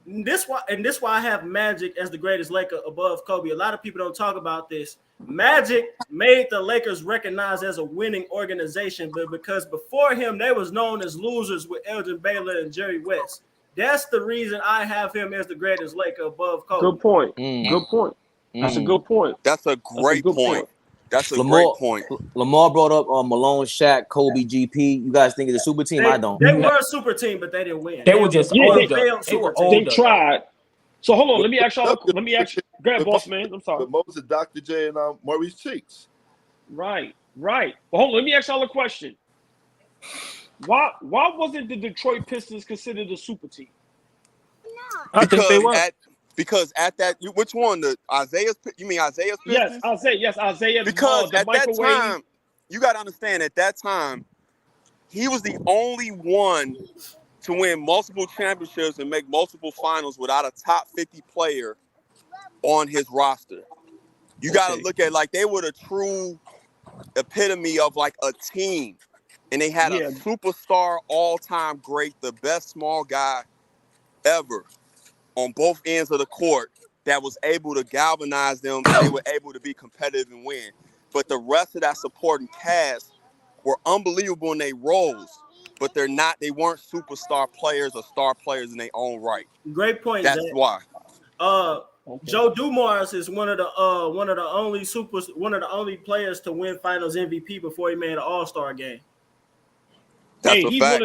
[SPEAKER 6] this why I have Magic as the greatest Laker above Kobe. A lot of people don't talk about this. Magic made the Lakers recognized as a winning organization, but because before him, they was known as losers with Elgin Baylor and Jerry West. That's the reason I have him as the greatest Laker above Kobe.
[SPEAKER 2] Good point. Good point. That's a good point.
[SPEAKER 3] That's a great point. That's a
[SPEAKER 1] Lamar,
[SPEAKER 3] great point.
[SPEAKER 1] Lamar brought up Malone, Shaq, Kobe, GP. You guys think it's a super team? I don't.
[SPEAKER 6] They were a super team, but they didn't win.
[SPEAKER 5] They were just older.
[SPEAKER 2] They tried. So hold on. Let me ask y'all. Go ahead, boss man. I'm sorry.
[SPEAKER 4] But Moses, Dr. J, and Maurice Cheeks.
[SPEAKER 2] Right. Well, hold on. Let me ask y'all a question. Why wasn't the Detroit Pistons considered a super team?
[SPEAKER 7] I think they were.
[SPEAKER 3] Because at that, which one? You mean Isaiah's Pistons?
[SPEAKER 2] Yes, Isaiah.
[SPEAKER 3] Because at that time, you got to understand, at that time, he was the only one to win multiple championships and make multiple finals without a top 50 player on his roster. You got to look at like they were the true epitome of like a team, and they had a superstar, all-time great, the best small guy ever on both ends of the court that was able to galvanize them, and they were able to be competitive and win. But the rest of that supporting cast were unbelievable in their roles, but they weren't superstar players or star players in their own right.
[SPEAKER 6] Great point.
[SPEAKER 3] That's
[SPEAKER 6] Zach.
[SPEAKER 3] why.
[SPEAKER 6] Joe Dumars is one of the only players to win Finals MVP before he made an All-Star game.
[SPEAKER 3] That's
[SPEAKER 2] he's one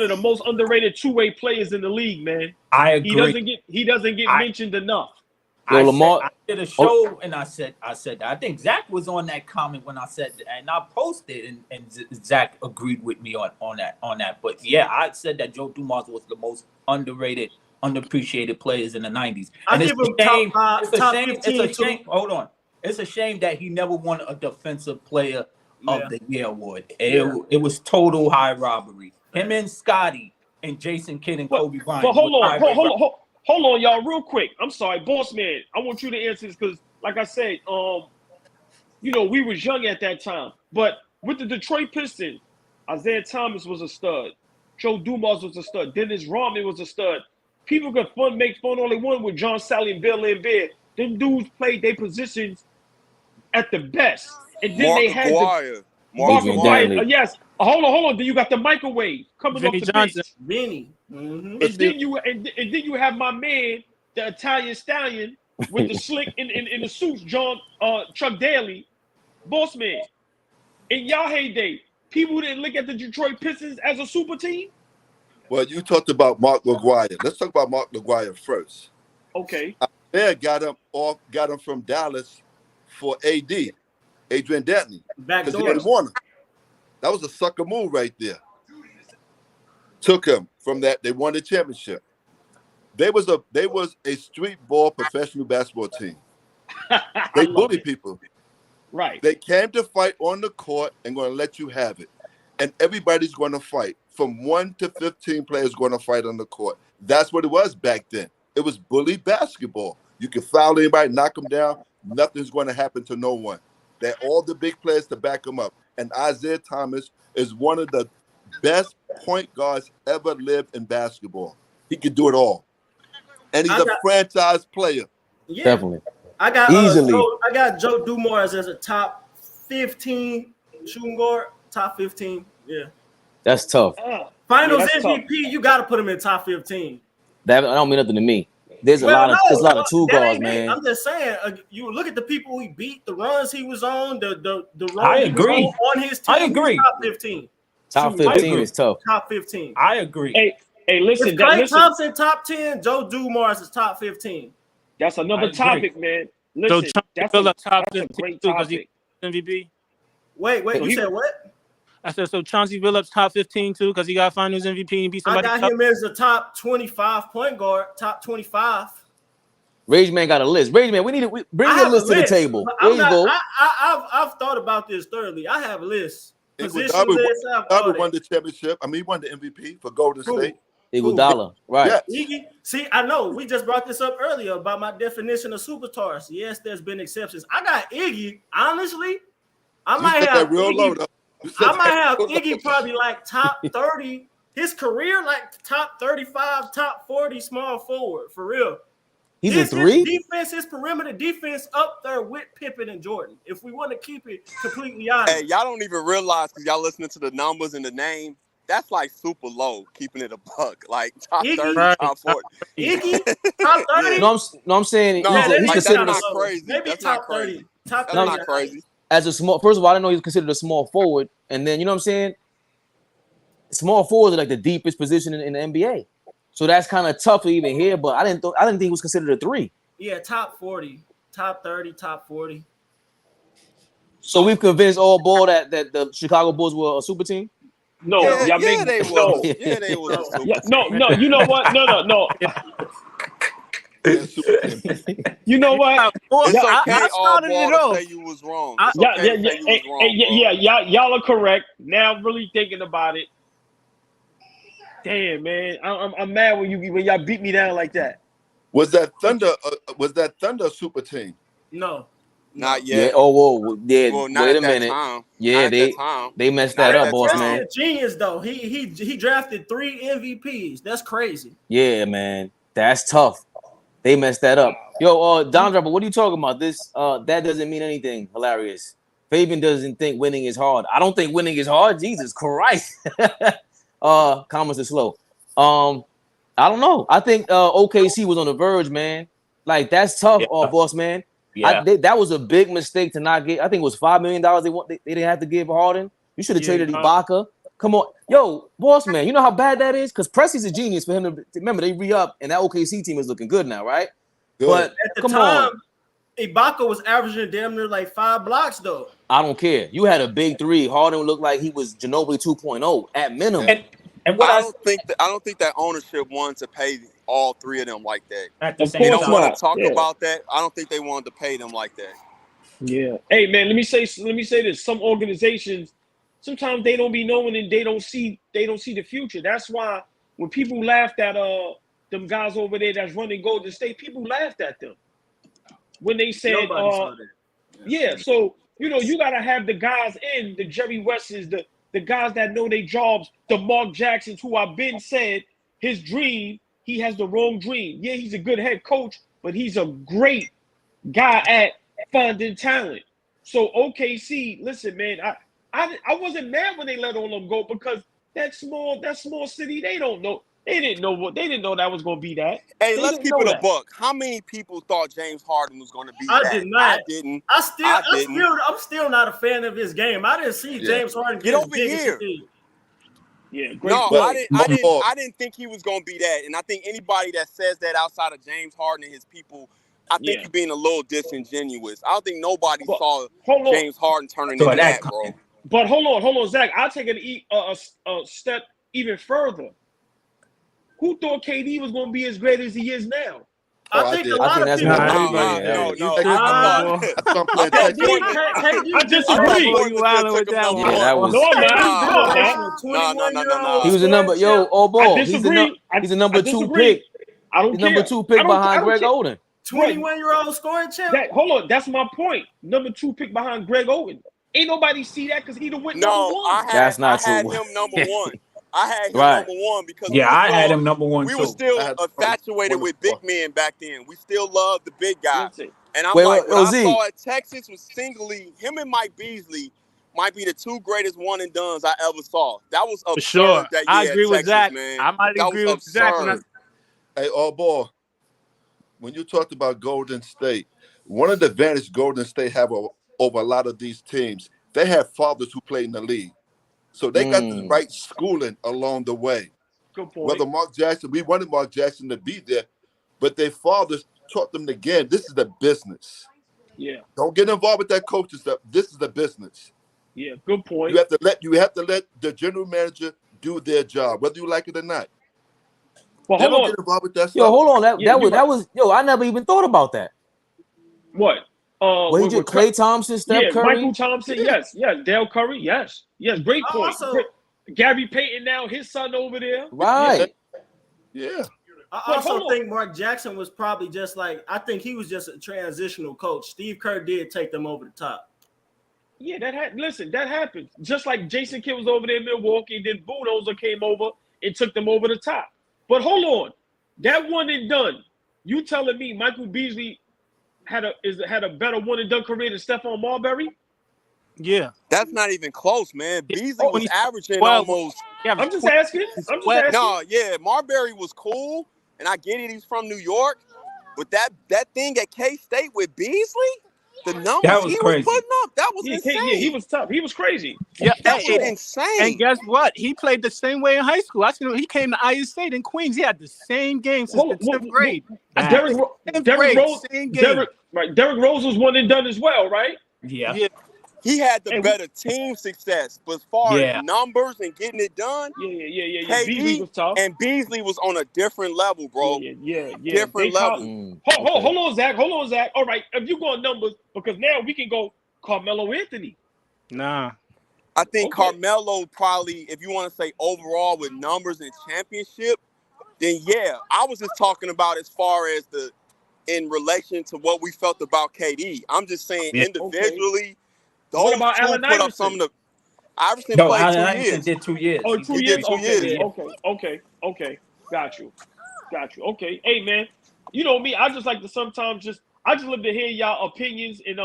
[SPEAKER 2] of the most underrated two-way players in the league, man.
[SPEAKER 5] I agree.
[SPEAKER 2] He doesn't get mentioned enough.
[SPEAKER 1] Yo, Lamar,
[SPEAKER 5] I did a show and I said that. I think Zach was on that comment when I said that, and I posted and Zach agreed with me on that. But yeah, I said that Joe Dumars was the most underrated, underappreciated players in the 90s. And it's a shame. Hold on. It's a shame that he never won a Defensive Player of the Year award. It was total high robbery. Him and Scotty and Jason Kidd and Kobe Bryant.
[SPEAKER 2] But hold on, y'all, real quick. I'm sorry, boss man. I want you to answer this because, like I said, we was young at that time. But with the Detroit Pistons, Isaiah Thomas was a stud. Joe Dumars was a stud. Dennis Rodman was a stud. People could make fun all they want with John Sally and Bill Lambert. Them dudes played their positions at the best. And then they had Mark McGuire. Yes. Hold on. Then you got the microwave coming off the bench.
[SPEAKER 6] Vinny.
[SPEAKER 2] Mm-hmm. And then you have my man, the Italian stallion with the slick in the suits, Chuck Daly, boss man. In y'all heyday, people didn't look at the Detroit Pistons as a super team.
[SPEAKER 4] Well, you talked about Mark McGuire. Let's talk about Mark McGuire first.
[SPEAKER 2] Okay.
[SPEAKER 4] Bear got him from Dallas for AD, Adrian Dantley, because he didn't want him. That was a sucker move right there. Took him from that. They won the championship. They was a street ball professional basketball team. They bully people.
[SPEAKER 2] Right.
[SPEAKER 4] They came to fight on the court and going to let you have it. And everybody's going to fight. From 1 to 15 players going to fight on the court. That's what it was back then. It was bully basketball. You can foul anybody, knock them down. Nothing's going to happen to no one. They're all the big players to back them up. And Isaiah Thomas is one of the best point guards ever lived in basketball. He could do it all. And he's a franchise player.
[SPEAKER 6] Yeah.
[SPEAKER 1] Definitely.
[SPEAKER 6] I got
[SPEAKER 1] easily.
[SPEAKER 6] I got Joe Dumars as a top 15 shooting guard. Top 15. Yeah.
[SPEAKER 1] That's tough.
[SPEAKER 6] Finals MVP, you got to put him in top 15.
[SPEAKER 1] That don't mean nothing to me. There's a lot of two guards, man.
[SPEAKER 6] I'm just saying, you look at the people he beat, the runs he was on, the run
[SPEAKER 5] I agree.
[SPEAKER 6] On his team.
[SPEAKER 5] I agree.
[SPEAKER 6] Top 15.
[SPEAKER 1] Top 15 is tough.
[SPEAKER 6] Top 15.
[SPEAKER 5] I agree.
[SPEAKER 2] Hey, listen.
[SPEAKER 6] If Klay Thompson top 10, Joe Dumars is top 15.
[SPEAKER 2] That's another topic, man. Listen, that's
[SPEAKER 7] top
[SPEAKER 2] a
[SPEAKER 7] 15
[SPEAKER 2] great
[SPEAKER 7] because he
[SPEAKER 2] topic.
[SPEAKER 7] MVP.
[SPEAKER 6] Wait, you said what?
[SPEAKER 7] I said, so Chauncey Billups top 15 too because he got Finals MVP and beat somebody.
[SPEAKER 6] I got him as a top 25 point guard, top 25.
[SPEAKER 1] Rage Man got a list. Rage Man, bring your list to the table. There you go.
[SPEAKER 6] I've thought about this thoroughly. I have a list.
[SPEAKER 4] Iguodala won the championship. I mean, he won the MVP for Golden State.
[SPEAKER 1] Iguodala, right?
[SPEAKER 4] Yeah.
[SPEAKER 6] See, I know we just brought this up earlier about my definition of superstars. Yes, there's been exceptions. I got Iggy. Honestly, I might have real low though. I might have Iggy probably like top 30. His career like top 35, top 40 small forward for real.
[SPEAKER 1] He's a 3.
[SPEAKER 6] His perimeter defense up there with Pippen and Jordan. If we want to keep it completely honest.
[SPEAKER 3] Hey, y'all don't even realize because y'all listening to the numbers and the name. That's like super low, keeping it a buck. Like top 30, top 40.
[SPEAKER 6] Iggy, top 30.
[SPEAKER 1] I'm saying he's considered
[SPEAKER 3] crazy.
[SPEAKER 6] Maybe
[SPEAKER 3] that's
[SPEAKER 6] top
[SPEAKER 3] not crazy.
[SPEAKER 6] 30. Top 30.
[SPEAKER 3] That's not crazy.
[SPEAKER 1] As a small, first of all, I didn't know he was considered a small forward, and then you know what I'm saying. Small forwards are like the deepest position in the NBA, so that's kind of tough to even hear. But I didn't think he was considered a 3.
[SPEAKER 6] Yeah, top 40, top 30, top 40.
[SPEAKER 1] So we've convinced AllBall that the Chicago Bulls were a super team.
[SPEAKER 2] No,
[SPEAKER 3] they were. Yeah, they were.
[SPEAKER 2] No. You know what? No. You know what?
[SPEAKER 3] It's okay.
[SPEAKER 7] I started it off.
[SPEAKER 3] Say you was wrong.
[SPEAKER 2] Y'all are correct. Now, really thinking about it, Damn, man, I'm mad when y'all beat me down like that.
[SPEAKER 4] Was that Thunder? Was that Thunder a super team?
[SPEAKER 6] No.
[SPEAKER 3] Not
[SPEAKER 1] Yeah.
[SPEAKER 3] yet.
[SPEAKER 1] Oh, whoa. Yeah.
[SPEAKER 3] Well, not
[SPEAKER 1] Wait a
[SPEAKER 3] at that
[SPEAKER 1] minute.
[SPEAKER 3] time.
[SPEAKER 1] Yeah,
[SPEAKER 3] Not at that time.
[SPEAKER 1] they messed
[SPEAKER 3] Not
[SPEAKER 1] that
[SPEAKER 3] at
[SPEAKER 1] up,
[SPEAKER 3] that
[SPEAKER 1] boss
[SPEAKER 3] time.
[SPEAKER 1] man.
[SPEAKER 6] That's genius though. He drafted 3 MVPs. That's crazy.
[SPEAKER 1] Yeah, man. That's tough. They messed that up. Yo, Don Dropper, what are you talking about? This that doesn't mean anything. Hilarious. Fabian doesn't think winning is hard. I don't think winning is hard. Jesus Christ. Comments are slow. I don't know. I think OKC was on the verge, man. Like that's tough, boss man.
[SPEAKER 5] Yeah.
[SPEAKER 1] That was a big mistake to not get. I think it was $5 million they didn't have to give Harden. You should have traded Ibaka. Come on, yo, boss man. You know how bad that is? Because Presti's a genius for him to remember they re-up and that OKC team is looking good now, right?
[SPEAKER 4] Good.
[SPEAKER 1] But
[SPEAKER 6] At the
[SPEAKER 1] come
[SPEAKER 6] time,
[SPEAKER 1] on,
[SPEAKER 6] Ibaka was averaging damn near like 5 blocks though.
[SPEAKER 1] I don't care. You had a big three. Harden looked like he was Ginobili 2.0 at minimum.
[SPEAKER 5] And what
[SPEAKER 3] I don't think that ownership wanted to pay all 3 of them like that.
[SPEAKER 5] at the
[SPEAKER 2] Of
[SPEAKER 5] same
[SPEAKER 3] They
[SPEAKER 2] course
[SPEAKER 3] don't
[SPEAKER 5] time,
[SPEAKER 3] want
[SPEAKER 2] not.
[SPEAKER 3] to talk
[SPEAKER 2] Yeah.
[SPEAKER 3] about that. I don't think they wanted to pay them like that.
[SPEAKER 2] Yeah. Hey, man, let me say this. Some organizations, sometimes they don't be knowing and they don't see the future. That's why when people laughed at them guys over there that's running Golden State, people laughed at them when they said
[SPEAKER 6] Nobody saw that.
[SPEAKER 2] yeah. So you gotta have the guys in the Jerry West's, the guys that know their jobs, the Mark Jacksons, who I've been said his dream, he has the wrong dream. Yeah, he's a good head coach, but he's a great guy at finding talent. So OKC, listen, man, I wasn't mad when they let all them go because that small city, they didn't know that was gonna be that.
[SPEAKER 3] Hey,
[SPEAKER 2] They
[SPEAKER 3] let's
[SPEAKER 2] didn't
[SPEAKER 3] keep
[SPEAKER 2] know
[SPEAKER 3] it a
[SPEAKER 2] that.
[SPEAKER 3] buck. How many people thought James Harden was going to be
[SPEAKER 6] I
[SPEAKER 3] that?
[SPEAKER 6] did not.
[SPEAKER 3] I didn't.
[SPEAKER 6] I'm still not a fan of his game. I didn't see James Harden
[SPEAKER 3] Get
[SPEAKER 6] get as
[SPEAKER 3] over
[SPEAKER 6] big as
[SPEAKER 3] here.
[SPEAKER 6] he did.
[SPEAKER 2] Yeah, great
[SPEAKER 3] No,
[SPEAKER 2] point.
[SPEAKER 3] I didn't think he was going to be that. And I think anybody that says that outside of James Harden and his people, I think you're being a little disingenuous. I don't think nobody saw James Harden turning into that, bro.
[SPEAKER 2] But hold on, Zach. I'll take it a step even further. Who thought KD was going to be as great as he is now?
[SPEAKER 6] I think a lot of people.
[SPEAKER 2] I disagree.
[SPEAKER 1] He was a number, AllBall. He's a number 2 pick.
[SPEAKER 2] I don't
[SPEAKER 1] He's
[SPEAKER 2] care.
[SPEAKER 1] number 2 pick behind Greg Oden.
[SPEAKER 6] 21-year-old scoring champ.
[SPEAKER 2] Hold on, that's my point. Number 2 pick behind Greg Oden. Ain't nobody see that because he the win number 1.
[SPEAKER 1] That's not
[SPEAKER 3] I had
[SPEAKER 1] true.
[SPEAKER 3] him number 1. I had him number 1 because
[SPEAKER 5] I had him number 1
[SPEAKER 3] we
[SPEAKER 5] too.
[SPEAKER 3] were still infatuated with big men back then. We still loved the big guy. And I'm
[SPEAKER 1] what
[SPEAKER 3] I saw at Texas was singly him and Mike Beasley might be the 2 greatest one and dones I ever saw. That was absurd.
[SPEAKER 7] For sure.
[SPEAKER 3] That
[SPEAKER 7] I
[SPEAKER 3] year
[SPEAKER 7] agree
[SPEAKER 3] at
[SPEAKER 7] with
[SPEAKER 3] Texas,
[SPEAKER 7] Zach.
[SPEAKER 3] man.
[SPEAKER 7] I might agree with Zach.
[SPEAKER 4] Hey, AllBall, when you talked about Golden State, one of the advantages Golden State have over a lot of these teams, they have fathers who played in the league. So they got the right schooling along the way.
[SPEAKER 2] Good point.
[SPEAKER 4] Whether Mark Jackson, we wanted Mark Jackson to be there, but their fathers taught them again, this is the business.
[SPEAKER 2] Yeah.
[SPEAKER 4] Don't get involved with that coaching stuff. This is the business.
[SPEAKER 2] Yeah, good point.
[SPEAKER 4] You have to let the general manager do their job, whether you like it or not.
[SPEAKER 2] Well,
[SPEAKER 4] They don't get involved with that stuff.
[SPEAKER 1] Yo, hold on. That was I never even thought about that.
[SPEAKER 2] What?
[SPEAKER 1] He did Klay Thompson, Steph Curry,
[SPEAKER 2] Michael Thompson, yes, Dale Curry, yes, great point. Gary Payton now, his son over there,
[SPEAKER 1] right?
[SPEAKER 4] Yeah.
[SPEAKER 6] I also think Mark Jackson was probably just like, I think he was just a transitional coach. Steve Kerr did take them over the top.
[SPEAKER 2] Yeah, that happens. Just like Jason Kidd was over there in Milwaukee, then Budenholzer came over and took them over the top. But hold on, that one and done. You telling me Michael Beasley had a better one and done career than Stephon Marbury?
[SPEAKER 7] Yeah,
[SPEAKER 3] that's not even close, man. Beasley was averaging almost.
[SPEAKER 2] Yeah, I'm just asking.
[SPEAKER 3] No, yeah, Marbury was cool, and I get it. He's from New York, but that thing at K-State with Beasley, the numbers he was putting up, that was insane.
[SPEAKER 2] Yeah, he was tough. He was crazy.
[SPEAKER 7] Yeah,
[SPEAKER 3] that was insane.
[SPEAKER 7] And guess what? He played the same way in high school. I seen him. He came to Iowa State in Queens. He had the same game since the 10th grade.
[SPEAKER 2] Derrick Rose was one and done as well, right?
[SPEAKER 7] Yeah.
[SPEAKER 3] He had the better team success, but as far as numbers and getting it done,
[SPEAKER 2] Beasley was tough.
[SPEAKER 3] And Beasley was on a different level, bro.
[SPEAKER 2] Yeah.
[SPEAKER 3] Different level.
[SPEAKER 2] Hold on, Zach. All right, if you go on numbers, because now we can go Carmelo Anthony.
[SPEAKER 7] Nah.
[SPEAKER 3] I think Carmelo probably, if you want to say overall with numbers and championship, then yeah. I was just talking about as far as in relation to what we felt about KD. I'm just saying individually,
[SPEAKER 2] What
[SPEAKER 3] those
[SPEAKER 2] about
[SPEAKER 3] two
[SPEAKER 2] Allen
[SPEAKER 3] put up some
[SPEAKER 2] Iverson?
[SPEAKER 3] of the. Iverson
[SPEAKER 5] No,
[SPEAKER 3] played 2
[SPEAKER 5] Iverson
[SPEAKER 3] years.
[SPEAKER 5] did 2 years.
[SPEAKER 2] Oh,
[SPEAKER 5] He
[SPEAKER 2] 2
[SPEAKER 5] did
[SPEAKER 2] years?
[SPEAKER 3] 2
[SPEAKER 2] Okay,
[SPEAKER 3] years.
[SPEAKER 2] okay. Got you. Okay. Hey, man, you know me. I just like to sometimes I just love to hear y'all opinions and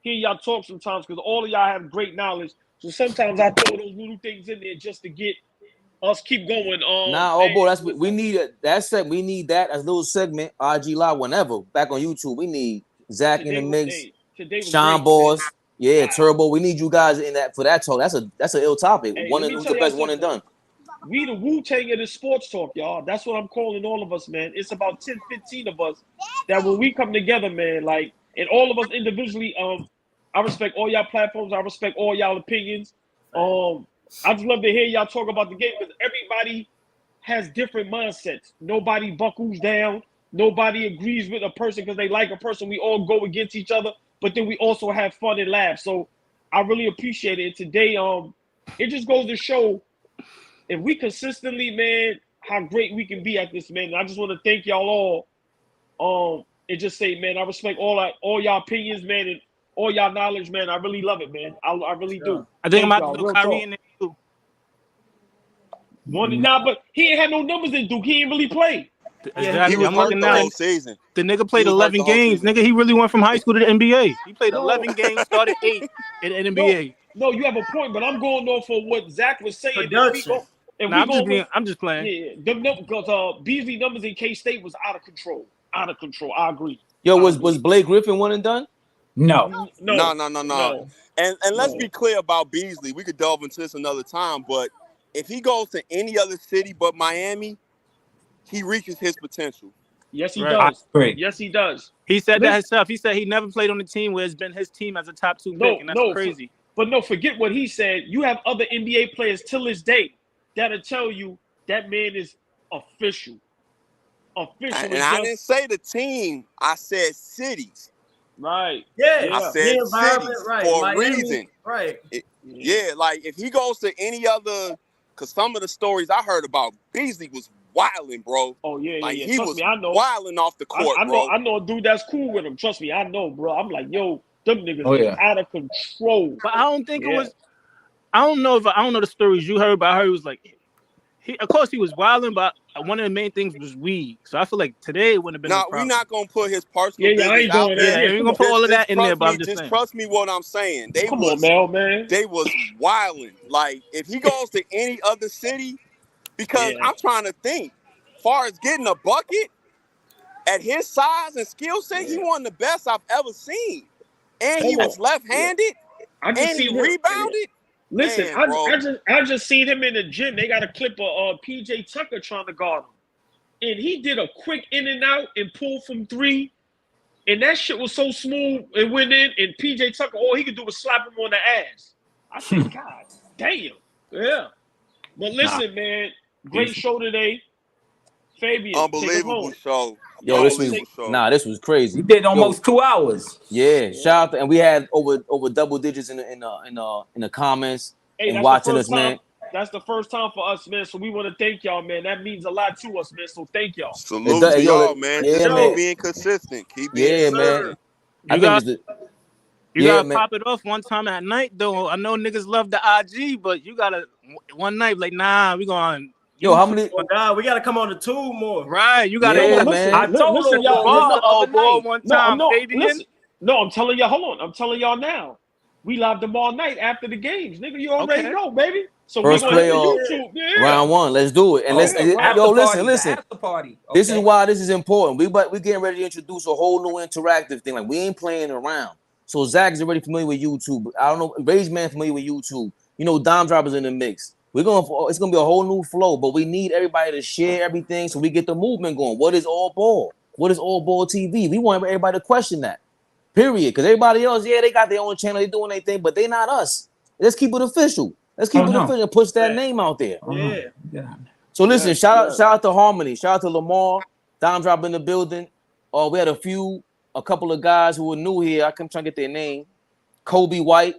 [SPEAKER 2] hear y'all talk sometimes because all of y'all have great knowledge. So sometimes I throw those little things in there just to get us keep going.
[SPEAKER 1] Nah,
[SPEAKER 2] Man,
[SPEAKER 1] boy, we need that set. We need that as a little segment. RG Live, whenever back on YouTube. We need Zach in the mix.
[SPEAKER 2] Today was
[SPEAKER 1] Sean
[SPEAKER 2] great,
[SPEAKER 1] Boss,
[SPEAKER 2] man.
[SPEAKER 1] yeah, Turbo. We need you guys in that for that talk. That's an ill topic.
[SPEAKER 2] Hey,
[SPEAKER 1] One
[SPEAKER 2] let
[SPEAKER 1] and
[SPEAKER 2] me
[SPEAKER 1] who's
[SPEAKER 2] tell
[SPEAKER 1] the
[SPEAKER 2] y'all
[SPEAKER 1] best one and
[SPEAKER 2] something.
[SPEAKER 1] done.
[SPEAKER 2] We the Wu-Tang of the sports talk, y'all. That's what I'm calling all of us, man. It's about 10, 15 of us that when we come together, man, like, and all of us individually, I respect all y'all platforms. I respect all y'all opinions. I just love to hear y'all talk about the game because everybody has different mindsets. Nobody buckles down. Nobody agrees with a person because they like a person. We all go against each other, but then we also have fun and laugh. So I really appreciate it. Today, it just goes to show if we consistently, man, how great we can be at this, man. And I just want to thank y'all all. And just say, man, I respect all y'all opinions, man, and all y'all knowledge, man. I really love it, man. I really do.
[SPEAKER 7] I think I'm
[SPEAKER 2] Thank
[SPEAKER 7] about
[SPEAKER 2] y'all.
[SPEAKER 7] to do
[SPEAKER 2] Real
[SPEAKER 7] Kyrie
[SPEAKER 2] talk.
[SPEAKER 7] in there too.
[SPEAKER 2] But he ain't had no numbers in Duke. He ain't really play.
[SPEAKER 3] He
[SPEAKER 7] Exactly.
[SPEAKER 3] was
[SPEAKER 7] I'm
[SPEAKER 3] hurt
[SPEAKER 7] looking
[SPEAKER 3] the
[SPEAKER 7] now.
[SPEAKER 3] whole season.
[SPEAKER 7] The nigga
[SPEAKER 3] He
[SPEAKER 7] played
[SPEAKER 3] was hurt
[SPEAKER 7] 11
[SPEAKER 3] the whole
[SPEAKER 7] games.
[SPEAKER 3] season.
[SPEAKER 7] Nigga, he really went from high school to the NBA. He played
[SPEAKER 2] No.
[SPEAKER 7] 11 games, started 8 in the NBA.
[SPEAKER 2] No, you have a point, but I'm going off of what Zach was saying.
[SPEAKER 6] Production.
[SPEAKER 7] Nah, I'm just playing.
[SPEAKER 2] Yeah, because Beasley numbers in K-State was out of control. Out of control. I agree.
[SPEAKER 1] Yo,
[SPEAKER 2] I agree.
[SPEAKER 1] was Blake Griffin one and done?
[SPEAKER 5] No.
[SPEAKER 2] No.
[SPEAKER 3] And let's be clear about Beasley. We could delve into this another time, but if he goes to any other city but Miami, he reaches his potential.
[SPEAKER 2] Yes, he
[SPEAKER 7] Right.
[SPEAKER 2] does.
[SPEAKER 5] Great.
[SPEAKER 2] Yes, he does.
[SPEAKER 7] He said that himself. He said he never played on a team where it's been his team as a top 2 pick, and that's crazy.
[SPEAKER 2] But no, forget what he said. You have other NBA players till this day that'll tell you that man is official.
[SPEAKER 3] And I didn't say the team. I said cities.
[SPEAKER 2] Right.
[SPEAKER 6] Yeah.
[SPEAKER 3] I said cities for
[SPEAKER 6] Miami,
[SPEAKER 3] a reason.
[SPEAKER 6] Right.
[SPEAKER 3] Like if he goes to any other, because some of the stories I heard about Beasley was wilding, bro.
[SPEAKER 2] Oh yeah,
[SPEAKER 3] like
[SPEAKER 2] yeah.
[SPEAKER 3] he
[SPEAKER 2] Trust
[SPEAKER 3] was
[SPEAKER 2] me, I know.
[SPEAKER 3] wilding off the court, bro.
[SPEAKER 2] I know a dude that's cool with him. Trust me, I know, bro. I'm like, yo, them niggas
[SPEAKER 5] is
[SPEAKER 2] out of control.
[SPEAKER 7] But I don't think it was. I don't know the stories you heard, but I heard it was like of course he was wilding, but one of the main things was weed. So I feel like today wouldn't have been.
[SPEAKER 3] No, we're not gonna put his personal business out there.
[SPEAKER 7] Yeah, we're gonna put all of that in there. But I'm just saying.
[SPEAKER 3] Trust me, what I'm saying.
[SPEAKER 2] Come on, Mel, man.
[SPEAKER 3] They was wilding. Like if he goes to any other city, because I'm trying to think, far as getting a bucket at his size and skill set, he one of the best I've ever seen. And he was left-handed, and he rebounded.
[SPEAKER 2] Listen,
[SPEAKER 3] Man,
[SPEAKER 2] I just seen him in the gym. They got a clip of PJ Tucker trying to guard him, and he did a quick in and out and pull from 3, and that shit was so smooth. It went in, and PJ Tucker, all he could do was slap him on the ass. I said, God damn, yeah. But listen, man, great show today, Fabian.
[SPEAKER 3] Unbelievable show.
[SPEAKER 1] Yo, this was crazy.
[SPEAKER 5] We did almost 2 hours.
[SPEAKER 1] Yeah, shout out and we had over double digits in the comments and watching us, man.
[SPEAKER 2] That's the first time for us, man. So we want to thank y'all, man. That means a lot to us, man. So thank y'all.
[SPEAKER 3] Salute to y'all, man. Just keep being consistent. Keep being
[SPEAKER 1] man.
[SPEAKER 7] You gotta pop it off one time at night, though. I know niggas love the IG, but you gotta one night like, nah, we going.
[SPEAKER 1] Yo, how many?
[SPEAKER 6] Oh God, we gotta come on the tube more.
[SPEAKER 7] Right, you gotta.
[SPEAKER 1] Man.
[SPEAKER 7] I told y'all one time, Fabian.
[SPEAKER 2] No, I'm telling y'all. Hold on, I'm telling y'all now. We live them all night after the games, nigga. You already know, baby. So
[SPEAKER 1] first
[SPEAKER 2] we gonna
[SPEAKER 1] play
[SPEAKER 2] hit YouTube.
[SPEAKER 1] round 1. Let's do it. And let's listen.
[SPEAKER 5] After party. Okay.
[SPEAKER 1] This is why this is important. We getting ready to introduce a whole new interactive thing. Like we ain't playing around. So Zach is already familiar with YouTube. I don't know. Rage Man familiar with YouTube. You know, Dime Droppers in the mix. It's gonna be a whole new flow, but we need everybody to share everything so we get the movement going. What is All Ball? What is AllBallTV? We want everybody to question that. Period. Because everybody else, they got their own channel, they doing their thing, but they not us. Let's keep it official. Let's keep it official. Push that name out there.
[SPEAKER 6] Yeah.
[SPEAKER 1] So listen, shout out to Harmony, shout out to Lamar, Dime Drop in the building. We had a couple of guys who were new here. I'm trying to get their name. Kobe White,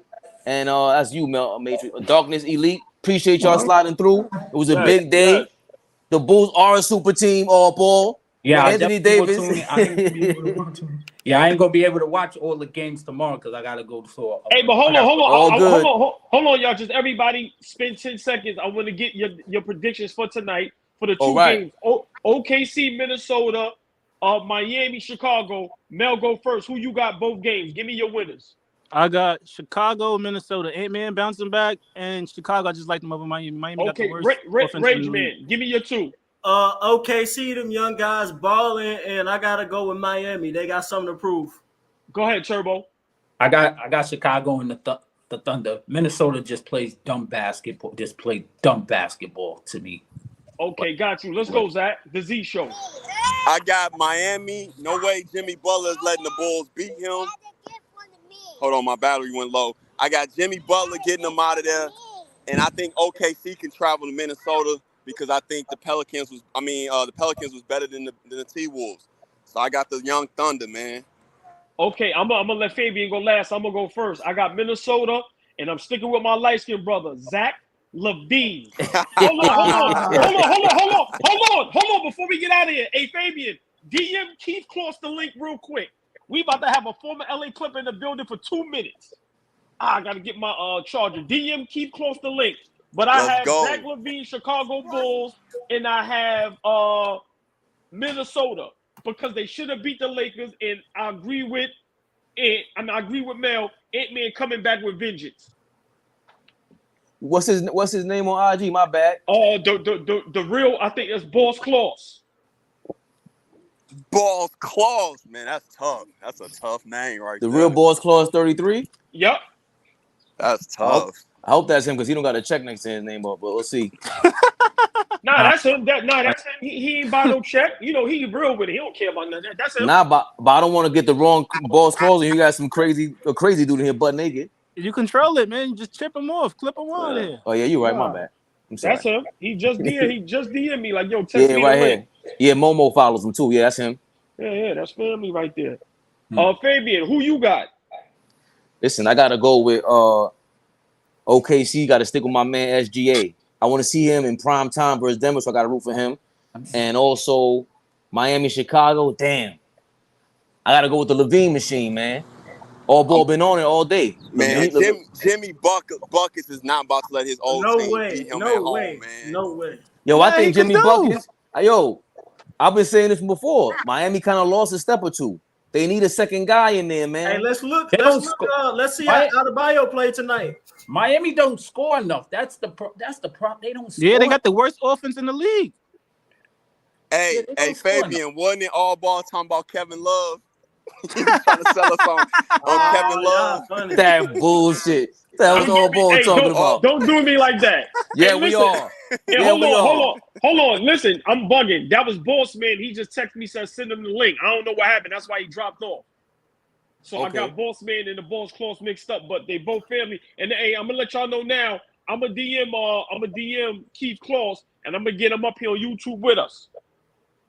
[SPEAKER 1] And as you, Matrix, Darkness Elite. Appreciate y'all sliding through. It was a big day.
[SPEAKER 2] Yes.
[SPEAKER 1] The Bulls are a super team, all ball.
[SPEAKER 5] Yeah, I
[SPEAKER 1] Anthony
[SPEAKER 5] definitely
[SPEAKER 1] Davis.
[SPEAKER 5] will tune in. I ain't gonna be able to watch them. Yeah, I ain't gonna be able to watch all the games tomorrow because I gotta go to.
[SPEAKER 2] Hey, but hold on.
[SPEAKER 1] All good.
[SPEAKER 2] Hold on, y'all. Just everybody spend 10 seconds. I want to get your predictions for tonight for the two
[SPEAKER 1] right.
[SPEAKER 2] games. OKC, Minnesota, Miami, Chicago. Mel, go first. Who you got both games? Give me your winners.
[SPEAKER 7] I got Chicago, Minnesota, Ant-Man bouncing back, and Chicago. I just like them over Miami. Miami got the worst offense
[SPEAKER 2] Rage
[SPEAKER 7] in the league.
[SPEAKER 2] Man, give me your two.
[SPEAKER 6] OKC, them young guys balling, and I gotta go with Miami. They got something to prove.
[SPEAKER 2] Go ahead, Turbo.
[SPEAKER 5] I got Chicago and the Thunder. Minnesota just plays dumb basketball. Just played dumb basketball to me.
[SPEAKER 2] Okay, got you. Let's go, Zach. The Z Show.
[SPEAKER 3] I got Miami. No way Jimmy Butler's letting the Bulls beat him. Hold on, my battery went low. I got Jimmy Butler getting them out of there. And I think OKC can travel to Minnesota because I think the Pelicans was better than the T-Wolves. So I got the young Thunder, man.
[SPEAKER 2] Okay, I'm gonna let Fabian go last. I'm gonna go first. I got Minnesota, and I'm sticking with my light-skinned brother, Zach LaVine. Hold on. Before we get out of here, hey Fabian, DM Keith Kloss the link real quick. We about to have a former LA Clipper in the building for 2 minutes. I gotta get my charger. DM Keith Kloss the link. But I have Zach LaVine, Chicago Bulls, and I have Minnesota because they should have beat the Lakers. And I agree with Mel. Ant-Man coming back with vengeance.
[SPEAKER 1] What's his name on IG? My bad.
[SPEAKER 2] The real, I think it's Boss Kloss.
[SPEAKER 3] Boss Kloss, man, that's tough. That's a tough name right there.
[SPEAKER 1] The real Boss Kloss 33?
[SPEAKER 2] Yep.
[SPEAKER 3] That's tough.
[SPEAKER 1] I hope that's him because he don't got a check next to his name up, but we'll see.
[SPEAKER 2] That's him. That's him. He ain't buy no check. You know, he real with it. He don't care about nothing. That's him.
[SPEAKER 1] But I don't want to get the wrong Boss Kloss and you got some crazy dude in here butt naked.
[SPEAKER 7] You control it, man. You just chip him off, clip him on there.
[SPEAKER 1] Oh yeah, you're right. My bad. I'm sorry.
[SPEAKER 2] That's him. He just DM me like, yo, text me
[SPEAKER 1] right
[SPEAKER 2] the
[SPEAKER 1] here.
[SPEAKER 2] link.
[SPEAKER 1] Yeah, Momo follows him too. Yeah, that's him.
[SPEAKER 2] Yeah, that's family right there. Fabian, who you got?
[SPEAKER 1] Listen, I gotta go with OKC. Got to stick with my man SGA. I want to see him in prime time versus Denver, so I got to root for him. And also Miami, Chicago. Damn, I got to go with the LaVine machine, man. All ball been on it all day.
[SPEAKER 3] Man, Jimmy Buckets is not about to let his old team beat him at home, man.
[SPEAKER 6] No way.
[SPEAKER 1] Yo, I think Jimmy Buckets. I've been saying this before. Miami kind of lost a step or two. They need a second guy in there, man.
[SPEAKER 6] Hey, let's see how AllBALL play tonight.
[SPEAKER 5] Miami don't score enough. That's the problem. They don't score.
[SPEAKER 7] Yeah, they got the worst offense in the league.
[SPEAKER 3] Hey, Fabian, wasn't it AllBALL talking about Kevin Love? He was trying to sell us on Kevin Love.
[SPEAKER 1] That bullshit. That was AllBALL talking about.
[SPEAKER 2] Don't do me like that.
[SPEAKER 1] Yeah,
[SPEAKER 2] hey,
[SPEAKER 1] we are.
[SPEAKER 2] Hold on. Listen, I'm bugging. That was Boss Man. He just texted me, said send him the link. I don't know what happened. That's why he dropped off. So I got Boss Man and the Boss Kloss mixed up, but they both family. And hey, I'm gonna let y'all know now. I'm a DM Keith Kloss, and I'm gonna get him up here on YouTube with us.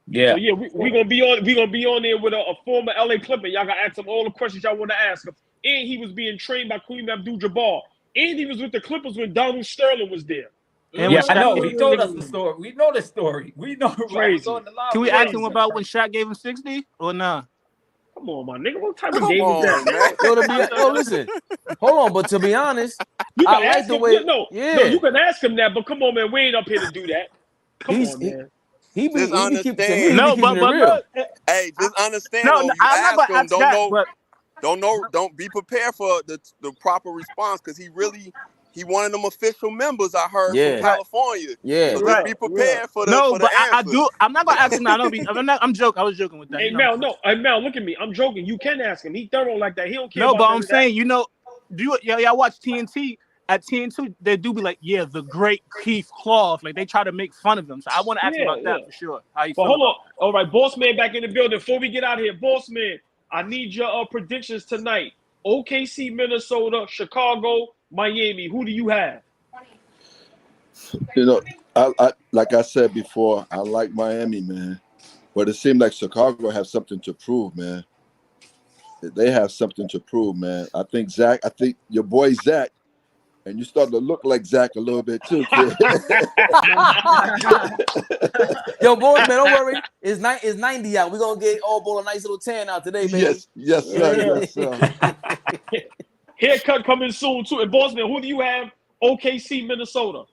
[SPEAKER 5] Yeah.
[SPEAKER 2] So yeah, we gonna be on there with a former LA Clipper. Y'all gotta ask him all the questions y'all want to ask him. And he was being trained by Kareem Abdul-Jabbar. And he was with the Clippers when Donald Sterling was there.
[SPEAKER 5] Yeah, I know. He told us the story. We know the story. We know.
[SPEAKER 2] Crazy.
[SPEAKER 7] Can we ask him about when Shaq gave him 60 or nah?
[SPEAKER 2] Come on, my nigga. What type of game is that, man?
[SPEAKER 1] Yo, listen. Hold on, but to be honest, I like the way.
[SPEAKER 2] No, you can ask him that, but come on, man. We ain't up here to do that. Come on, man.
[SPEAKER 1] He be keeping
[SPEAKER 3] it
[SPEAKER 1] real.
[SPEAKER 3] Hey, just understand.
[SPEAKER 7] No, I'm not
[SPEAKER 3] ask him.
[SPEAKER 7] But
[SPEAKER 3] Don't be prepared for the proper response because he one of them official members I heard from California.
[SPEAKER 1] Yeah,
[SPEAKER 3] so just be prepared for the
[SPEAKER 7] I do. I'm not gonna ask him now. I'm joking. I was joking with that.
[SPEAKER 2] Hey Mel, Mel, look at me. I'm joking. You can ask him. He thorough like that. He don't care.
[SPEAKER 7] No,
[SPEAKER 2] about
[SPEAKER 7] but I'm saying, y'all watch TNT. At TNT, they do be like, yeah, the great Keith Kloss. Like, they try to make fun of him. So I want to ask about that for sure. How you feel?
[SPEAKER 2] Hold on. All right, Boss Man back in the building. Before we get out of here, Boss Man, I need your predictions tonight. OKC, Minnesota, Chicago, Miami. Who do you have?
[SPEAKER 4] I like I said before, I like Miami, man. But it seemed like Chicago have something to prove, man. They have something to prove, man. I think your boy Zach, And you starting to look like Zach a little bit too, kid.
[SPEAKER 1] Yo, boys, man, don't worry. It's 90 out. We're gonna get AllBall a nice little tan out today, baby.
[SPEAKER 4] Yes, sir.
[SPEAKER 2] Yeah.
[SPEAKER 4] Yes, sir.
[SPEAKER 2] Haircut coming soon too. And boss man, who do you have? OKC, Minnesota.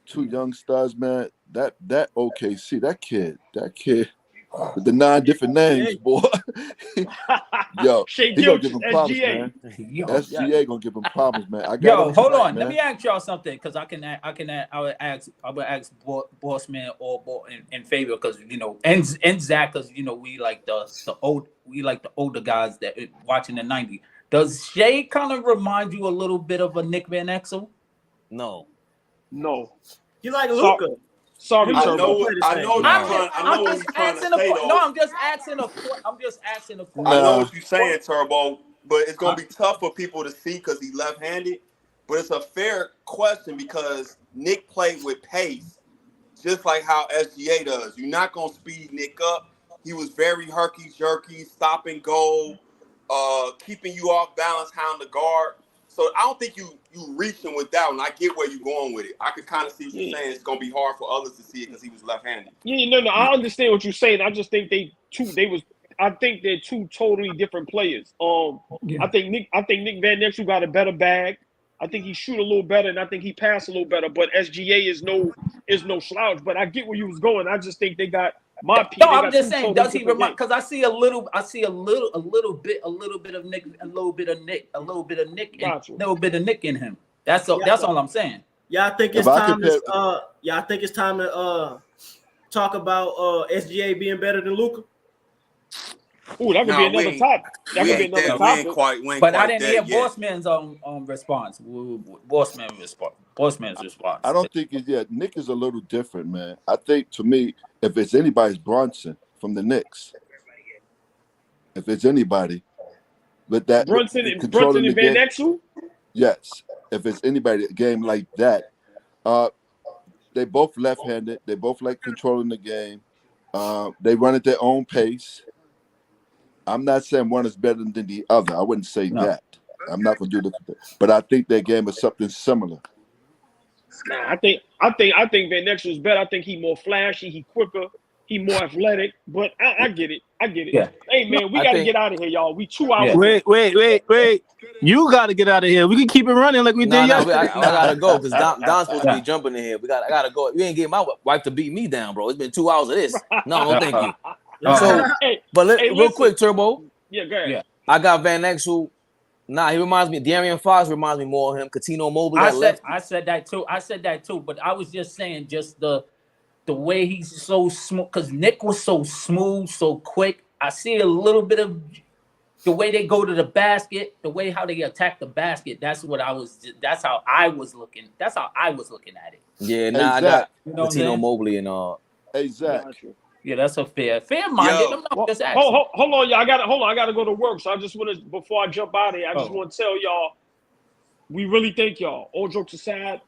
[SPEAKER 4] Two young stars, man. That OKC, that kid with the 9 different names, boy. Yo,
[SPEAKER 2] Shea
[SPEAKER 4] he gonna
[SPEAKER 2] Gilchrist,
[SPEAKER 4] give him problems,
[SPEAKER 2] SGA.
[SPEAKER 4] man.
[SPEAKER 5] Yo,
[SPEAKER 4] SGA gonna give him problems, man. I got
[SPEAKER 5] yo,
[SPEAKER 4] him
[SPEAKER 5] hold
[SPEAKER 4] tonight,
[SPEAKER 5] on.
[SPEAKER 4] man.
[SPEAKER 5] Let me ask y'all something, because I would ask Bossman or and Fabian, because and Zach, because we like the older guys that watching the 90s. Does Shea kind of remind you a little bit of a Nick Van Exel?
[SPEAKER 1] No.
[SPEAKER 6] You like Luka?
[SPEAKER 2] Sorry,
[SPEAKER 3] I
[SPEAKER 2] Turbo.
[SPEAKER 3] know what you're trying to say, though.
[SPEAKER 5] No, I'm just asking a question.
[SPEAKER 3] I know what you're saying, Turbo, but it's gonna be tough for people to see because he's left-handed. But it's a fair question because Nick played with pace, just like how SGA does. You're not gonna speed Nick up. He was very herky-jerky, stop and go, keeping you off balance, hound the guard. So I don't think you reaching with that one. I get where you're going with it. I could kind of see what you're saying. It's gonna be hard for others to see it because he was left-handed.
[SPEAKER 2] Yeah, no, I understand what you're saying. I just think I think they're two totally different players. I think Nick Van Exel got a better bag. I think he shoot a little better, and I think he pass a little better. But SGA is no slouch. But I get where you was going. I just think they got my piece.
[SPEAKER 5] No, I'm just saying, does he remind? Because I see a little bit of Nick, a little bit of Nick in him. That's all I'm saying.
[SPEAKER 6] Yeah, I think it's time to talk about SGA being better than Luka.
[SPEAKER 2] Ooh, that could be another topic. That could be another topic.
[SPEAKER 3] But
[SPEAKER 5] I didn't hear Bossman's response. Bossman's response.
[SPEAKER 4] I don't think it's yet. Nick is a little different, man. I think, to me, if it's anybody's Brunson from the Knicks. If it's anybody, with that
[SPEAKER 2] Brunson and Van Exel.
[SPEAKER 4] Yes, if it's anybody, a game like that, they both left-handed. They both like controlling the game. They run at their own pace. I'm not saying one is better than the other. I wouldn't say that. I'm not gonna do that. But I think their game is something similar.
[SPEAKER 2] Nah, I think Van Exel is better. I think he's more flashy. He quicker. He more athletic. But I get it.
[SPEAKER 5] Yeah.
[SPEAKER 2] Hey man, we gotta get out of here, y'all. We 2 hours.
[SPEAKER 7] Wait. You gotta get out of here. We can keep it running like we did yesterday.
[SPEAKER 1] I gotta go because Don's supposed to be jumping in here. I gotta go. You ain't getting my wife to beat me down, bro. It's been 2 hours of this. No, thank you. Real quick, Turbo.
[SPEAKER 2] Yeah, go ahead. Yeah.
[SPEAKER 1] I got Van Exel. He reminds me. De'Aaron Fox reminds me more of him. Coutinho Mobley.
[SPEAKER 5] I said that too. But I was just saying, just the way he's so smooth. Because Nick was so smooth, so quick. I see a little bit of the way they go to the basket, the way how they attack the basket. That's how I was looking. That's how I was looking at it.
[SPEAKER 1] Yeah, I got Coutinho Mobley and
[SPEAKER 4] Hey Zach.
[SPEAKER 5] Yeah, that's a fair minded. I'm not just asking.
[SPEAKER 2] Hold on, y'all. I gotta go to work. So I just want to, before I jump out of here, I just want to tell y'all, we really thank y'all. All jokes aside,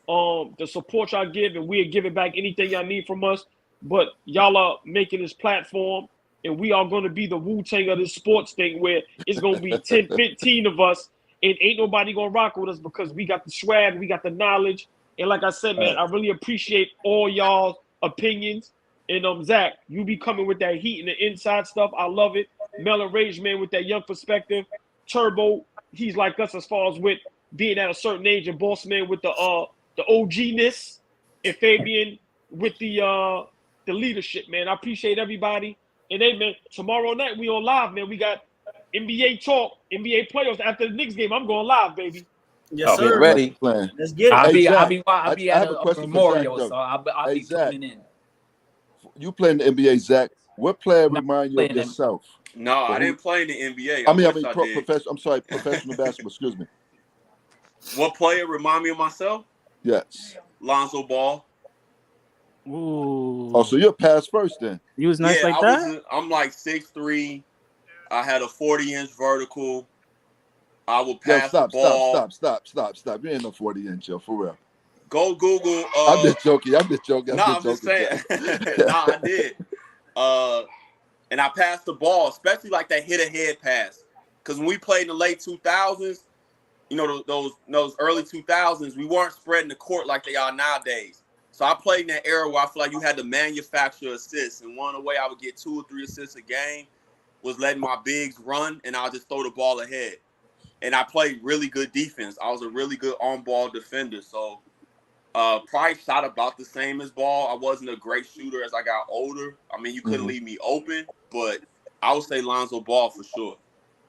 [SPEAKER 2] the support y'all give, and we'll give it back anything y'all need from us. But y'all are making this platform, and we are going to be the Wu-Tang of this sports thing, where it's going to be 10, 15 of us, and ain't nobody going to rock with us because we got the swag, we got the knowledge. And like I said, man, I really appreciate all y'all's opinions. And Zach, you be coming with that heat and the inside stuff. I love it. Melon Rage, man, with that young perspective. Turbo, he's like us as far as with being at a certain age, and Boss Man with the OG-ness, and Fabian with the leadership, man. I appreciate everybody. And hey, man, tomorrow night we on live, man. We got NBA talk, NBA playoffs after the Knicks game. I'm going live, baby.
[SPEAKER 6] Yes, sir.
[SPEAKER 1] Ready?
[SPEAKER 6] Let's get it.
[SPEAKER 5] I'll be
[SPEAKER 4] I
[SPEAKER 5] at a memorial, so I'll be tuning in.
[SPEAKER 4] You play in the NBA, Zach. What player remind you of yourself?
[SPEAKER 3] No, I didn't play in the NBA.
[SPEAKER 4] Professional basketball. Excuse me.
[SPEAKER 3] What player remind me of myself?
[SPEAKER 4] Yes.
[SPEAKER 3] Lonzo Ball.
[SPEAKER 7] Ooh.
[SPEAKER 4] Oh, so you're pass first then?
[SPEAKER 7] You was nice like that?
[SPEAKER 3] I'm like 6'3". I had a 40-inch vertical. I would pass the ball.
[SPEAKER 4] Stop. You ain't no 40-inch, yo, for real.
[SPEAKER 3] Go Google.
[SPEAKER 4] I'm just joking.
[SPEAKER 3] I'm just saying. I did. And I passed the ball, especially like that hit-ahead pass. Because when we played in the late 2000s, those early 2000s, we weren't spreading the court like they are nowadays. So I played in that era where I feel like you had to manufacture assists, and one of the way I would get 2 or 3 assists a game was letting my bigs run, and I'll just throw the ball ahead. And I played really good defense. I was a really good on-ball defender. So probably shot about the same as Ball. I wasn't a great shooter as I got older. I mean, you couldn't leave me open, but I would say Lonzo Ball for sure.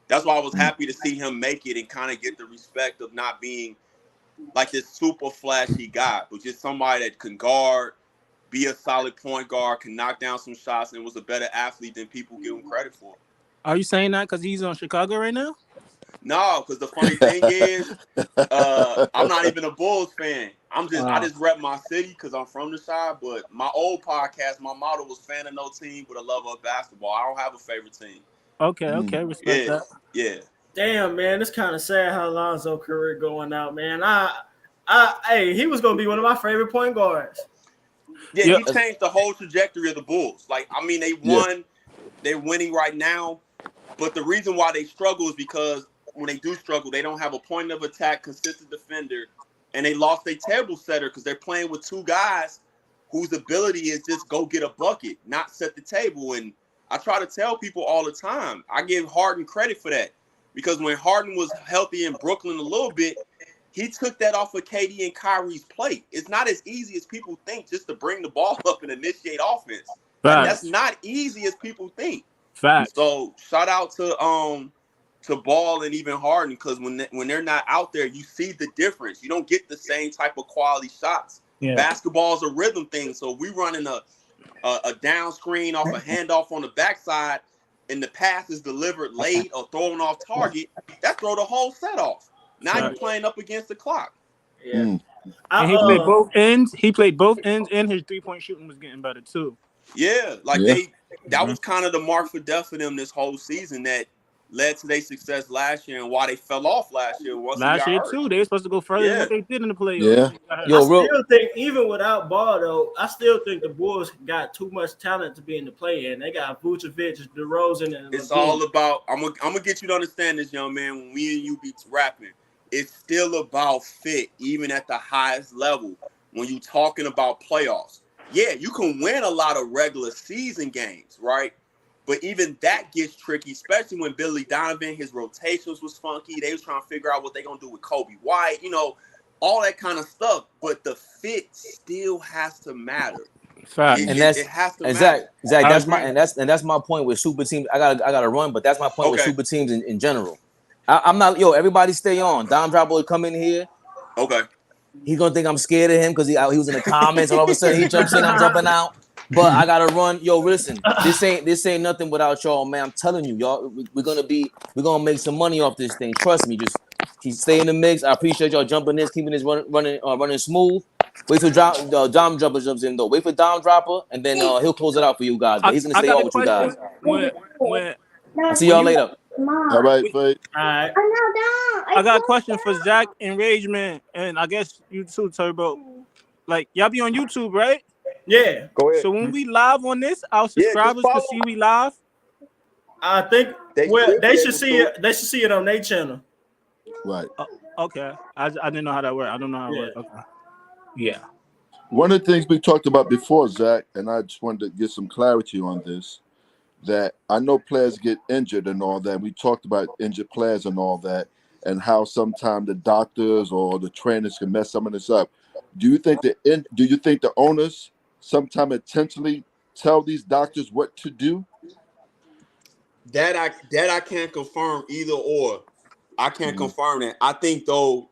[SPEAKER 3] That's why I was happy to see him make it and kind of get the respect of not being like this super flashy guy, but just somebody that can guard, be a solid point guard, can knock down some shots, and was a better athlete than people give him credit for.
[SPEAKER 7] Are you saying that because he's on Chicago right now?
[SPEAKER 3] No, because the funny thing is, I'm not even a Bulls fan. I just rep my city because I'm from the side. But my old podcast, my motto was "Fan of no team with a love of basketball." I don't have a favorite team.
[SPEAKER 7] Okay, respect that.
[SPEAKER 3] Yeah.
[SPEAKER 6] Damn, man, it's kind of sad how Lonzo's career going out, man. Hey, he was gonna be one of my favorite point guards.
[SPEAKER 3] Yeah, he changed the whole trajectory of the Bulls. Like, I mean, they won. They're winning right now. But the reason why they struggle is because when they do struggle, they don't have a point of attack, consistent defender, and they lost their table setter because they're playing with 2 guys whose ability is just go get a bucket, not set the table. And I try to tell people all the time, I give Harden credit for that because when Harden was healthy in Brooklyn a little bit, he took that off of KD and Kyrie's plate. It's not as easy as people think just to bring the ball up and initiate offense. Like, that's not easy as people think.
[SPEAKER 7] Facts.
[SPEAKER 3] So shout out to Ball and even Harden because when they're not out there, you see the difference. You don't get the same type of quality shots. Yeah. Basketball's a rhythm thing. So we running a down screen off a handoff on the backside, and the pass is delivered late or thrown off target. That throw the whole set off. Now you're playing up against the clock.
[SPEAKER 6] Yeah.
[SPEAKER 7] And he played both ends. He played both ends, and his 3-point shooting was getting better too.
[SPEAKER 3] Yeah, that was kind of the mark for death for them this whole season that led to their success last year and why they fell off last year.
[SPEAKER 7] Last year too, they were supposed to go further than what they did in the playoffs.
[SPEAKER 6] Yeah. I still think even without Ball though, I still think the Bulls got too much talent to be in the play-in. They got Vucevic, DeRozan, and
[SPEAKER 3] it's all about. I'm gonna get you to understand this, young man. When we and you be rapping, it's still about fit, even at the highest level. When you talking about playoffs, yeah, you can win a lot of regular season games, right? But even that gets tricky, especially when Billy Donovan, his rotations was funky. They was trying to figure out what they're going to do with Kobe White, all that kind of stuff. But the fit still has to matter. It has to matter.
[SPEAKER 1] Zach, that's my point with super teams. I gotta run, but that's my point with super teams in general. I'm not, everybody stay on. Dom Drop will come in here.
[SPEAKER 3] Okay.
[SPEAKER 1] He's going to think I'm scared of him because he was in the comments and all of a sudden he jumps in, I'm jumping out. But I gotta run. Listen, this ain't nothing without y'all, man. I'm telling you, y'all, we're gonna make some money off this thing. Trust me. Just stay in the mix. I appreciate y'all jumping this, keeping this running smooth. Wait till Dom Dropper jumps in though. Wait for Dom Dropper, and then he'll close it out for you guys. But he's gonna stay on with you guys. I'll see y'all later.
[SPEAKER 4] All right, Faith.
[SPEAKER 6] All right.
[SPEAKER 7] I got a question for Zach and Rageman, and I guess you too, Turbo. Like, y'all be on YouTube, right?
[SPEAKER 6] Yeah.
[SPEAKER 3] Go ahead.
[SPEAKER 7] So when we live on this, our subscribers can see we live.
[SPEAKER 6] I think they should see it. They should see it on their channel.
[SPEAKER 4] Right.
[SPEAKER 7] Okay. I didn't know how that worked. I don't know how it worked. Okay. Yeah.
[SPEAKER 4] One of the things we talked about before, Zach, and I just wanted to get some clarity on this, that I know players get injured and all that. We talked about injured players and all that, and how sometimes the doctors or the trainers can mess some of this up. Do you think the owners sometimes intentionally tell these doctors what to do?
[SPEAKER 3] That I can't confirm either or. I can't confirm that. I think though,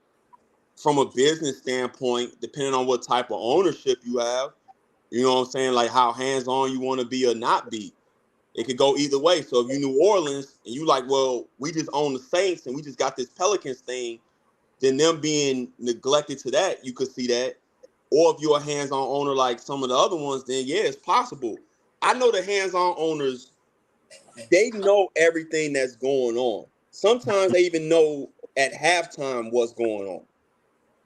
[SPEAKER 3] from a business standpoint, depending on what type of ownership you have, you know what I'm saying, like how hands-on you want to be or not be, it could go either way. So if you're New Orleans and you like, well, we just own the Saints and we just got this Pelicans thing, then them being neglected to that, you could see that. Or if you're a hands-on owner like some of the other ones, then yeah, it's possible. I know the hands-on owners, they know everything that's going on. Sometimes they even know at halftime what's going on.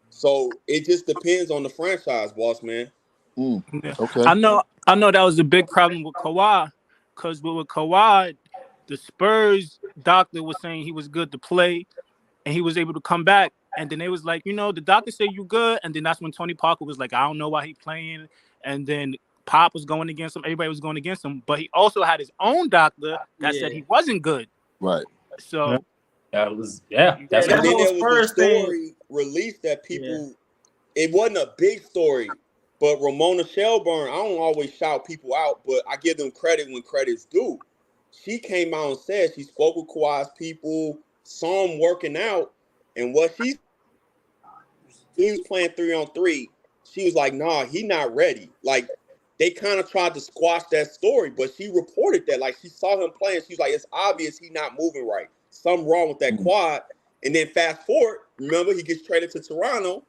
[SPEAKER 3] So it just depends on the franchise, boss man.
[SPEAKER 4] Okay.
[SPEAKER 7] I know that was a big problem with Kawhi, because with Kawhi, the Spurs doctor was saying he was good to play, and he was able to come back. And then it was like, the doctor said you good. And then that's when Tony Parker was like, I don't know why he playing. And then Pop was going against him. Everybody was going against him. But he also had his own doctor that said he wasn't good.
[SPEAKER 4] Right.
[SPEAKER 7] So
[SPEAKER 5] that was
[SPEAKER 7] that's
[SPEAKER 3] And
[SPEAKER 6] that
[SPEAKER 3] then
[SPEAKER 6] whole
[SPEAKER 3] there was
[SPEAKER 6] Spurs
[SPEAKER 3] a
[SPEAKER 6] thing.
[SPEAKER 3] story released that people, it wasn't a big story, but Ramona Shelburne, I don't always shout people out, but I give them credit when credit's due. She came out and said she spoke with Kawhi's people, saw him working out, and what he was playing 3-on-3, she was like, nah, he not ready. Like, they kind of tried to squash that story, but she reported that. Like, she saw him playing. She was like, it's obvious he not moving right. Something wrong with that quad. And then fast forward, remember, he gets traded to Toronto,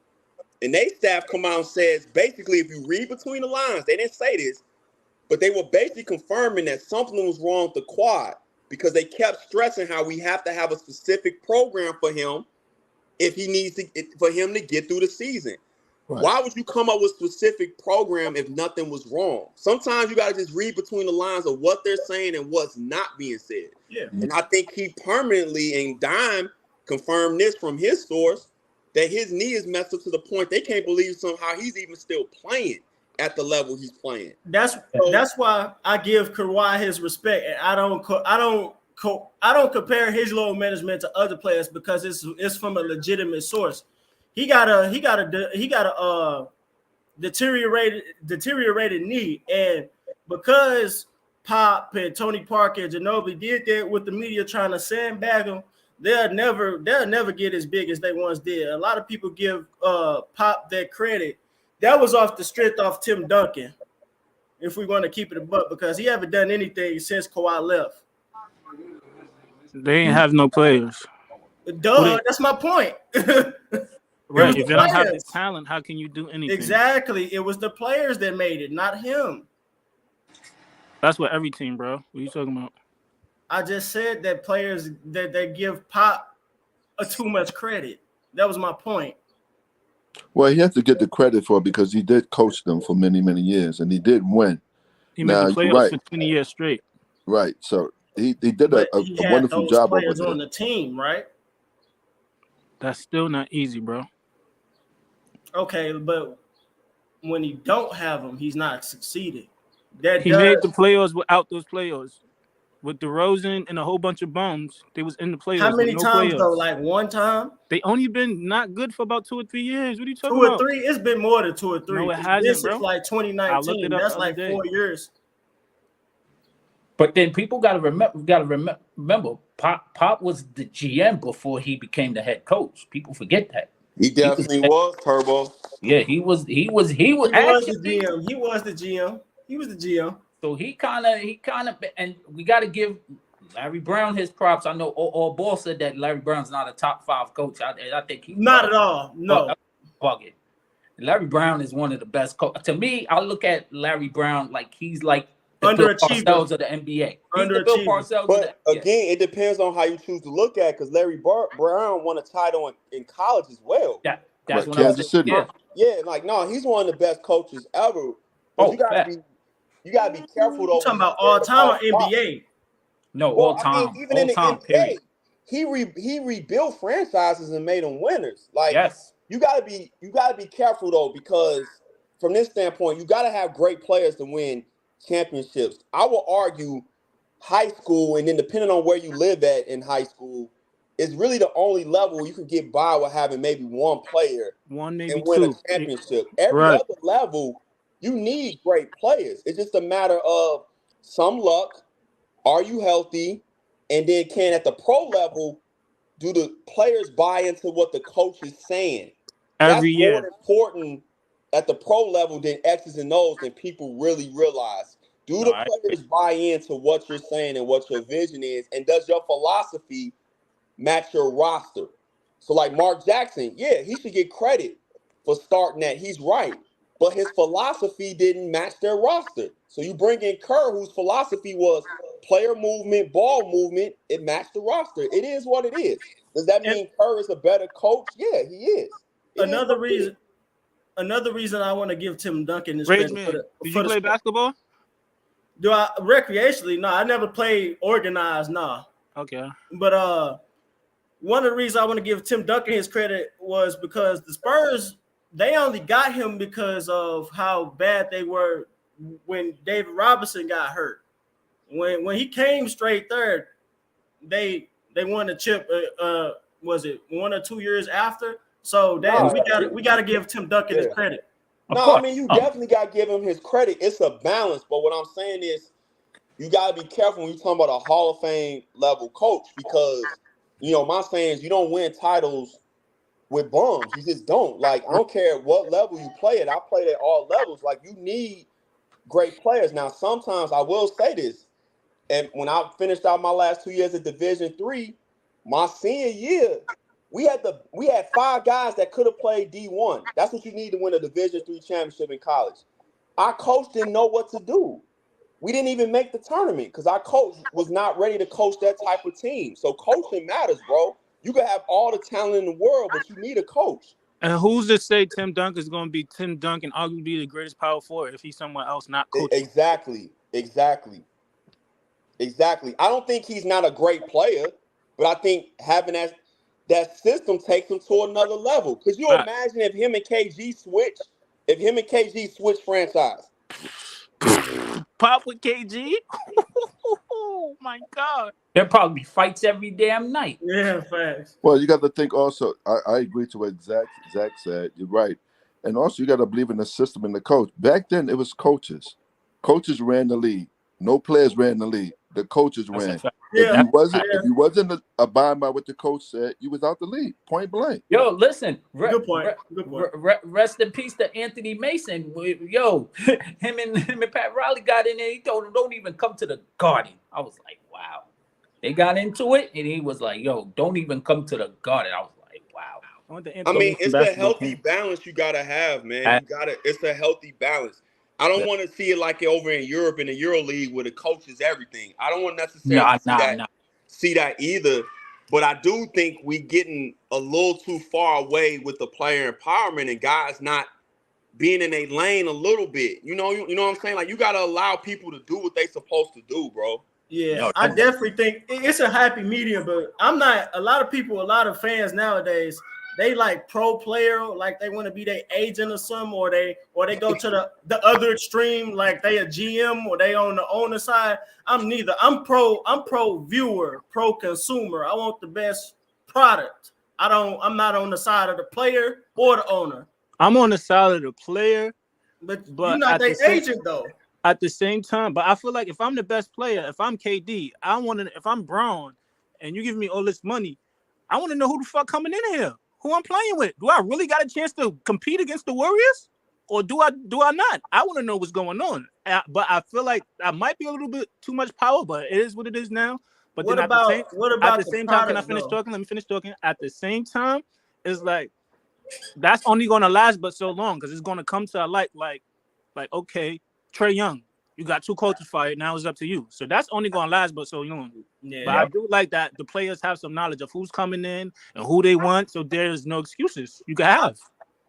[SPEAKER 3] and they staff come out and says, basically, if you read between the lines, they didn't say this, but they were basically confirming that something was wrong with the quad because they kept stressing how we have to have a specific program for him if he needs to, for him to get through the season. Right. Why would you come up with a specific program if nothing was wrong? Sometimes you got to just read between the lines of what they're saying and what's not being said. Yeah. And I think he permanently, and Dime confirmed this from his source, that his knee is messed up to the point they can't believe somehow he's even still playing at the level he's playing.
[SPEAKER 6] That's why I give Kawhi his respect, and I don't compare his load management to other players because it's from a legitimate source. He got a deteriorated knee, and because Pop and Tony Parker and Ginobili did that with the media trying to sandbag him, they'll never get as big as they once did. A lot of people give Pop that credit. That was off the strength of Tim Duncan, if we want to keep it a buck, because he haven't done anything since Kawhi left.
[SPEAKER 7] They ain't have no players.
[SPEAKER 6] Duh, that's my point.
[SPEAKER 7] Right. If you don't have the talent, how can you do anything?
[SPEAKER 6] Exactly. It was the players that made it, not him.
[SPEAKER 7] That's what every team, bro. What are you talking about?
[SPEAKER 6] I just said that players that they give Pop too much credit. That was my point.
[SPEAKER 4] Well, he has to get the credit for it because he did coach them for many, many years, and he did win.
[SPEAKER 7] He made the playoffs for 20 years straight.
[SPEAKER 4] Right. So he did a wonderful job over there.
[SPEAKER 6] On the team, right?
[SPEAKER 7] That's still not easy, bro.
[SPEAKER 6] Okay, but when he don't have them, he's not succeeding.
[SPEAKER 7] He made the playoffs without those players. With DeRozan and a whole bunch of bums, they was in the playoffs.
[SPEAKER 6] How many times though? Like one time?
[SPEAKER 7] They only been not good for about 2 or 3 years. What are you talking
[SPEAKER 6] about?
[SPEAKER 7] 2
[SPEAKER 6] or 3? It's been more than 2 or 3.
[SPEAKER 7] No, it hasn't, bro.
[SPEAKER 6] Since like 2019. That's like 4 years.
[SPEAKER 5] But then people got to remember, Pop was the GM before he became the head coach. People forget that.
[SPEAKER 3] He definitely was Turbo.
[SPEAKER 5] Yeah, he was the
[SPEAKER 6] GM. He was the GM.
[SPEAKER 5] So he kind of, and we got to give Larry Brown his props. I know AllBall said that Larry Brown's not a top 5 coach. I think he's
[SPEAKER 6] not at all. No,
[SPEAKER 5] bugging. Larry Brown is one of the best coaches. To me, I look at Larry Brown like he's like the Bill Parcells of the NBA. He's the Bill Parcells.
[SPEAKER 3] But again, it depends on how you choose to look at. Because Larry Brown won a title in college as well.
[SPEAKER 5] That's what
[SPEAKER 4] Kansas City.
[SPEAKER 3] Yeah, like no, he's one of the best coaches ever. But you gotta be careful though.
[SPEAKER 6] You're talking about all time or NBA?
[SPEAKER 5] No, all time.
[SPEAKER 3] I mean, even in the NBA, he rebuilt franchises and made them winners. Like you gotta be careful though, because from this standpoint, you gotta have great players to win championships. I will argue high school, and then depending on where you live at in high school, is really the only level you can get by with having maybe one player
[SPEAKER 7] and win
[SPEAKER 3] a championship. Every other level, you need great players. It's just a matter of some luck. Are you healthy? And then can at the pro level, do the players buy into what the coach is saying? That's more important at the pro level than X's and O's than people really realize. Do the players buy into what you're saying and what your vision is? And does your philosophy match your roster? So like Mark Jackson, he should get credit for starting that. He's right. But his philosophy didn't match their roster. So you bring in Kerr, whose philosophy was player movement, ball movement. It matched the roster. It is what it is. Does that mean Kerr is a better coach? Yeah, he is.
[SPEAKER 6] Another reason I want to give Tim Duncan is
[SPEAKER 7] did you play basketball?
[SPEAKER 6] Do I recreationally? No, I never played organized. No.
[SPEAKER 7] Okay.
[SPEAKER 6] But one of the reasons I want to give Tim Duncan his credit was because the Spurs, they only got him because of how bad they were when David Robinson got hurt. When he came straight third, they won the chip. Was it 1 or 2 years after? So we got to give Tim Duncan his credit.
[SPEAKER 3] No, I mean you definitely got to give him his credit. It's a balance, but what I'm saying is you got to be careful when you're talking about a Hall of Fame level coach because my saying is you don't win titles with bums. You just don't. Like I don't care what level you play at. I played at all levels. Like you need great players. Now sometimes I will say this, and when I finished out my last 2 years at Division III, my senior year. We had 5 guys that could have played D1. That's what you need to win a Division III championship in college. Our coach didn't know what to do. We didn't even make the tournament because our coach was not ready to coach that type of team. So coaching matters, bro. You can have all the talent in the world, but you need a coach.
[SPEAKER 7] And who's to say Tim Duncan is going to be Tim Duncan, arguably the greatest power forward if he's somewhere else not coaching?
[SPEAKER 3] Exactly. I don't think he's not a great player, but I think having that system takes him to another level. Could you imagine if him and KG switch franchise?
[SPEAKER 7] Pop with KG? Oh my God.
[SPEAKER 5] There'll probably be fights every damn night.
[SPEAKER 6] Yeah, facts.
[SPEAKER 4] Well, you got to think also, I agree to what Zach said. You're right. And also you got to believe in the system and the coach. Back then it was coaches. Coaches ran the league. No players ran the league. The coaches ran.
[SPEAKER 6] Yeah.
[SPEAKER 4] If you wasn't abiding by what the coach said, you was out the league. Point blank.
[SPEAKER 5] Yo, listen.
[SPEAKER 6] Good point.
[SPEAKER 5] Rest in peace to Anthony Mason. Yo, him and Pat Riley got in there. He told him, don't even come to the Garden. I was like, wow. They got into it, and he was like, yo, don't even come to the Garden. I was like, wow.
[SPEAKER 3] I mean, it's a healthy balance you got to have, man. It's a healthy balance. I don't want to see it like over in Europe in the Euro League where the coach is everything. I don't want necessarily see that either. But I do think we getting a little too far away with the player empowerment and guys not being in a lane a little bit. You know what I'm saying? Like you got to allow people to do what they supposed to do, bro.
[SPEAKER 6] Yeah, I definitely think it's a happy medium, but I'm not. A lot of fans nowadays, they like pro player, like they want to be their agent or something, or they go to the other extreme, like they a GM or they on the owner side. I'm neither. I'm pro viewer, pro consumer. I want the best product. I'm not on the side of the player or the owner.
[SPEAKER 7] I'm on the side of the player,
[SPEAKER 6] but you're not their agent though.
[SPEAKER 7] At the same time, but I feel like if I'm the best player, if I'm KD, if I'm Braun, and you give me all this money, I want to know who the fuck coming in here. Who I'm playing with. Do I really got a chance to compete against the Warriors? Or do I not? I want to know what's going on. But I feel like I might be a little bit too much power, but it is what it is now. But
[SPEAKER 6] what
[SPEAKER 7] then
[SPEAKER 6] about
[SPEAKER 7] at the same time, can I finish talking? Let me finish talking. At the same time, it's like that's only gonna last but so long because it's gonna come to a light like okay, Trae Young, you got 2 coaches fired, now it's up to you. So that's only gonna last but so long. Yeah. But I do like that the players have some knowledge of who's coming in and who they want, so there's no excuses you can have.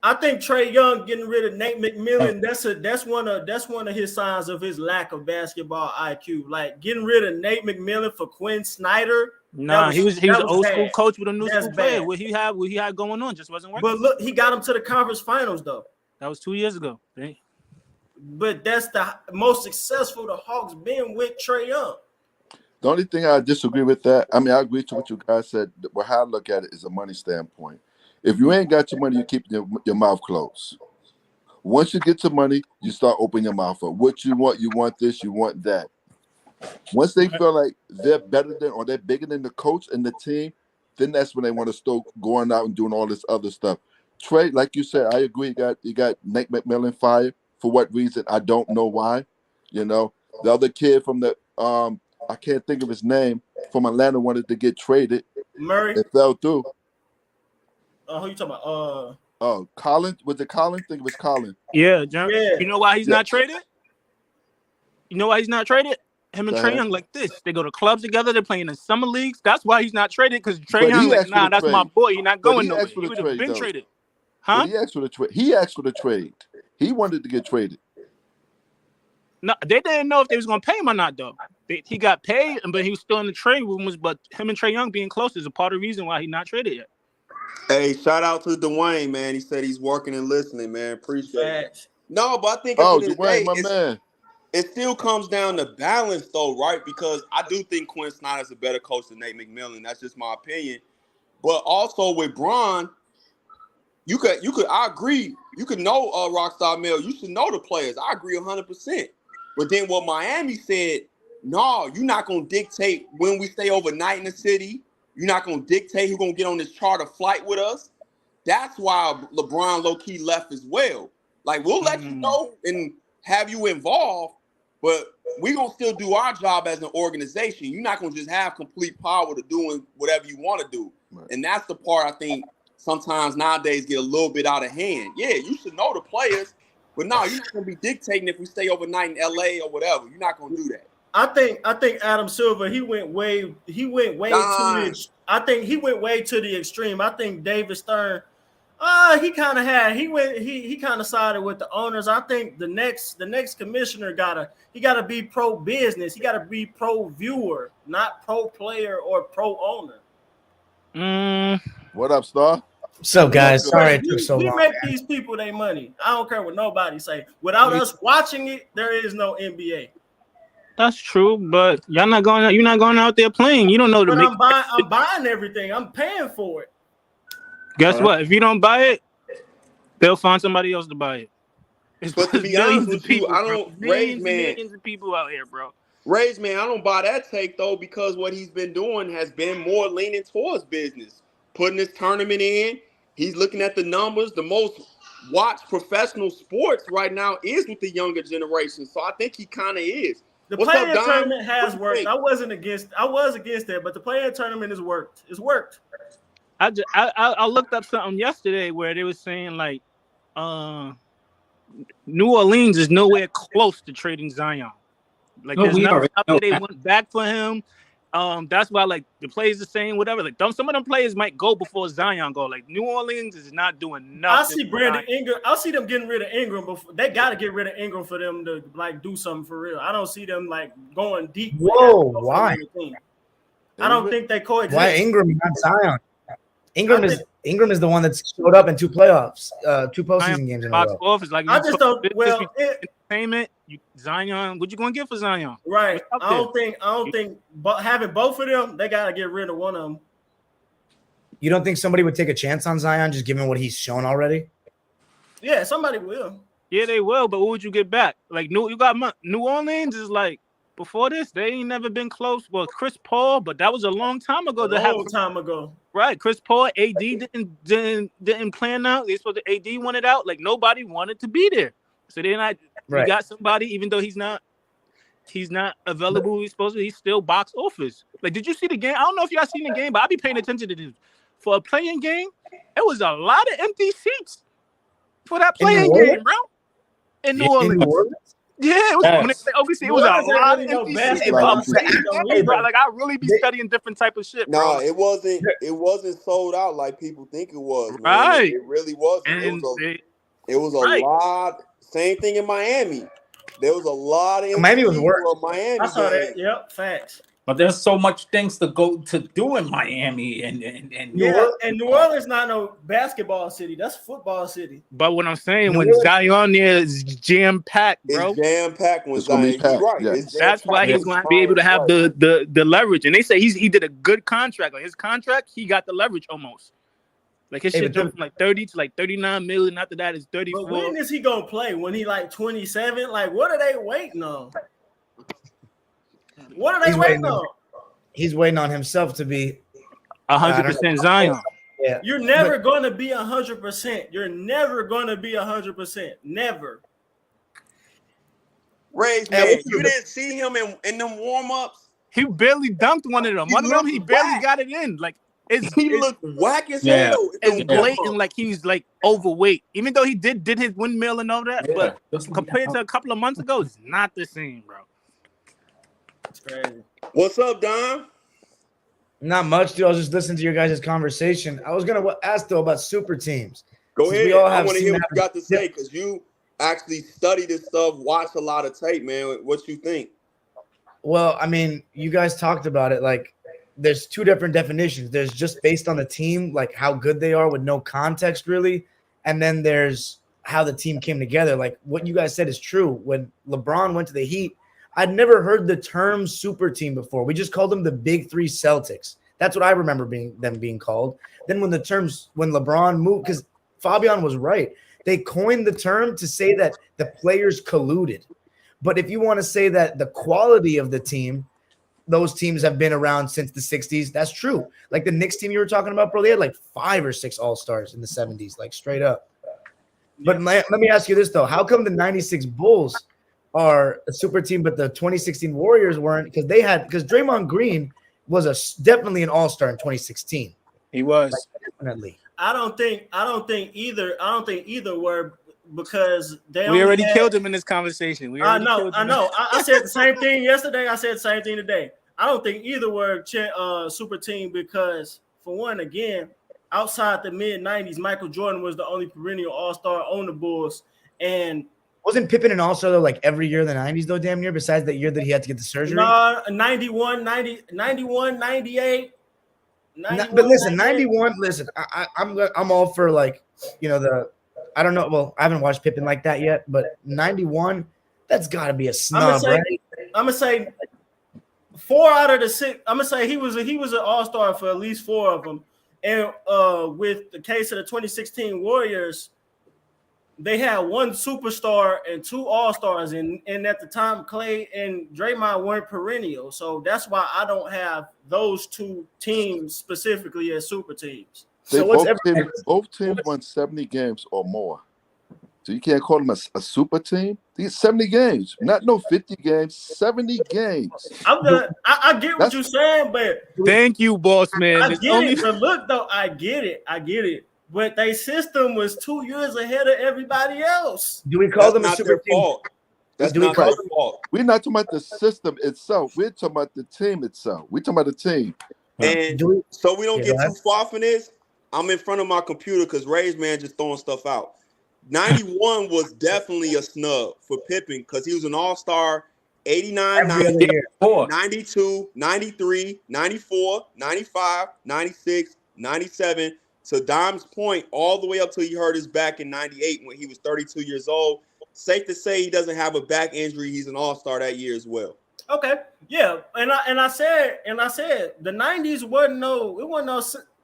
[SPEAKER 6] I think Trae Young getting rid of Nate McMillan, that's one of his signs of his lack of basketball IQ. Like getting rid of Nate McMillan for Quinn Snyder.
[SPEAKER 7] Nah, he was an old school coach with a new school player. What he had going on just wasn't working.
[SPEAKER 6] But look, he got him to the conference finals though.
[SPEAKER 7] That was 2 years ago. Right?
[SPEAKER 6] But that's the most successful the Hawks been with Trae Young.
[SPEAKER 4] The only thing I disagree with that, I mean, I agree to what you guys said. But how I look at it is a money standpoint. If you ain't got your money, you keep your mouth closed. Once you get your money, you start opening your mouth up. What you want this, you want that. Once they feel like they're better than or they're bigger than the coach and the team, then that's when they want to start going out and doing all this other stuff. Trae, like you said, I agree. You got Nate McMillan fired. For what reason? I don't know why. You know, the other kid from the I can't think of his name from Atlanta wanted to get traded.
[SPEAKER 6] Murray.
[SPEAKER 4] It fell through.
[SPEAKER 6] Who you talking about?
[SPEAKER 4] Colin. Was it Colin? I think it was Colin.
[SPEAKER 7] Yeah, John. Yeah. You know why he's not traded? You know why he's not traded? Him and Trae Young like this. They go to clubs together. They're playing in summer leagues. That's why he's not traded because Trae Young like, nah, that's my boy. He's not going nowhere. He would have been traded. Huh?
[SPEAKER 4] But he asked for the trade. He asked for the trade. He wanted to get traded.
[SPEAKER 7] No, they didn't know if they was gonna pay him or not, though. he got paid, but he was still in the trade rumors. But him and Trae Young being close is a part of the reason why he's not traded yet.
[SPEAKER 3] Hey, shout out to Dwayne, man. He said he's working and listening, man. Appreciate it.
[SPEAKER 6] Facts.
[SPEAKER 3] No, but I think at the
[SPEAKER 4] Oh,
[SPEAKER 3] end of the
[SPEAKER 4] Dwayne,
[SPEAKER 3] day,
[SPEAKER 4] my man.
[SPEAKER 3] it still comes down to balance, though, right? Because I do think Quinn Snyder's a better coach than Nate McMillan. That's just my opinion. But also with Bron, you could. I agree. You could know Rockstar Mill. You should know the players. I agree 100%. But then what Miami said, no, you're not gonna dictate when we stay overnight in the city. You're not gonna dictate who's gonna get on this charter flight with us. That's why LeBron low-key left as well. Like, we'll let you know and have you involved, but we're going to still do our job as an organization. You're not going to just have complete power to doing whatever you want to do. Right. And that's the part I think sometimes nowadays get a little bit out of hand. Yeah, you should know the players, but no, you're not going to be dictating if we stay overnight in LA or whatever. You're not going to do that.
[SPEAKER 6] I think Adam Silver, he went way to the I think he went way to the extreme. I think David Stern, he kind of sided with the owners. I think the next commissioner gotta be pro business. He gotta be pro viewer, not pro player or pro owner.
[SPEAKER 4] What up, Star?
[SPEAKER 8] What's up, guys? Sorry it took so long.
[SPEAKER 6] We make these people their money. I don't care what nobody say. Without us watching it, there is no NBA.
[SPEAKER 7] That's true, but you're not going out there playing. You don't know
[SPEAKER 6] I'm buying everything. I'm paying for it.
[SPEAKER 7] Guess what? If you don't buy it, they'll find somebody else to buy it.
[SPEAKER 3] But to be honest with you, I don't
[SPEAKER 7] millions of people out here, bro.
[SPEAKER 3] Raise, man, I don't buy that take though, because what he's been doing has been more leaning towards business, putting this tournament in. He's looking at the numbers. The most watched professional sports right now is with the younger generation. So I think he kind of is.
[SPEAKER 6] The play-in tournament has worked. I was against that, but the play-in tournament has worked. It's worked.
[SPEAKER 7] I looked up something yesterday where they were saying like New Orleans is nowhere close to trading Zion. Like there's nothing up there. They went back for him. That's why like the players are saying whatever. Like some of them players might go before Zion go. Like New Orleans is not doing nothing.
[SPEAKER 6] I see Brandon Ingram. I see them getting rid of Ingram before. They got to get rid of Ingram for them to like do something for real. I don't see them like going deep.
[SPEAKER 8] Whoa, why?
[SPEAKER 6] I don't think they coexist.
[SPEAKER 8] Why Ingram, not Zion? Ingram is the one that showed up in two postseason games in a row.
[SPEAKER 7] Office, like
[SPEAKER 6] I just don't. Well,
[SPEAKER 7] entertainment. Zion, what you gonna get for Zion?
[SPEAKER 6] Right. I don't think. But having both of them, they gotta get rid of one of them.
[SPEAKER 8] You don't think somebody would take a chance on Zion just given what he's shown already?
[SPEAKER 6] Yeah, somebody will.
[SPEAKER 7] Yeah, they will. But what would you get back? Like New Orleans is like before this, they ain't never been close. Well, Chris Paul, but that was a long time ago.
[SPEAKER 6] Time ago.
[SPEAKER 7] Right, Chris Paul, AD didn't plan out. They supposed to AD wanted out. Like nobody wanted to be there. So they're not. Right. We got somebody, even though he's not available. He's supposed to. He's still box office. Like, did you see the game? I don't know if y'all seen the game, but I be paying attention to this. For a playing game, it was a lot of empty seats for that playing game, bro. In New Orleans. Yeah, it was. Obviously, it was a lot of empty seats. Like I really be studying different type of shit.
[SPEAKER 3] No,
[SPEAKER 7] bro.
[SPEAKER 3] it wasn't sold out like people think it was. Man.
[SPEAKER 7] Right,
[SPEAKER 3] it really wasn't. It was a lot. Same thing in Miami. There was a lot of
[SPEAKER 8] Miami was worse.
[SPEAKER 3] Miami.
[SPEAKER 6] I saw that. Yep, facts.
[SPEAKER 5] But there's so much things to go to do in Miami and
[SPEAKER 6] New Orleans not no basketball city. That's football city.
[SPEAKER 7] But what I'm saying, when Zion is jam packed, bro,
[SPEAKER 3] it's jam packed when Zion. Right.
[SPEAKER 4] Yeah.
[SPEAKER 7] That's why he's going to be able to have the leverage. And they say he did a good contract. Like his contract, he got the leverage almost. Like his shit jumped from like 30 to like 39 million. After that, it's 34.
[SPEAKER 6] But when is he gonna play? When he like 27? Like, what are they waiting on? What are they waiting on?
[SPEAKER 8] He's waiting on himself to be
[SPEAKER 7] 100% Zion.
[SPEAKER 6] Yeah. You're never gonna be 100%. You're never gonna be 100%. Never.
[SPEAKER 3] Ray, man, you didn't see him in them warm-ups?
[SPEAKER 7] He barely dunked one of them. One of them, he barely got it in. Like
[SPEAKER 3] he looked whack as hell.
[SPEAKER 7] It's blatant, like he's like overweight. Even though he did his windmill and all that, but compared to a couple of months ago, it's not the same, bro.
[SPEAKER 6] It's crazy.
[SPEAKER 3] What's up, Don?
[SPEAKER 8] Not much, dude. I was just listening to your guys' conversation. I was gonna ask though about super teams.
[SPEAKER 3] Go ahead. I want to hear what you got to say because you actually study this stuff, watch a lot of tape, man. What you think?
[SPEAKER 8] Well, I mean, you guys talked about it. Like, there's two different definitions. There's just based on the team, like how good they are with no context, really. And then there's how the team came together. Like what you guys said is true. When LeBron went to the Heat, I'd never heard the term super team before. We just called them the Big Three Celtics. That's what I remember being called. Then when LeBron moved, because Fabian was right. They coined the term to say that the players colluded. But if you want to say that the quality of the team, those teams have been around since the 60s, that's true. Like the Knicks team you were talking about, bro, they had like 5 or 6 All-Stars in the 70s, like straight up. But let me ask you this, though. How come the 96 Bulls are a super team, but the 2016 Warriors weren't? Because Draymond Green was definitely an All-Star in 2016.
[SPEAKER 7] He was.
[SPEAKER 8] Like, definitely.
[SPEAKER 6] I don't think either were, because
[SPEAKER 7] we already killed him in this conversation.
[SPEAKER 6] I know. I said the same thing yesterday. I said the same thing today. I don't think either were super team because, for one, again, outside the mid-90s, Michael Jordan was the only perennial All-Star on the Bulls. And
[SPEAKER 8] wasn't Pippen an All-Star, though, like every year in the 90s, though, damn near, besides that year that he had to get the surgery?
[SPEAKER 6] No, 91, 98.
[SPEAKER 8] But listen, 91, listen, I'm all for, like, you know, I don't know. Well, I haven't watched Pippen like that yet, but 91, that's got to be a snub, right?
[SPEAKER 6] I'm gonna say 4 out of the 6. I'm gonna say he was an All-Star for at least 4 of them. And with the case of the 2016 Warriors, they had 1 superstar and 2 All-Stars, and at the time, Clay and Draymond weren't perennial. So that's why I don't have those 2 teams specifically as super teams.
[SPEAKER 4] Both teams won 70 games or more. So you can't call them a super team. These 70 games, not no 50 games, 70 games.
[SPEAKER 6] I get what you're saying, but
[SPEAKER 7] thank you, boss man.
[SPEAKER 6] I get it. But look, though, I get it. But their system was 2 years ahead of everybody else.
[SPEAKER 8] Do we call them a super team?
[SPEAKER 3] That's not their fault.
[SPEAKER 4] We're not talking about the system itself. We're talking about the team itself. We're talking about the team.
[SPEAKER 3] And so we don't get too far from this, I'm in front of my computer because Ray's man just throwing stuff out. 91 was definitely a snub for Pippen because he was an All-Star 89, 90, 92, 93, 94, 95, 96, 97. To Dom's point, all the way up till he hurt his back in 98 when he was 32 years old. Safe to say he doesn't have a back injury. He's an All-Star that year as well.
[SPEAKER 6] Okay, yeah, and I said the 90s wasn't no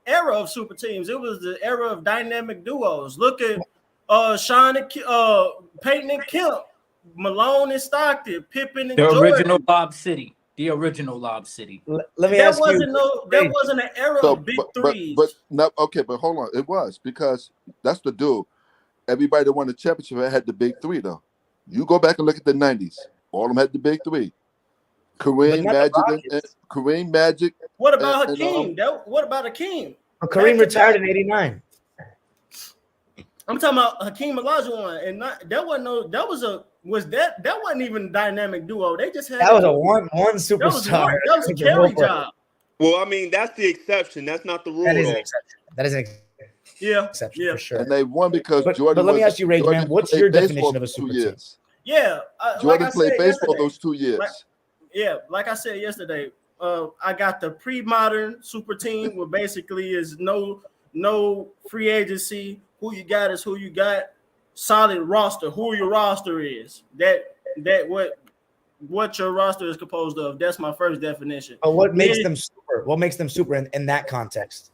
[SPEAKER 6] era of super teams. It was the era of dynamic duos. Look at Sean and Peyton and Kemp, Malone and Stockton, Pippen and Jordan.
[SPEAKER 5] Original Lob City. The original Lob City.
[SPEAKER 8] Let me ask you.
[SPEAKER 6] That wasn't an era of big threes.
[SPEAKER 4] But hold on. It was because that's the dude. Everybody that won the championship had the big 3, though. You go back and look at the 90s. All of them had the big 3. Kareem, Magic.
[SPEAKER 6] What about Hakeem? What about Hakeem?
[SPEAKER 8] Kareem retired in 89.
[SPEAKER 6] I'm talking about Hakeem Olajuwon, and that wasn't even a dynamic duo. They just had
[SPEAKER 8] that was a one superstar.
[SPEAKER 6] That was a carry job.
[SPEAKER 3] Well, I mean, that's the exception. That's not the rule.
[SPEAKER 8] That is an exception. That is an exception for sure.
[SPEAKER 4] And they won because Jordan.
[SPEAKER 8] But let me ask you, Rage Man, what's your definition of a super team?
[SPEAKER 6] Yeah,
[SPEAKER 4] Jordan played baseball those 2 years.
[SPEAKER 6] Like I said yesterday, I got the pre-modern super team where basically is no free agency. Who you got is who you got. Solid roster. Who your roster is. What your roster is composed of. That's my first definition.
[SPEAKER 8] But what makes them super? What makes them super in that context?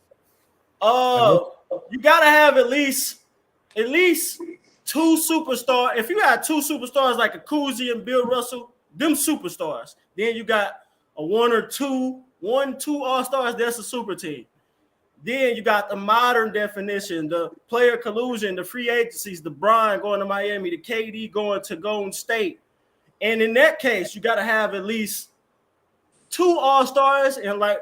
[SPEAKER 6] You gotta have at least 2 superstars. If you got 2 superstars like a Kuzzy and Bill Russell, them superstars. Then you got a 1 or 2 All-Stars. That's a super team. Then you got the modern definition, the player collusion, the free agencies, the Bron going to Miami, the KD going to Golden State. And in that case, you got to have at least 2 All-Stars and like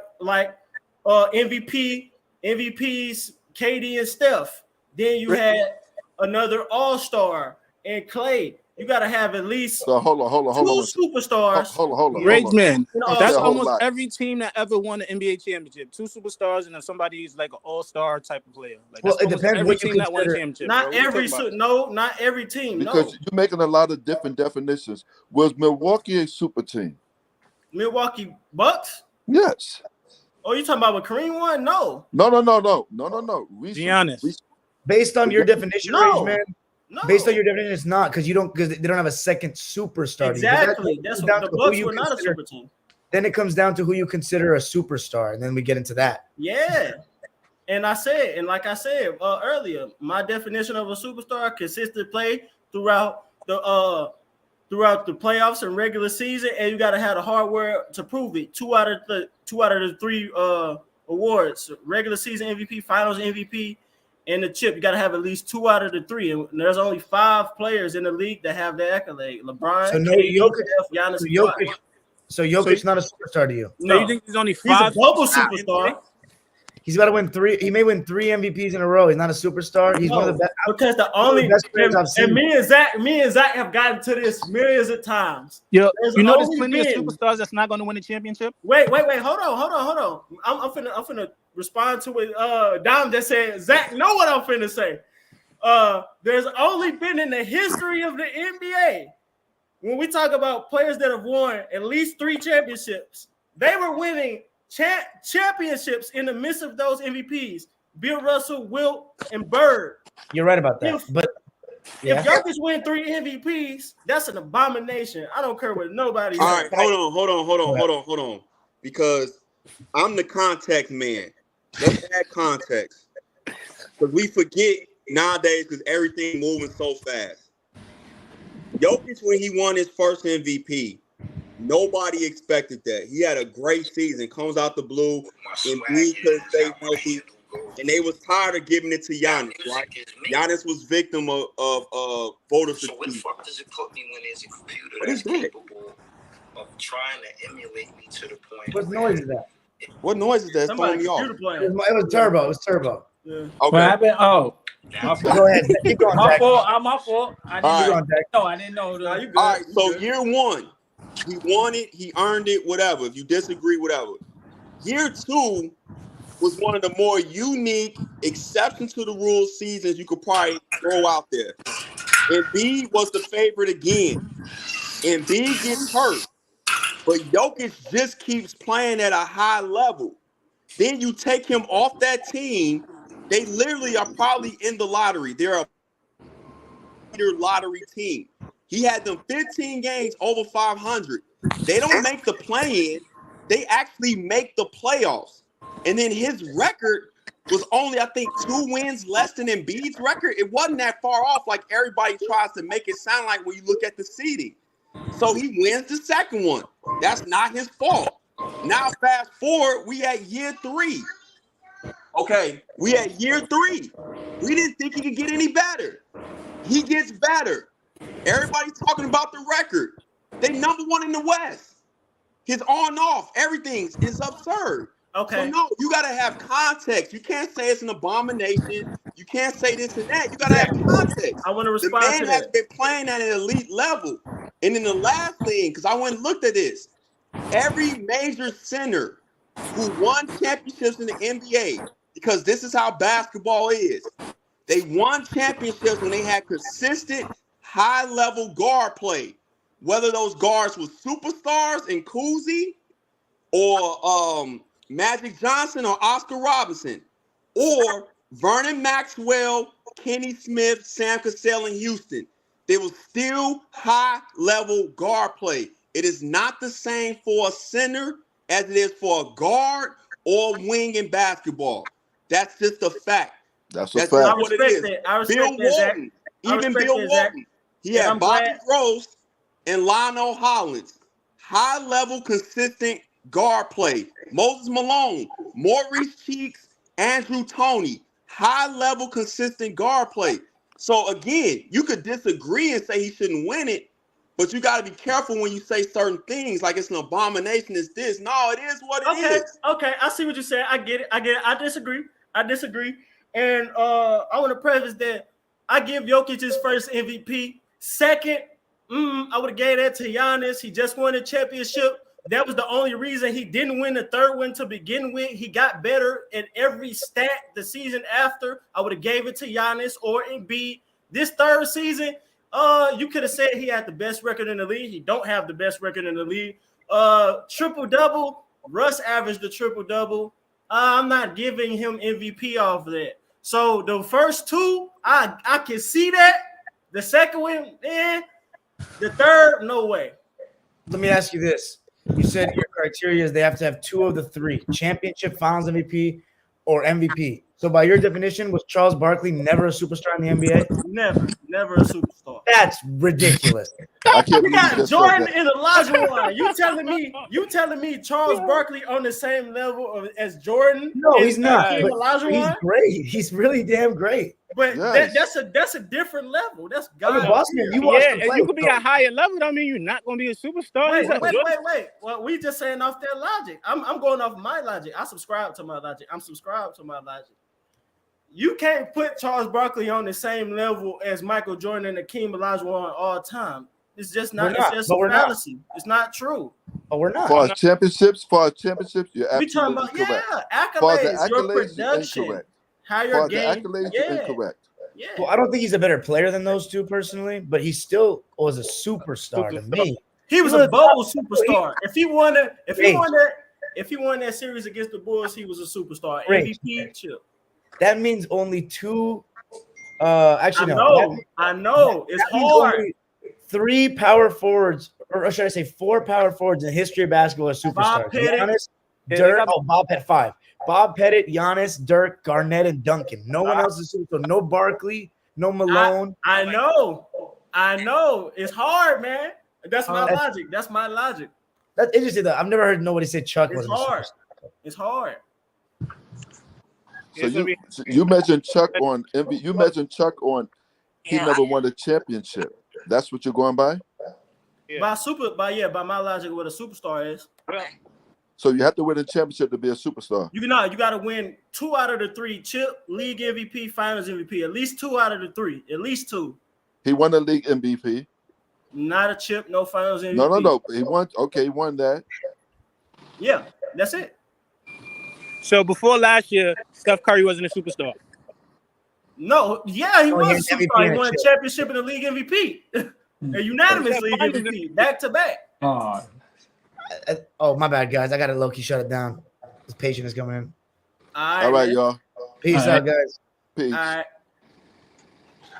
[SPEAKER 6] MVPs, KD and Steph. Then you had another All-Star and Clay. You got to have at least
[SPEAKER 4] hold on.
[SPEAKER 6] 2 superstars.
[SPEAKER 4] Hold on.
[SPEAKER 7] Rage Man. That's
[SPEAKER 4] Yeah,
[SPEAKER 7] almost every team that ever won an NBA championship. 2 superstars and then somebody who's like an all-star type of player. Like,
[SPEAKER 8] well, it depends
[SPEAKER 7] every
[SPEAKER 8] what
[SPEAKER 7] team
[SPEAKER 8] you
[SPEAKER 7] that won a
[SPEAKER 8] consider.
[SPEAKER 7] championship.
[SPEAKER 6] Not every team.
[SPEAKER 4] Because you're making a lot of different definitions. Was Milwaukee a super team?
[SPEAKER 6] Milwaukee Bucks?
[SPEAKER 4] Yes.
[SPEAKER 6] Oh, you talking about what Kareem won? No.
[SPEAKER 4] Recent.
[SPEAKER 7] Giannis.
[SPEAKER 8] Based on your definition,
[SPEAKER 6] No.
[SPEAKER 8] Rage Man.
[SPEAKER 6] No.
[SPEAKER 8] Based on your definition, it's not because they don't have a second superstar.
[SPEAKER 6] Exactly. That's what the Bucks were not a super team.
[SPEAKER 8] Then it comes down to who you consider a superstar, and then we get into that.
[SPEAKER 6] Yeah. And like I said earlier, my definition of a superstar: consistent play throughout the playoffs and regular season, and you got to have the hardware to prove it. Two out of the three awards: regular season MVP, Finals MVP, and the chip. You got to have at least 2 out of the 3. And there's only 5 players in the league that have that accolade: LeBron,
[SPEAKER 8] So no
[SPEAKER 6] KD,
[SPEAKER 8] Jokic,
[SPEAKER 6] Giannis.
[SPEAKER 8] So Jokic's not a superstar to you?
[SPEAKER 7] So you think there's only 5?
[SPEAKER 6] He's a global superstar.
[SPEAKER 8] He's got to win 3. He may win 3 MVPs in a row. He's not a superstar. He's one of the best.
[SPEAKER 6] Because the only
[SPEAKER 8] best players I've seen.
[SPEAKER 6] and me and Zach have gotten to this millions of times.
[SPEAKER 7] Yeah,
[SPEAKER 6] There's
[SPEAKER 7] there's
[SPEAKER 6] only
[SPEAKER 7] plenty of
[SPEAKER 6] been-
[SPEAKER 7] superstars that's not going to win a championship.
[SPEAKER 6] Wait. Hold on. I'm finna respond to what Dom just said. Zach, know what I'm finna say. There's only been in the history of the NBA, when we talk about players that have won at least 3 championships, they were winning championships in the midst of those MVPs. Bill Russell, Wilt, and Bird.
[SPEAKER 8] You're right about that.
[SPEAKER 6] If Jokic win 3 MVPs, that's an abomination. I don't care what nobody
[SPEAKER 3] All
[SPEAKER 6] says.
[SPEAKER 3] right, hold on. Because I'm the context man. Let's add context. Because we forget nowadays because everything moving so fast. Jokic, when he won his first MVP, nobody expected that. He had a great season, comes out the blue, and we couldn't stay healthy. And they was tired of giving it to Giannis, right? Giannis was victim of voter fatigue.
[SPEAKER 9] So what the fuck does it put me when there's a computer
[SPEAKER 3] What
[SPEAKER 9] that's
[SPEAKER 3] is that?
[SPEAKER 9] capable of trying to emulate me to the point?
[SPEAKER 8] What noise is that?
[SPEAKER 3] What noise is that? It's throwing
[SPEAKER 6] Somebody
[SPEAKER 3] me off.
[SPEAKER 6] computer playing.
[SPEAKER 8] It was turbo. It was turbo.
[SPEAKER 6] Yeah.
[SPEAKER 3] Okay.
[SPEAKER 5] What happened? Oh, my fault.
[SPEAKER 8] Go ahead. Keep going,
[SPEAKER 5] My
[SPEAKER 8] Jack.
[SPEAKER 5] fault. My fault. I
[SPEAKER 3] All
[SPEAKER 5] didn't
[SPEAKER 3] right.
[SPEAKER 8] Keep going, Jack.
[SPEAKER 5] know. I didn't know.
[SPEAKER 6] Nah, you good.
[SPEAKER 3] All right, so
[SPEAKER 6] You good.
[SPEAKER 3] year 1, he won it, he earned it, whatever. If you disagree, whatever. Year 2 was one of the more unique, exception to the rules seasons you could probably throw out there. Embiid was the favorite again. Embiid gets hurt, but Jokic just keeps playing at a high level. Then you take him off that team, they literally are probably in the lottery. They're a lottery team. He had them 15 games over 500. They don't make the play-in. They actually make the playoffs. And then his record was only, I think, 2 wins less than Embiid's record. It wasn't that far off like everybody tries to make it sound like when you look at the seeding. So he wins the second one. That's not his fault. Now, fast forward, we at year 3. Okay, we at year 3. We didn't think he could get any better. He gets better. Everybody's talking about the record. They number 1 in the West. His on-off, everything is absurd.
[SPEAKER 6] Okay.
[SPEAKER 3] So no, you gotta have context. You can't say it's an abomination. You can't say this and that. You gotta have context.
[SPEAKER 6] I want to
[SPEAKER 3] The
[SPEAKER 6] respond
[SPEAKER 3] man
[SPEAKER 6] to
[SPEAKER 3] has
[SPEAKER 6] that.
[SPEAKER 3] been playing at an elite level. And then the last thing, because I went and looked at this, every major center who won championships in the NBA, because this is how basketball is, they won championships when they had consistent, high-level guard play. Whether those guards were superstars in Cousy or Magic Johnson or Oscar Robinson, or Vernon Maxwell, Kenny Smith, Sam Cassell in Houston. They was still high-level guard play. It is not the same for a center as it is for a guard or wing in basketball. That's just a fact.
[SPEAKER 4] That's a
[SPEAKER 3] That's
[SPEAKER 4] fact.
[SPEAKER 3] not what it is.
[SPEAKER 6] I respect
[SPEAKER 3] Bill
[SPEAKER 6] that, Zach.
[SPEAKER 3] Walton,
[SPEAKER 6] I
[SPEAKER 3] even
[SPEAKER 6] respect
[SPEAKER 3] Bill
[SPEAKER 6] that, Zach.
[SPEAKER 3] Walton, he
[SPEAKER 6] And
[SPEAKER 3] had
[SPEAKER 6] I'm
[SPEAKER 3] Bobby
[SPEAKER 6] glad-
[SPEAKER 3] Gross and Lionel Hollins. High-level, consistent guard play. Moses Malone, Maurice Cheeks, Andrew Toney. High-level, consistent guard play. So, again, you could disagree and say he shouldn't win it, but you got to be careful when you say certain things like it's an abomination, it's this. No, it is what it is.
[SPEAKER 6] Okay. I see what you're saying. I get it. I disagree. And I want to preface that I give Jokic his first MVP. Second, I would have gave that to Giannis. He just won a championship. That was the only reason he didn't win the third one to begin with. He got better in every stat the season after. I would have gave it to Giannis or Embiid. This third season, you could have said he had the best record in the league. He don't have the best record in the league. Triple double. Russ averaged the triple double. I'm not giving him MVP off of that. So the first two, I can see that. The second one, the third, no way.
[SPEAKER 8] Let me ask you this. You said your criteria is they have to have two of the three: championship, finals MVP, or MVP. So by your definition, was Charles Barkley never a superstar in the NBA?
[SPEAKER 6] Never a superstar.
[SPEAKER 8] That's ridiculous.
[SPEAKER 4] I can't
[SPEAKER 6] You
[SPEAKER 4] believe you
[SPEAKER 6] got
[SPEAKER 4] just said
[SPEAKER 6] Jordan
[SPEAKER 4] that.
[SPEAKER 6] and Olajuwon. You telling me Charles Barkley on the same level as Jordan?
[SPEAKER 8] No, he's not.
[SPEAKER 6] Hakeem
[SPEAKER 8] But he's
[SPEAKER 6] Olajuwon?
[SPEAKER 8] great. He's really damn great.
[SPEAKER 6] But
[SPEAKER 4] Yes.
[SPEAKER 6] that's a different level. That's
[SPEAKER 8] Other
[SPEAKER 6] God.
[SPEAKER 8] Boston, you watch
[SPEAKER 7] Yeah,
[SPEAKER 8] them
[SPEAKER 7] and
[SPEAKER 8] play.
[SPEAKER 7] you could be a higher level. Don't mean you're not going to be a superstar.
[SPEAKER 6] Wait. Well, we just saying off their logic. I'm going off my logic. I subscribe to my logic. You can't put Charles Barkley on the same level as Michael Jordan and Hakeem Olajuwon all time. It's just not. It's just a fallacy. It's not true.
[SPEAKER 8] But we're not.
[SPEAKER 4] As far as championships, you're
[SPEAKER 6] We talking
[SPEAKER 4] absolutely
[SPEAKER 6] about
[SPEAKER 4] correct.
[SPEAKER 6] accolades, your
[SPEAKER 4] you're
[SPEAKER 6] production,
[SPEAKER 4] incorrect.
[SPEAKER 6] how
[SPEAKER 4] As
[SPEAKER 6] your
[SPEAKER 4] far as the
[SPEAKER 6] game.
[SPEAKER 4] accolades, you're incorrect.
[SPEAKER 6] Yeah.
[SPEAKER 8] Well, I don't think he's a better player than those two personally, but he still was a superstar to me.
[SPEAKER 6] He was a bowl superstar. If he won that series against the Bulls, he was a superstar. MVP chip.
[SPEAKER 8] That means only two. Actually,
[SPEAKER 6] I know. It's
[SPEAKER 8] that means
[SPEAKER 6] hard.
[SPEAKER 8] only 3 power forwards, or should I say 4 power forwards in the history of basketball are superstars.
[SPEAKER 6] Bob Pettit.
[SPEAKER 8] Giannis, Dirk. Bob Pettit 5. Bob Pettit, Giannis, Dirk, Garnett, and Duncan. No one else is superstar. No Barkley. No Malone.
[SPEAKER 6] I know. It's hard, man. That's my logic. That's
[SPEAKER 8] interesting though. I've never heard nobody say Chuck was a superstar.
[SPEAKER 6] It's hard.
[SPEAKER 4] So you mentioned Chuck on MVP. You mentioned Chuck on. He never won a championship. That's what you're going by.
[SPEAKER 6] Yeah. By my logic, what a superstar is.
[SPEAKER 4] So you have to win a championship to be a superstar.
[SPEAKER 6] You got to win 2 out of the 3: chip, league MVP, finals MVP. At least 2 out of the 3. At least 2.
[SPEAKER 4] He won the league MVP.
[SPEAKER 6] Not a chip, no finals MVP.
[SPEAKER 4] No. He won. Okay, he won that.
[SPEAKER 6] Yeah, that's it.
[SPEAKER 7] So before last year, Steph Curry wasn't a superstar.
[SPEAKER 6] No, yeah, he was a superstar. He won a championship and a league MVP. A unanimous league MVP, back to back.
[SPEAKER 8] Oh, my bad, guys. I got to low-key shut it down. This patient is coming in.
[SPEAKER 6] All
[SPEAKER 4] right, y'all.
[SPEAKER 8] Peace out, guys.
[SPEAKER 4] Peace.
[SPEAKER 6] All right.